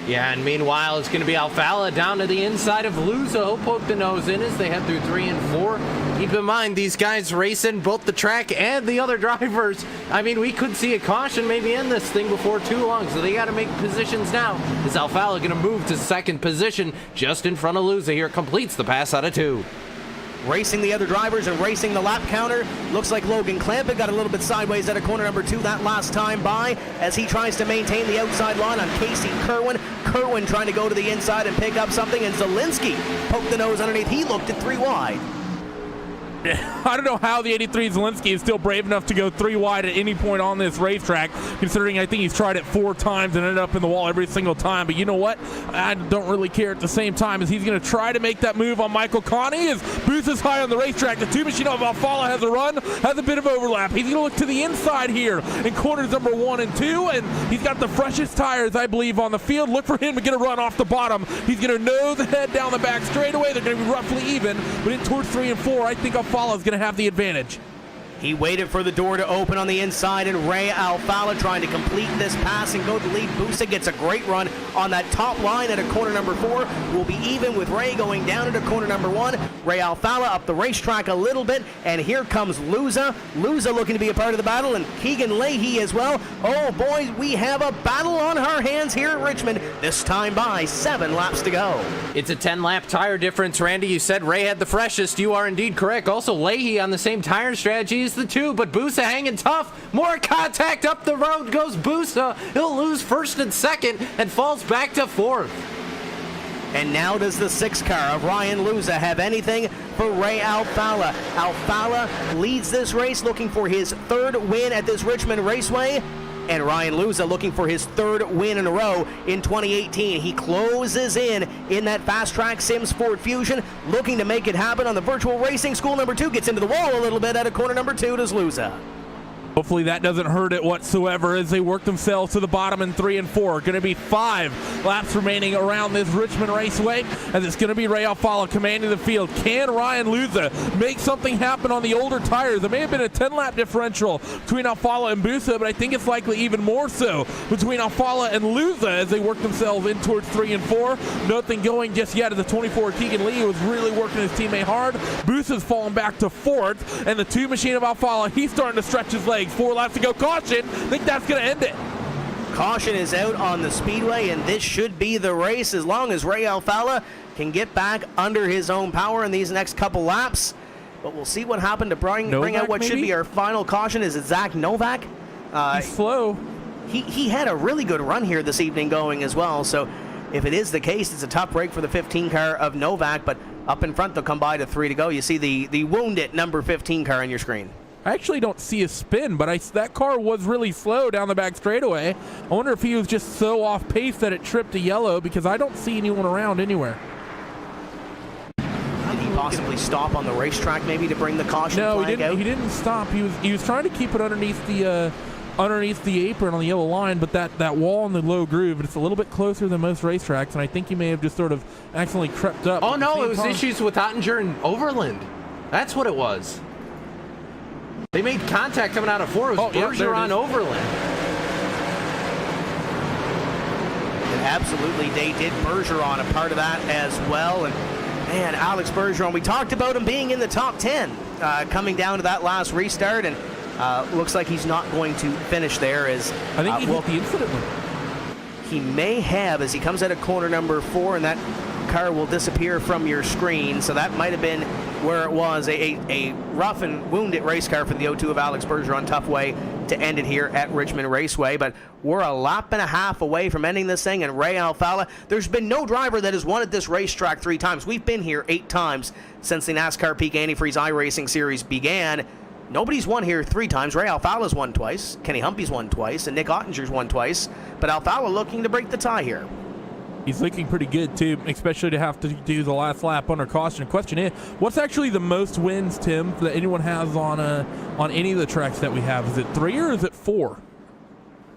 Yeah, and meanwhile, it's going to be Alfala down to the inside of Luza. He'll poke the nose in as they head through 3 and 4. Keep in mind, these guys racing both the track and the other drivers. I mean, we could see a caution maybe in this thing before too long, so they got to make positions now. Is Alfala going to move to second position just in front of Luza here? Completes the pass out of 2.
Racing the other drivers and racing the lap counter. Looks like Logan Clampett got a little bit sideways out of corner number 2 that last time by as he tries to maintain the outside line on Casey Kerwin. Kerwin trying to go to the inside and pick up something, and Zielinski poked the nose underneath. He looked at 3 wide.
I don't know how the 83 Zielinski is still brave enough to go 3 wide at any point on this racetrack, considering I think he's tried it 4 times and ended up in the wall every single time. But you know what? I don't really care at the same time as he's going to try to make that move on Michael Connie as Booth is high on the racetrack. The 2 machine of Alfala has a run, has a bit of overlap. He's going to look to the inside here in corners number 1 and 2, and he's got the freshest tires, I believe, on the field. Look for him to get a run off the bottom. He's going to nose ahead down the back straightaway. They're going to be roughly even, but in towards 3 and 4, I think Alfala is going to have the advantage.
He waited for the door to open on the inside, and Ray Alfala trying to complete this pass and go to lead. Busa gets a great run on that top line at a corner number 4. Will be even with Ray going down into corner number 1. Ray Alfala up the racetrack a little bit, and here comes Luza. Luza looking to be a part of the battle, and Keegan Leahy as well. Oh boys, we have a battle on our hands here at Richmond, this time by 7 laps to go.
It's a 10-lap tire difference. Randy, you said Ray had the freshest. You are indeed correct. Also, Leahy on the same tire strategy as the 2, but Busa hanging tough. More contact up the road goes Busa. He'll lose first and second and falls back to 4th.
And now does the 6 car of Ryan Luza have anything for Ray Alfala? Alfala leads this race looking for his 3rd win at this Richmond Raceway. And Ryan Luza looking for his 3rd win in a row in 2018. He closes in that Fast Track Sims Ford Fusion, looking to make it happen on the Virtual Racing School number 2. Gets into the wall a little bit at a corner number 2 does Luza.
Hopefully that doesn't hurt it whatsoever as they work themselves to the bottom in 3 and 4. Going to be 5 laps remaining around this Richmond Raceway, and it's going to be Ray Alfala commanding the field. Can Ryan Luza make something happen on the older tires? There may have been a 10-lap differential between Alfala and Busa, but I think it's likely even more so between Alfala and Luza as they work themselves in towards 3 and 4. Nothing going just yet as the 24 Keegan Lee was really working his teammate hard. Busa's falling back to 4th, and the 2 machine of Alfala, he's starting to stretch his legs. 4 laps to go. Caution. I think that's going to end it.
Caution is out on the speedway, and this should be the race as long as Ray Alfala can get back under his own power in these next couple laps. But we'll see what happened to bring out what should be our final caution. Is it Zach Novak?
He's slow.
He had a really good run here this evening going as well. So if it is the case, it's a tough break for the 15 car of Novak. But up in front, they'll come by to 3 to go. You see the wounded number 15 car on your screen.
I actually don't see a spin, but that car was really slow down the back straightaway. I wonder if he was just so off pace that it tripped a yellow, because I don't see anyone around anywhere.
Did he possibly stop on the racetrack maybe to bring the caution flag out?
He didn't stop. He was trying to keep it underneath the apron on the yellow line, but that wall in the low groove, it's a little bit closer than most racetracks, and I think he may have just sort of accidentally crept up.
Oh no, it was issues with Ottinger and Overland. That's what it was. They made contact coming out of 4. It was Bergeron Overland.
And absolutely, they did Bergeron a part of that as well. And man, Alex Bergeron, we talked about him being in the top 10 coming down to that last restart. And looks like he's not going to finish there. As
I think he hit the incident one.
He may have, as he comes out of corner number 4, and that car will disappear from your screen. So that might have been where it was. A rough and wounded race car for the O2 of Alex Bergeron. Tough way to end it here at Richmond Raceway. But we're a lap and a half away from ending this thing. And Ray Alfalla, there's been no driver that has won at this racetrack 3 times. We've been here 8 times since the NASCAR Peak Antifreeze iRacing Series began. Nobody's won here 3 times. Ray Alfalla's won twice. Kenny Humpy's won twice. And Nick Ottinger's won twice. But Alfalla looking to break the tie here.
He's looking pretty good, too, especially to have to do the last lap under caution. Question is, what's actually the most wins, Tim, that anyone has on any of the tracks that we have? Is it 3 or is it 4?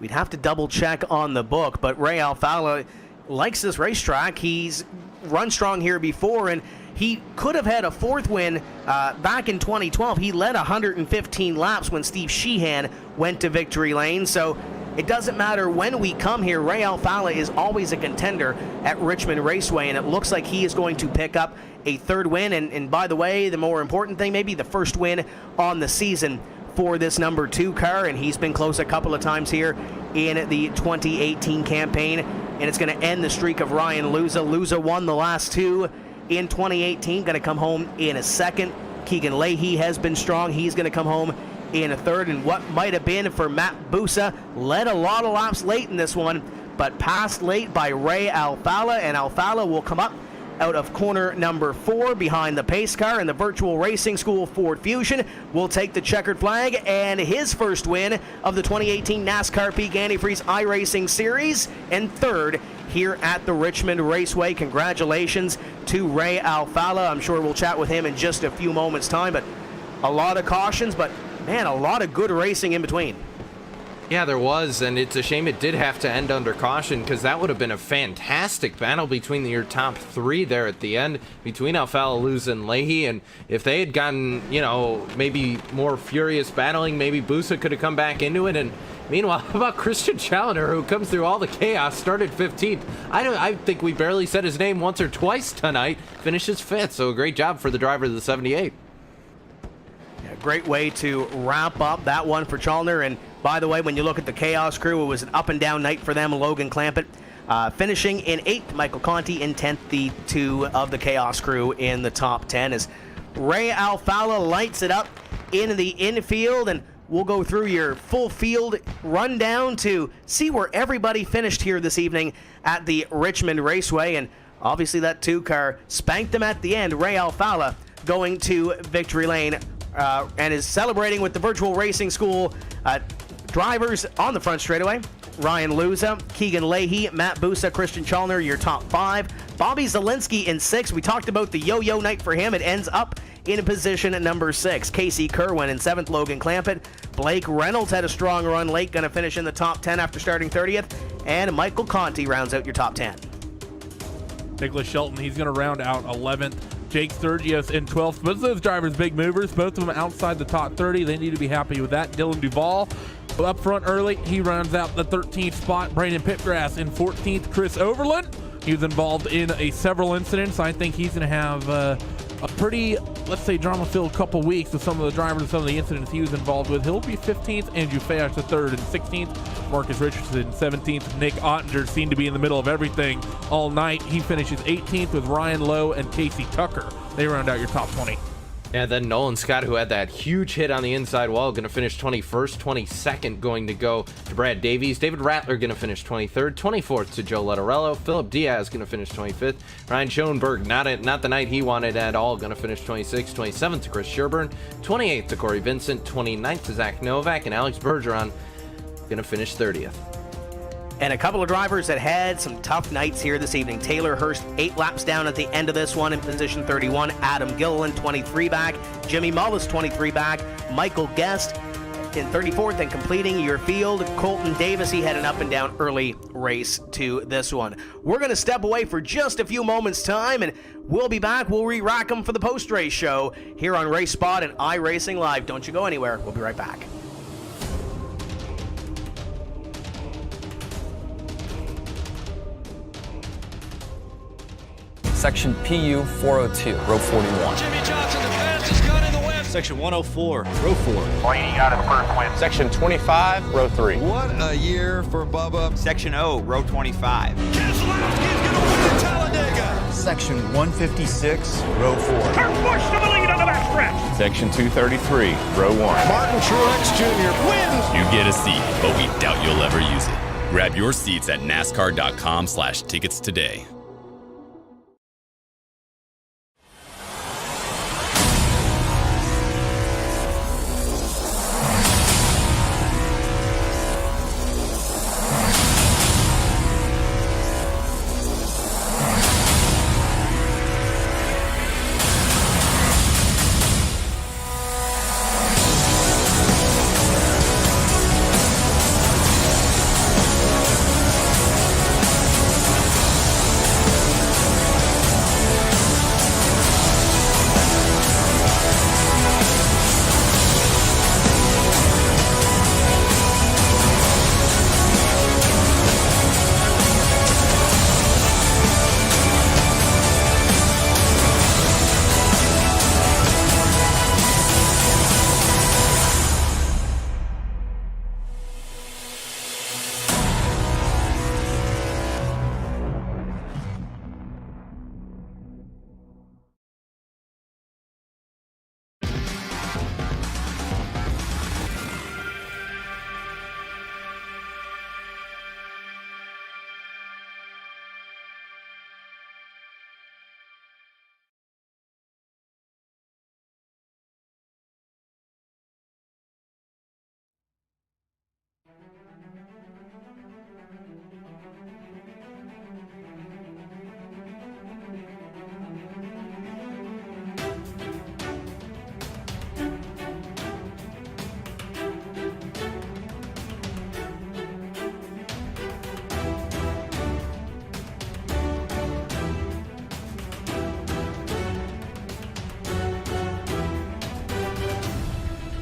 We'd have to double check on the book, but Ray Alfalla likes this racetrack. He's run strong here before, and he could have had a 4th win back in 2012. He led 115 laps when Steve Sheehan went to victory lane, so it doesn't matter when we come here. Ray Alfalla is always a contender at Richmond Raceway, and it looks like he is going to pick up a 3rd win. And by the way, the more important thing, maybe the 1st win on the season for this number 2 car, and he's been close a couple of times here in the 2018 campaign, and it's going to end the streak of Ryan Luza. Luza won the last 2 in 2018, going to come home in a 2nd. Keegan Leahy has been strong. He's going to come home in a 3rd, and what might have been for Matt Busa led a lot of laps late in this one, but passed late by Ray Alfalla, and Alfalla will come up out of corner number 4 behind the pace car, and the Virtual Racing School Ford Fusion will take the checkered flag and his 1st win of the 2018 NASCAR Peak Antifreeze iRacing Series, and 3rd here at the Richmond Raceway. Congratulations to Ray Alfalla. I'm sure we'll chat with him in just a few moments' time, but a lot of cautions, but man, a lot of good racing in between.
Yeah, there was, and it's a shame it did have to end under caution, because that would have been a fantastic battle between your top 3 there at the end, between Alfalla, Luz, and Leahy. And if they had gotten, maybe more furious battling, maybe Busa could have come back into it. And meanwhile, how about Christian Challenger, who comes through all the chaos, started 15th. I think we barely said his name once or twice tonight, finishes 5th, so a great job for the driver of the 78.
Great way to wrap up that one for Chalner. And by the way, when you look at the Chaos crew, it was an up and down night for them. Logan Clampett finishing in 8th, Michael Conti in 10th, the 2 of the Chaos crew in the top 10, as Ray Alfalla lights it up in the infield. And we'll go through your full field rundown to see where everybody finished here this evening at the Richmond Raceway. And obviously that 2 car spanked them at the end. Ray Alfalla going to victory lane and is celebrating with the Virtual Racing School drivers on the front straightaway. Ryan Luza, Keegan Leahy, Matt Busa, Christian Chalner, your top 5. Bobby Zielinski in 6th. We talked about the yo-yo night for him. It ends up in position at number 6. Casey Kerwin in 7th, Logan Clampett. Blake Reynolds had a strong run late, going to finish in the top 10 after starting 30th. And Michael Conti rounds out your top 10.
Nicholas Shelton, he's going to round out 11th. Jake Sturgios in 12th. Both of those drivers, big movers. Both of them outside the top 30. They need to be happy with that. Dylan Duvall up front early. He rounds out the 13th spot. Brandon Pipgrass in 14th. Chris Overland, he was involved in several incidents. I think he's going to have a pretty, let's say, drama-filled couple weeks with some of the drivers and some of the incidents he was involved with. He'll be 15th. Andrew Fayash the 3rd and 16th. Marcus Richardson 17th. Nick Ottinger seemed to be in the middle of everything all night. He finishes 18th with Ryan Lowe and Casey Tucker. They round out your top 20.
Yeah, then Nolan Scott, who had that huge hit on the inside wall, going to finish 21st. 22nd going to go to Brad Davies. David Rattler going to finish 23rd. 24th to Joe Letterello. Philip Diaz going to finish 25th. Ryan Schoenberg, not the night he wanted at all, going to finish 26th. 27th to Chris Sherburne. 28th to Corey Vincent. 29th to Zach Novak. And Alex Bergeron going to finish 30th.
And a couple of drivers that had some tough nights here this evening. Taylor Hurst, 8 laps down at the end of this one in position 31. Adam Gilliland, 23 back. Jimmy Mullis, 23 back. Michael Guest in 34th and completing your field. Colton Davis, he had an up and down early race to this one. We're going to step away for just a few moments' time, and we'll be back. We'll re-rack them for the post-race show here on Race Spot and iRacing Live. Don't you go anywhere. We'll be right back.
Section PU 402, row 41.
Jimmy Johnson, the fastest gun in the West. Section 104, row 4.
Blaney got his first win.
Section 25, row 3.
What a year for Bubba.
Section O, row 25.
Keselowski's going to win at Talladega.
Section 156, row 4.
Kurt Busch to the lead on the backstretch.
Section 233, row 1.
Martin Truex Jr. wins.
You get a seat, but we doubt you'll ever use it. Grab your seats at NASCAR.com/tickets today.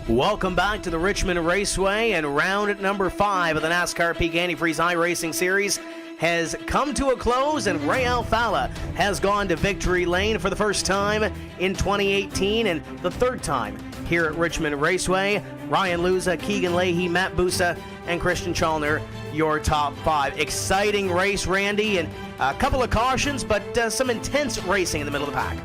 Welcome back to the Richmond Raceway, and round number 5 of the NASCAR Peak Antifreeze iRacing Series has come to a close, and Ray Alfalla has gone to victory lane for the first time in 2018 and the third time here at Richmond Raceway. Ryan Luza, Keegan Leahy, Matt Busa, and Christian Chalner, your top 5. Exciting race, Randy, and a couple of cautions, but some intense racing in the middle of the pack.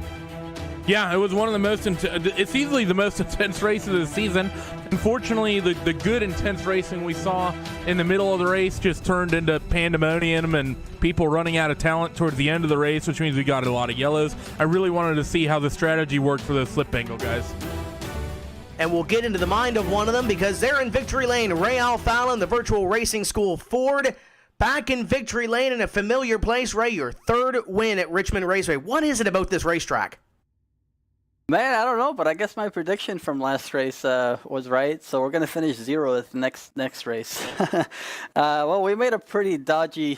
Yeah, it was one of the most, it's easily the most intense race of the season. Unfortunately, the good intense racing we saw in the middle of the race just turned into pandemonium and people running out of talent towards the end of the race, which means we got a lot of yellows. I really wanted to see how the strategy worked for those slip angle guys.
And we'll get into the mind of one of them because they're in victory lane. Ray Alfalla and the Virtual Racing School Ford back in victory lane in a familiar place. Ray, your third win at Richmond Raceway. What is it about this racetrack?
Man, I don't know, but I guess my prediction from last race was right. So we're gonna finish 0 at the next race. Well, we made a pretty dodgy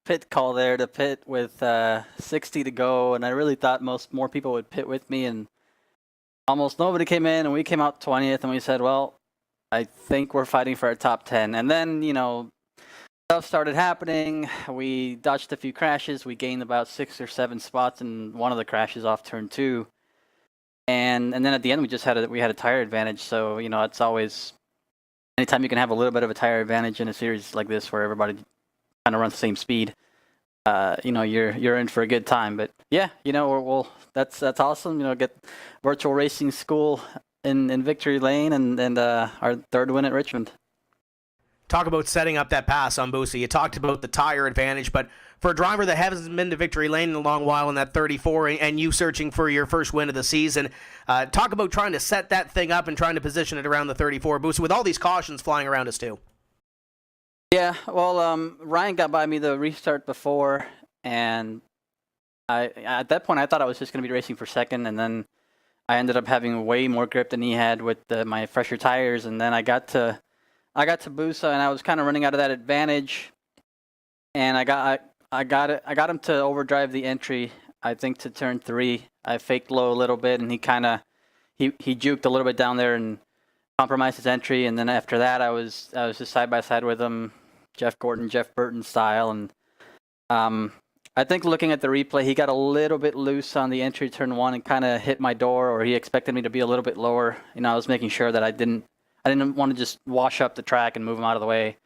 pit call there to pit with 60 to go, and I really thought more people would pit with me, and almost nobody came in, and we came out 20th, and we said, well, I think we're fighting for our top 10. And then, stuff started happening. We dodged a few crashes. We gained about 6 or 7 spots in one of the crashes off turn 2. And then at the end, we had a tire advantage. So, it's always, anytime you can have a little bit of a tire advantage in a series like this where everybody kind of runs the same speed, you're in for a good time. But yeah, that's awesome. Get Virtual Racing School in victory lane and our third win at Richmond.
Talk about setting up that pass on Busa. You talked about the tire advantage, but for a driver that hasn't been to victory lane in a long while in that 34 and you searching for your first win of the season, talk about trying to set that thing up and trying to position it around the 34. Busa, with all these cautions flying around us too.
Yeah, well, Ryan got by me the restart before, and at that point I thought I was just going to be racing for second, and then I ended up having way more grip than he had with my fresher tires, and then I got to Busa, and I was kind of running out of that advantage, and I got him to overdrive the entry. I think to turn 3, I faked low a little bit, and he juked a little bit down there and compromised his entry. And then after that, I was just side by side with him, Jeff Gordon, Jeff Burton style, and I think looking at the replay, he got a little bit loose on the entry turn 1 and kind of hit my door, or he expected me to be a little bit lower. I was making sure that I didn't want to just wash up the track and move him out of the way.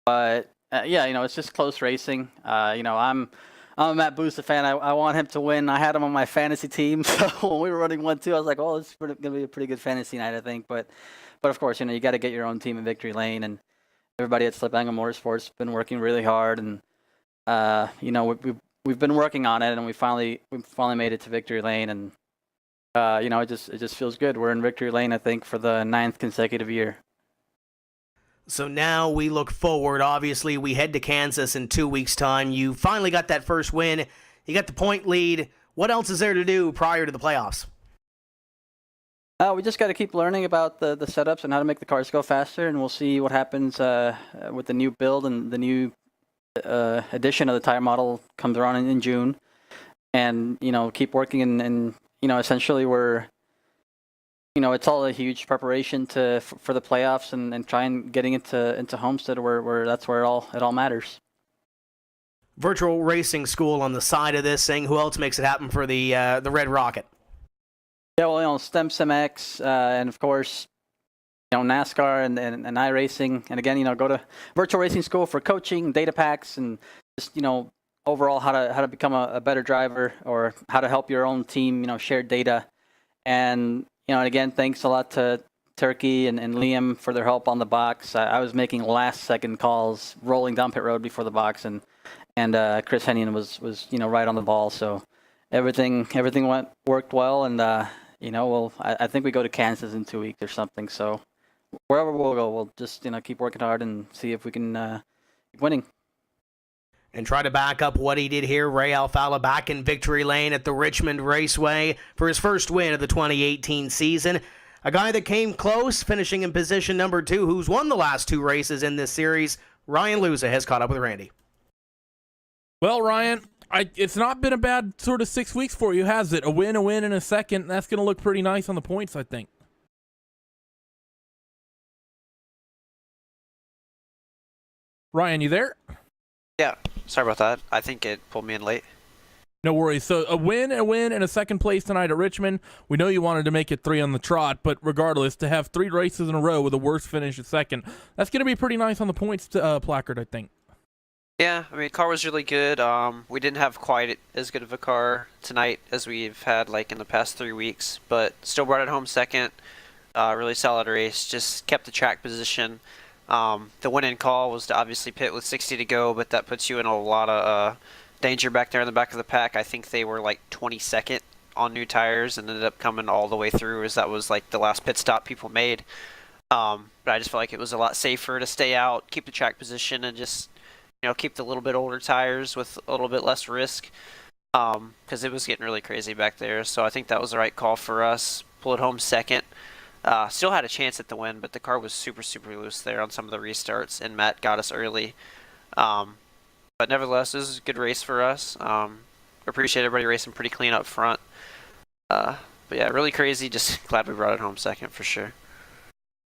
But yeah, it's just close racing. I'm a Matt Boosa fan. I want him to win. I had him on my fantasy team, so when we were running 1-2, I was like, oh, this is going to be a pretty good fantasy night, I think. But of course, you got to get your own team in victory lane, and everybody at Slip Angle Motorsports has been working really hard, and we've been working on it, and we finally made it to victory lane, and it just feels good. We're in victory lane, I think, for the 9th consecutive year.
So now we look forward. Obviously, we head to Kansas in 2 weeks' time. You finally got that first win. You got the point lead. What else is there to do prior to the playoffs?
We just got to keep learning about the setups and how to make the cars go faster, and we'll see what happens with the new build and the new edition of the tire model comes around in June. And, keep working, and essentially we're... it's all a huge preparation for the playoffs and try and getting into Homestead where that's where it all matters.
Virtual Racing School on the side of this, saying who else makes it happen for the Red Rocket?
Yeah, well, STEM SimX, and of course, NASCAR and iRacing, and again, go to Virtual Racing School for coaching, data packs, and just overall how to become a better driver, or how to help your own team, share data. And and again, thanks a lot to Turkey and Liam for their help on the box. I was making last-second calls rolling down pit road before the box, and Chris Hennion was right on the ball. So everything worked well, and I think we go to Kansas in 2 weeks or something. So wherever we'll go, we'll just keep working hard and see if we can keep winning.
And try to back up what he did here. Ray Alfalla back in victory lane at the Richmond Raceway for his first win of the 2018 season. A guy that came close, finishing in position number 2, who's won the last 2 races in this series. Ryan Luza has caught up with Randy.
Well, Ryan, it's not been a bad sort of 6 weeks for you, has it? A win, and a second. That's going to look pretty nice on the points, I think. Ryan, you there?
Yeah, sorry about that. I think it pulled me in late.
No worries. So a win, and a second place tonight at Richmond. We know you wanted to make it 3 on the trot, but regardless, to have 3 races in a row with a worst finish at second, that's going to be pretty nice on the points placard, I think.
Yeah, I mean, car was really good. We didn't have quite as good of a car tonight as we've had in the past 3 weeks, but still brought it home second. Really solid race. Just kept the track position. The win-in call was to obviously pit with 60 to go, but that puts you in a lot of danger back there in the back of the pack. I think they were 22nd on new tires and ended up coming all the way through, as that was the last pit stop people made. But I just felt like it was a lot safer to stay out, keep the track position, and just keep the little bit older tires with a little bit less risk, because it was getting really crazy back there. So I think that was the right call for us. Pull it home second. Still had a chance at the win, but the car was super, super loose there on some of the restarts, and Matt got us early. But nevertheless, this is a good race for us. Appreciate everybody racing pretty clean up front. But yeah, really crazy. Just glad we brought it home second for sure.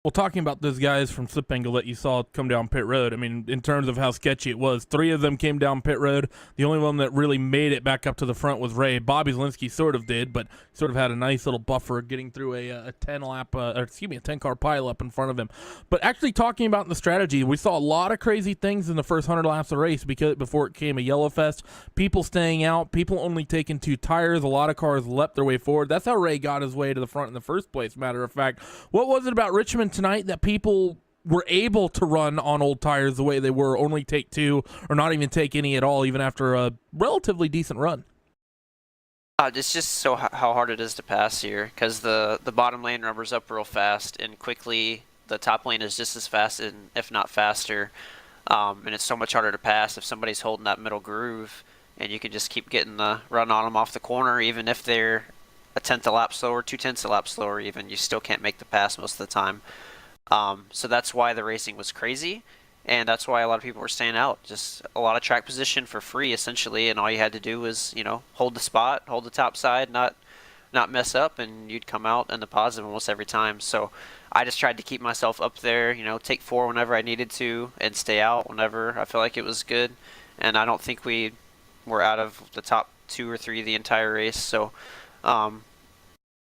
Well, talking about those guys from Slip Angle that you saw come down pit road, I mean, in terms of how sketchy it was, 3 of them came down pit road. The only one that really made it back up to the front was Ray. Bobby Zielinski sort of did, but sort of had a nice little buffer getting through a 10-car pileup in front of him. But actually talking about the strategy, we saw a lot of crazy things in the first 100 laps of the race before it came a yellow fest. People staying out, people only taking 2 tires. A lot of cars leapt their way forward. That's how Ray got his way to the front in the first place, matter of fact. What was it about Richmond tonight that people were able to run on old tires the way they were, only take 2 or not even take any at all, even after a relatively decent run?
It's just how hard it is to pass here, because the bottom lane rubbers up real fast, and quickly the top lane is just as fast, and if not faster. And it's so much harder to pass if somebody's holding that middle groove, and you can just keep getting the run on them off the corner, even if they're a tenth a lap slower, 2/10 a lap slower even, you still can't make the pass most of the time. So that's why the racing was crazy, and that's why a lot of people were staying out. Just a lot of track position for free, essentially, and all you had to do was, hold the spot, hold the top side, not mess up, and you'd come out in the positive almost every time. So I just tried to keep myself up there, take 4 whenever I needed to, and stay out whenever I felt like it was good. and I don't think we were out of the top 2 or 3 the entire race. So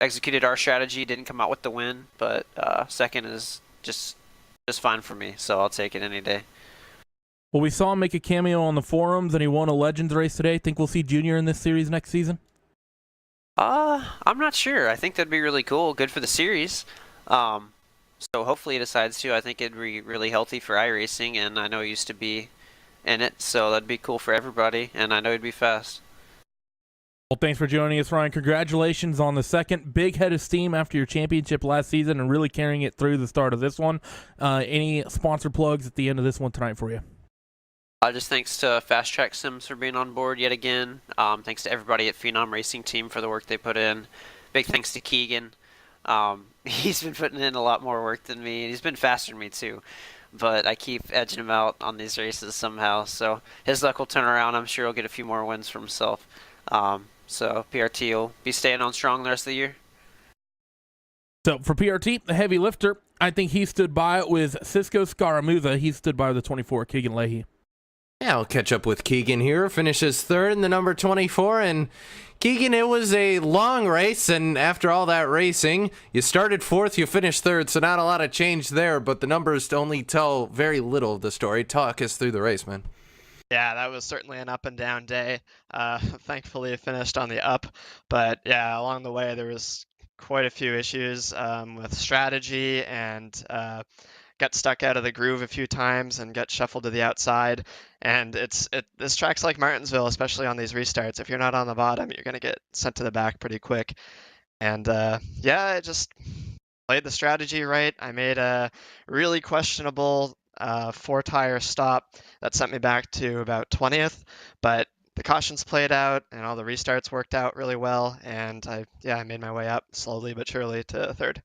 executed our strategy, didn't come out with the win, but second is just fine for me, so I'll take it any day.
Well, we saw him make a cameo on the forums, and he won a Legends race today. Think we'll see Junior in this series next season?
I'm not sure. I think that'd be really cool. Good for the series. So hopefully he decides to. I think it'd be really healthy for iRacing, and I know he used to be in it, so that'd be cool for everybody, and I know he'd be fast.
Well, thanks for joining us, Ryan. Congratulations on the second. Big head of steam after your championship last season and really carrying it through the start of this one. Any sponsor plugs at the end of this one tonight for you?
Just thanks to Fast Track Sims for being on board yet again. Thanks to everybody at Phenom Racing Team for the work they put in. Big thanks to Keegan. He's been putting in a lot more work than me, and he's been faster than me too. But I keep edging him out on these races somehow. So his luck will turn around. I'm sure he'll get a few more wins for himself. So PRT will be staying on strong the rest of the year.
So for PRT, the heavy lifter, I think he stood by it with Cisco Scaramuza. He stood by the 24, Keegan Leahy.
Yeah, I'll catch up with Keegan here. Finishes third in the number 24. And Keegan, it was a long race. And after all that racing, you started fourth, you finished third. So not a lot of change there. But the numbers only tell very little of the story. Talk us through the race, man.
Yeah, that was certainly an up and down day. Thankfully, it finished on the up. But yeah, along the way, there was quite a few issues with strategy and got stuck out of the groove a few times and got shuffled to the outside. And this track's like Martinsville, especially on these restarts. If you're not on the bottom, you're going to get sent to the back pretty quick. And yeah, I just played the strategy right. I made a really questionable 4-tire stop that sent me back to about 20th, but the cautions played out and all the restarts worked out really well, and I made my way up slowly but surely to third.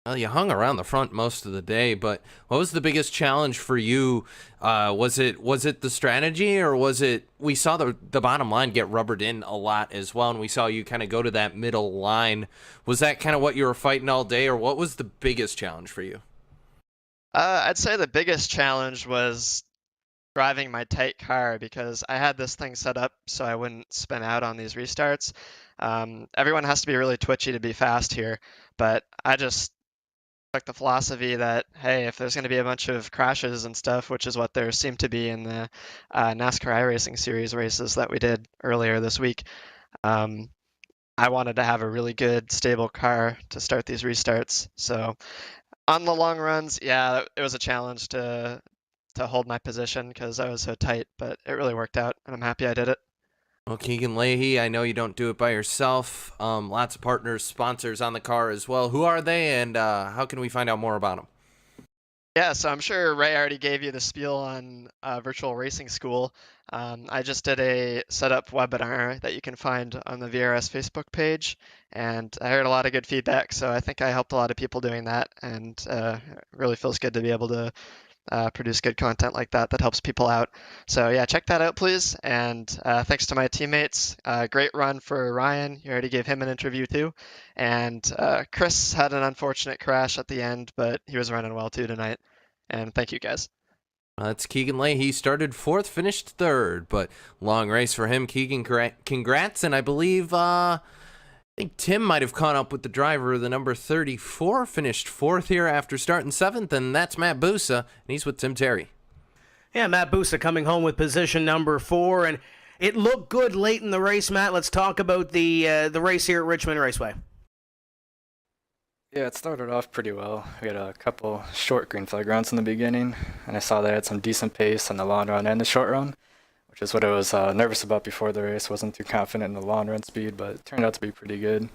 Well, you hung around the front most of the day, but what was the biggest challenge for you? Was it the strategy, or was it, we saw the bottom line get rubbered in a lot as well, and we saw you kind of go to that middle line. Was that kind of what you were fighting all day, or what was the biggest challenge for you?
I'd say the biggest challenge was driving my tight car, because I had this thing set up so I wouldn't spin out on these restarts. Everyone has to be really twitchy to be fast here, but I just took the philosophy that, hey, if there's going to be a bunch of crashes and stuff, which is what there seemed to be in the NASCAR iRacing series races that we did earlier this week, I wanted to have a really good, stable car to start these restarts. So on the long runs, yeah, it was a challenge to hold my position because I was so tight, but it really worked out, and I'm happy I did it.
Well, Keegan Leahy, I know you don't do it by yourself. Lots of partners, sponsors on the car as well. Who are they, and how can we find out more about them?
Yeah, so I'm sure Ray already gave you the spiel on Virtual Racing School. I just did a setup webinar that you can find on the VRS Facebook page, and I heard a lot of good feedback, so I think I helped a lot of people doing that, and it really feels good to be able to produce good content like that helps people out. So yeah, check that out, please. And thanks to my teammates. Great run for Ryan. You already gave him an interview too. And Chris had an unfortunate crash at the end, but he was running well too tonight. And thank you guys.
That's Keegan Leahy. He started fourth, finished third, but long race for him. Keegan, congrats. And I believe I think Tim might have caught up with the driver, the number 34, finished fourth here after starting seventh, and that's Matt Busa, and he's with Tim Terry.
Yeah, Matt Busa coming home with position number 4, and it looked good late in the race, Matt. Let's talk about the race here at Richmond Raceway.
Yeah, it started off pretty well. We had a couple short green flag rounds in the beginning, and I saw they had some decent pace on the long run and the short run, which is what I was nervous about before the race. Wasn't too confident in the long run speed, but it turned out to be pretty good.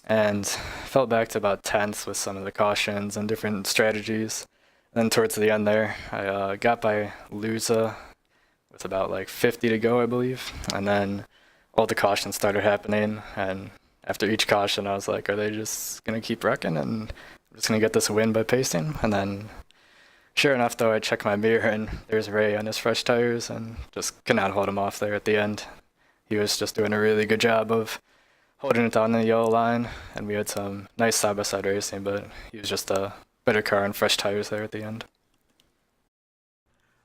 And fell back to about 10th with some of the cautions and different strategies. And then towards the end there, I got by Lusa with about like 50 to go, I believe. And then all the cautions started happening, and after each caution, I was like, are they just going to keep wrecking and I'm just going to get this win by pacing? And then sure enough, though, I checked my mirror, and there's Ray on his fresh tires, and just could not hold him off there at the end. He was just doing a really good job of holding it down in the yellow line, and we had some nice side-by-side racing, but he was just a better car and fresh tires there at the end.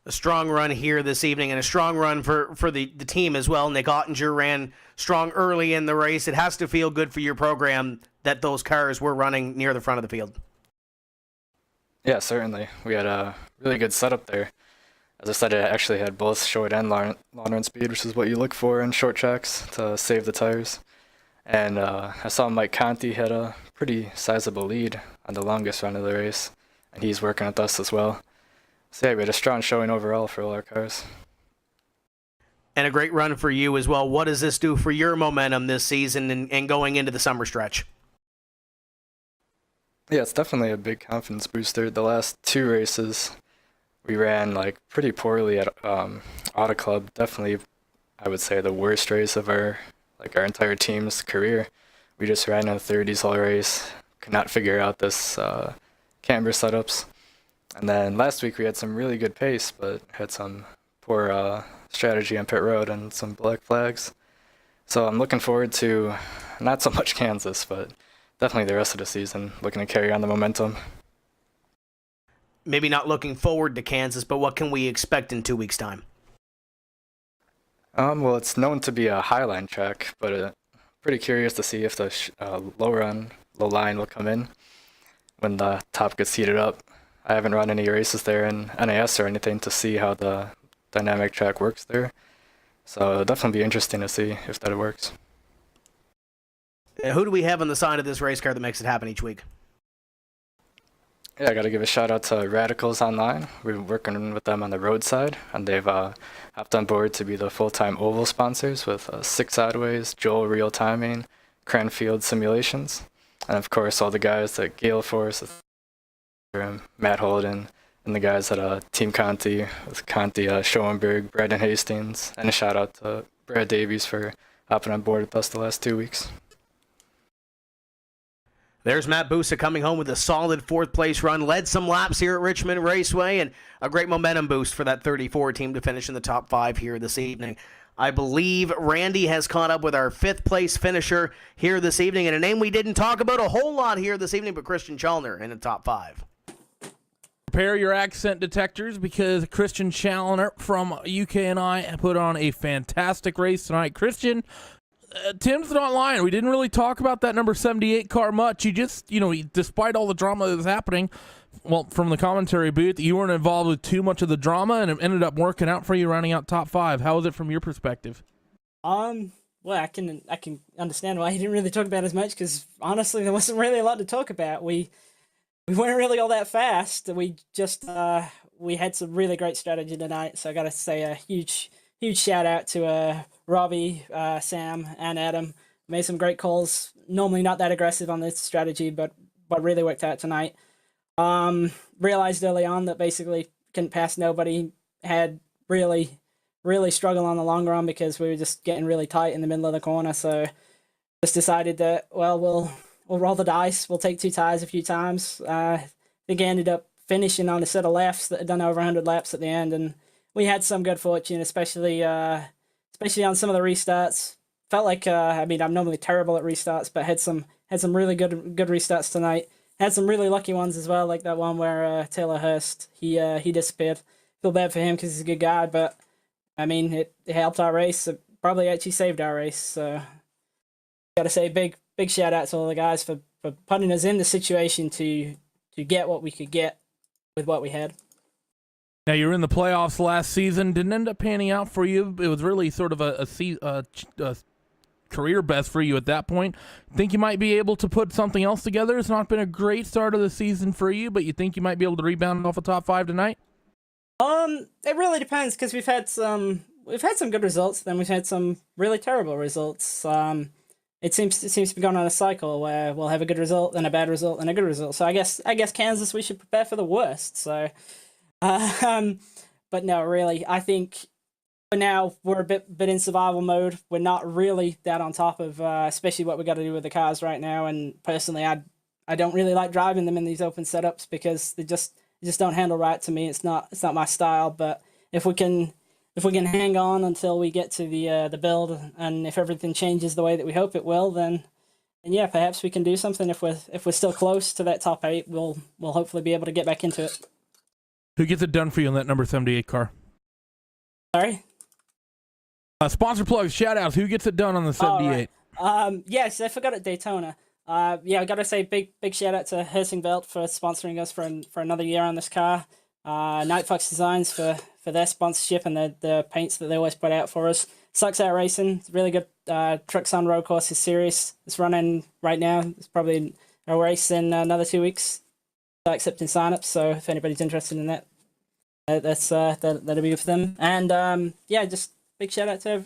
a strong run here this evening and a strong run for the team as well. Nick Ottinger ran strong early in the race. It has to feel good for your program that those cars were running near the front of the field.
Yeah, certainly. We had a really good setup there. As I said, it actually had both short and long run speed, which is what you look for in short tracks to save the tires. And I saw Mike Conti had a pretty sizable lead on the longest run of the race, and he's working with us as well. So yeah, we had a strong showing overall for all our cars.
And a great run for you as well. What does this do for your momentum this season and going into the summer stretch?
Yeah, it's definitely a big confidence booster. The last 2 races, we ran like pretty poorly at Auto Club. Definitely, I would say the worst race of our entire team's career. We just ran in the 30s all race. Could not figure out this camber setups. And then last week we had some really good pace, but had some poor strategy on pit road and some black flags. So I'm looking forward to not so much Kansas, but definitely the rest of the season, looking to carry on the momentum.
Maybe not looking forward to Kansas, but what can we expect in 2 weeks' time?
Well, it's known to be a highline track, but pretty curious to see if the low line will come in when the top gets heated up. I haven't run any races there in NAS or anything to see how the dynamic track works there. So it'll definitely be interesting to see if that works.
Who do we have on the side of this race car that makes it happen each week?
Yeah, I got to give a shout out to Radicals Online. We've been working with them on the roadside, and they've hopped on board to be the full-time oval sponsors with 6 Sideways, Joel Real Timing, Cranfield Simulations, and of course all the guys at Gale Force, Matt Holden, and the guys at Team Conti, with Conti Schoenberg, Brandon Hastings, and a shout out to Brad Davies for hopping on board with us the last 2 weeks.
There's Matt Busa coming home with a solid 4th place run, led some laps here at Richmond Raceway, and a great momentum boost for that 34 team to finish in the top 5 here this evening. I believe Randy has caught up with our 5th place finisher here this evening, and a name we didn't talk about a whole lot here this evening, but Christian Chalner in the top 5.
Prepare your accent detectors, because Christian Chalner from UK&I put on a fantastic race tonight. Christian, Tim's not lying. We didn't really talk about that number 78 car much. You just, despite all the drama that was happening, well, from the commentary booth, you weren't involved with too much of the drama, and it ended up working out for you, running out top 5. How was it from your perspective?
Well, I can understand why he didn't really talk about it as much, because honestly, there wasn't really a lot to talk about. We weren't really all that fast. We just we had some really great strategy tonight. So I got to say a huge shout out to Robbie, Sam, and Adam. Made some great calls. Normally not that aggressive on this strategy, but really worked out tonight. Realized early on that basically couldn't pass nobody. Had really struggled on the long run because we were just getting really tight in the middle of the corner. So just decided that, well, we'll roll the dice. We'll take 2 tires a few times. I think I ended up finishing on a set of lefts that had done over 100 laps at the end, and we had some good fortune, especially on some of the restarts. Felt like I'm normally terrible at restarts, but had some really good restarts tonight. Had some really lucky ones as well, like that one where Taylor Hurst he disappeared. Feel bad for him because he's a good guy, but it helped our race. It probably actually saved our race. So got to say big shout out to all the guys for putting us in the situation to get what we could get with what we had.
Now, you were in the playoffs last season. Didn't end up panning out for you. It was really sort of a career best for you at that point. Think you might be able to put something else together? It's not been a great start of the season for you, but you think you might be able to rebound off a top 5 tonight?
It really depends, because we've had some good results, then we've had some really terrible results. It seems to be going on a cycle where we'll have a good result, then a bad result, then a good result. So I guess Kansas, we should prepare for the worst. So, but no, really, I think for now we're a bit in survival mode. We're not really that on top of, especially what we got to do with the cars right now. And personally, I don't really like driving them in these open setups because they just don't handle right to me. It's not my style. But if we can hang on until we get to the build, and if everything changes the way that we hope it will, then yeah, perhaps we can do something. If we're still close to that top 8, we'll hopefully be able to get back into it.
Who gets it done for you on that number 78 car?
Sorry?
Sponsor plugs, shout-outs. Who gets it done on the 78?
Yes, I forgot at Daytona. Yeah, I got to say big shout-out to Hersingveld for sponsoring us for another year on this car. Night Fox Designs for their sponsorship and the paints that they always put out for us. Sucks Out Racing, it's really good. Trucks on Road Course is serious. It's running right now. It's probably a race in another 2 weeks. Start accepting signups, so if anybody's interested in that, that'll be good for them. And yeah, just big shout out to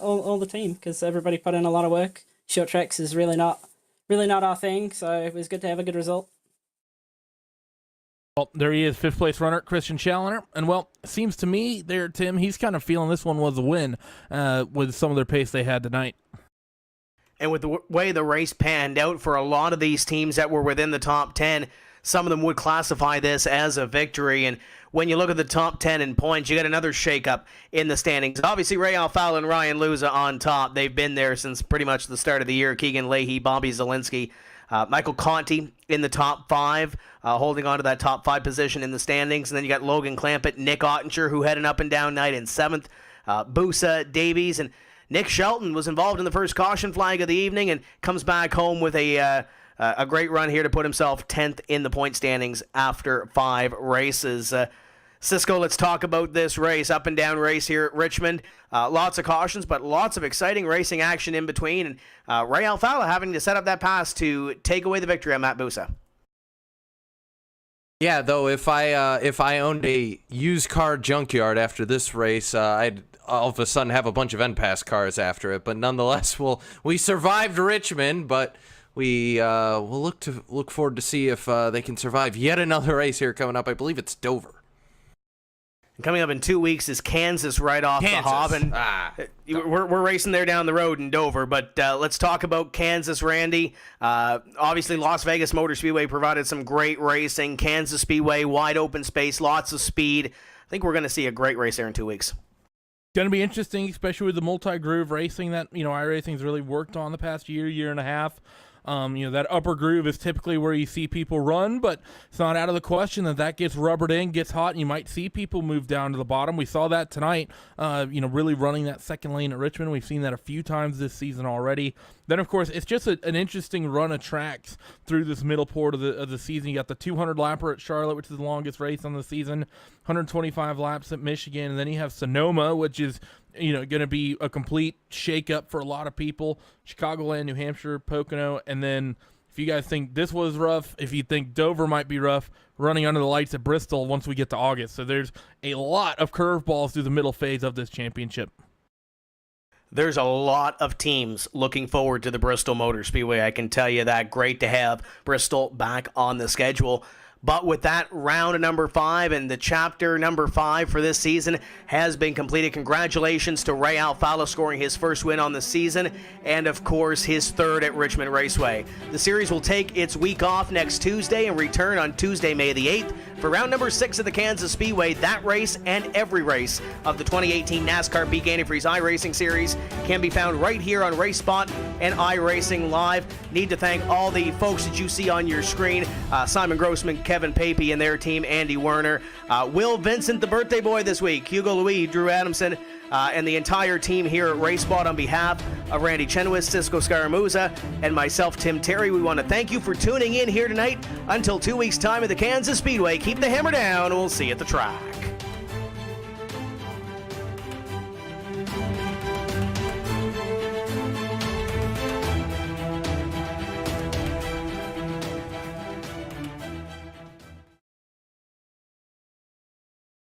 all the team because everybody put in a lot of work. Short tracks is really not our thing, so it was good to have a good result.
Well, there he is, 5th place runner, Christian Challoner. And, well, it seems to me there, Tim, he's kind of feeling this one was a win with some of their pace they had tonight.
And with the way the race panned out for a lot of these teams that were within the top 10, some of them would classify this as a victory. And when you look at the top 10 in points, you got another shakeup in the standings. Obviously, Ray Alfala and Ryan Luza on top. They've been there since pretty much the start of the year. Keegan Leahy, Bobby Zielinski, Michael Conti in the top 5, holding on to that top 5 position in the standings. And then you got Logan Clampett, Nick Ottinger, who had an up-and-down night in 7th, Busa Davies, and Nick Shelton was involved in the first caution flag of the evening and comes back home with a great run here to put himself 10th in the point standings after 5 races. Cisco, let's talk about this race, up-and-down race here at Richmond. Lots of cautions, but lots of exciting racing action in between. And Ray Alfala having to set up that pass to take away the victory on Matt Busa.
Yeah, though, if I owned a used car junkyard after this race, I'd all of a sudden have a bunch of NPAS cars after it. But nonetheless, we survived Richmond, but we'll look forward to see if they can survive yet another race here coming up. I believe it's Dover.
Coming up in 2 weeks is Kansas right off the hop, and we're racing there down the road in Dover. But let's talk about Kansas, Randy. Obviously, Las Vegas Motor Speedway provided some great racing. Kansas Speedway, wide open space, lots of speed. I think we're going to see a great race there in 2 weeks.
Going to be interesting, especially with the multi-groove racing that iRacing's really worked on the past year and a half. That upper groove is typically where you see people run, but it's not out of the question that gets rubbered in, gets hot, and you might see people move down to the bottom. We saw that tonight, really running that second lane at Richmond. We've seen that a few times this season already. Then, of course, it's just an interesting run of tracks through this middle part of the season. You got the 200-lapper at Charlotte, which is the longest race on the season, 125 laps at Michigan, and then you have Sonoma, which is going to be a complete shake-up for a lot of people. Chicagoland, New Hampshire, Pocono, and then if you guys think this was rough, if you think Dover might be rough, running under the lights at Bristol once we get to August. So there's a lot of curveballs through the middle phase of this championship.
There's a lot of teams looking forward to the Bristol Motor Speedway. I can tell you that. Great to have Bristol back on the schedule. But with that, round number 5 and the chapter number 5 for this season has been completed. Congratulations to Ray Alfala scoring his first win on the season and, of course, his third at Richmond Raceway. The series will take its week off next Tuesday and return on Tuesday, May the 8th for round number 6 of the Kansas Speedway. That race and every race of the 2018 NASCAR Peak Antifreeze iRacing Series can be found right here on Race Spot and iRacing Live. Need to thank all the folks that you see on your screen, Simon Grossman, Kevin Papey and their team, Andy Werner, Will Vincent, the birthday boy this week, Hugo Louis, Drew Adamson, and the entire team here at Race Spot on behalf of Randy Chenoweth, Cisco Scaramuza, and myself, Tim Terry. We want to thank you for tuning in here tonight. Until 2 weeks' time at the Kansas Speedway, keep the hammer down. We'll see you at the track.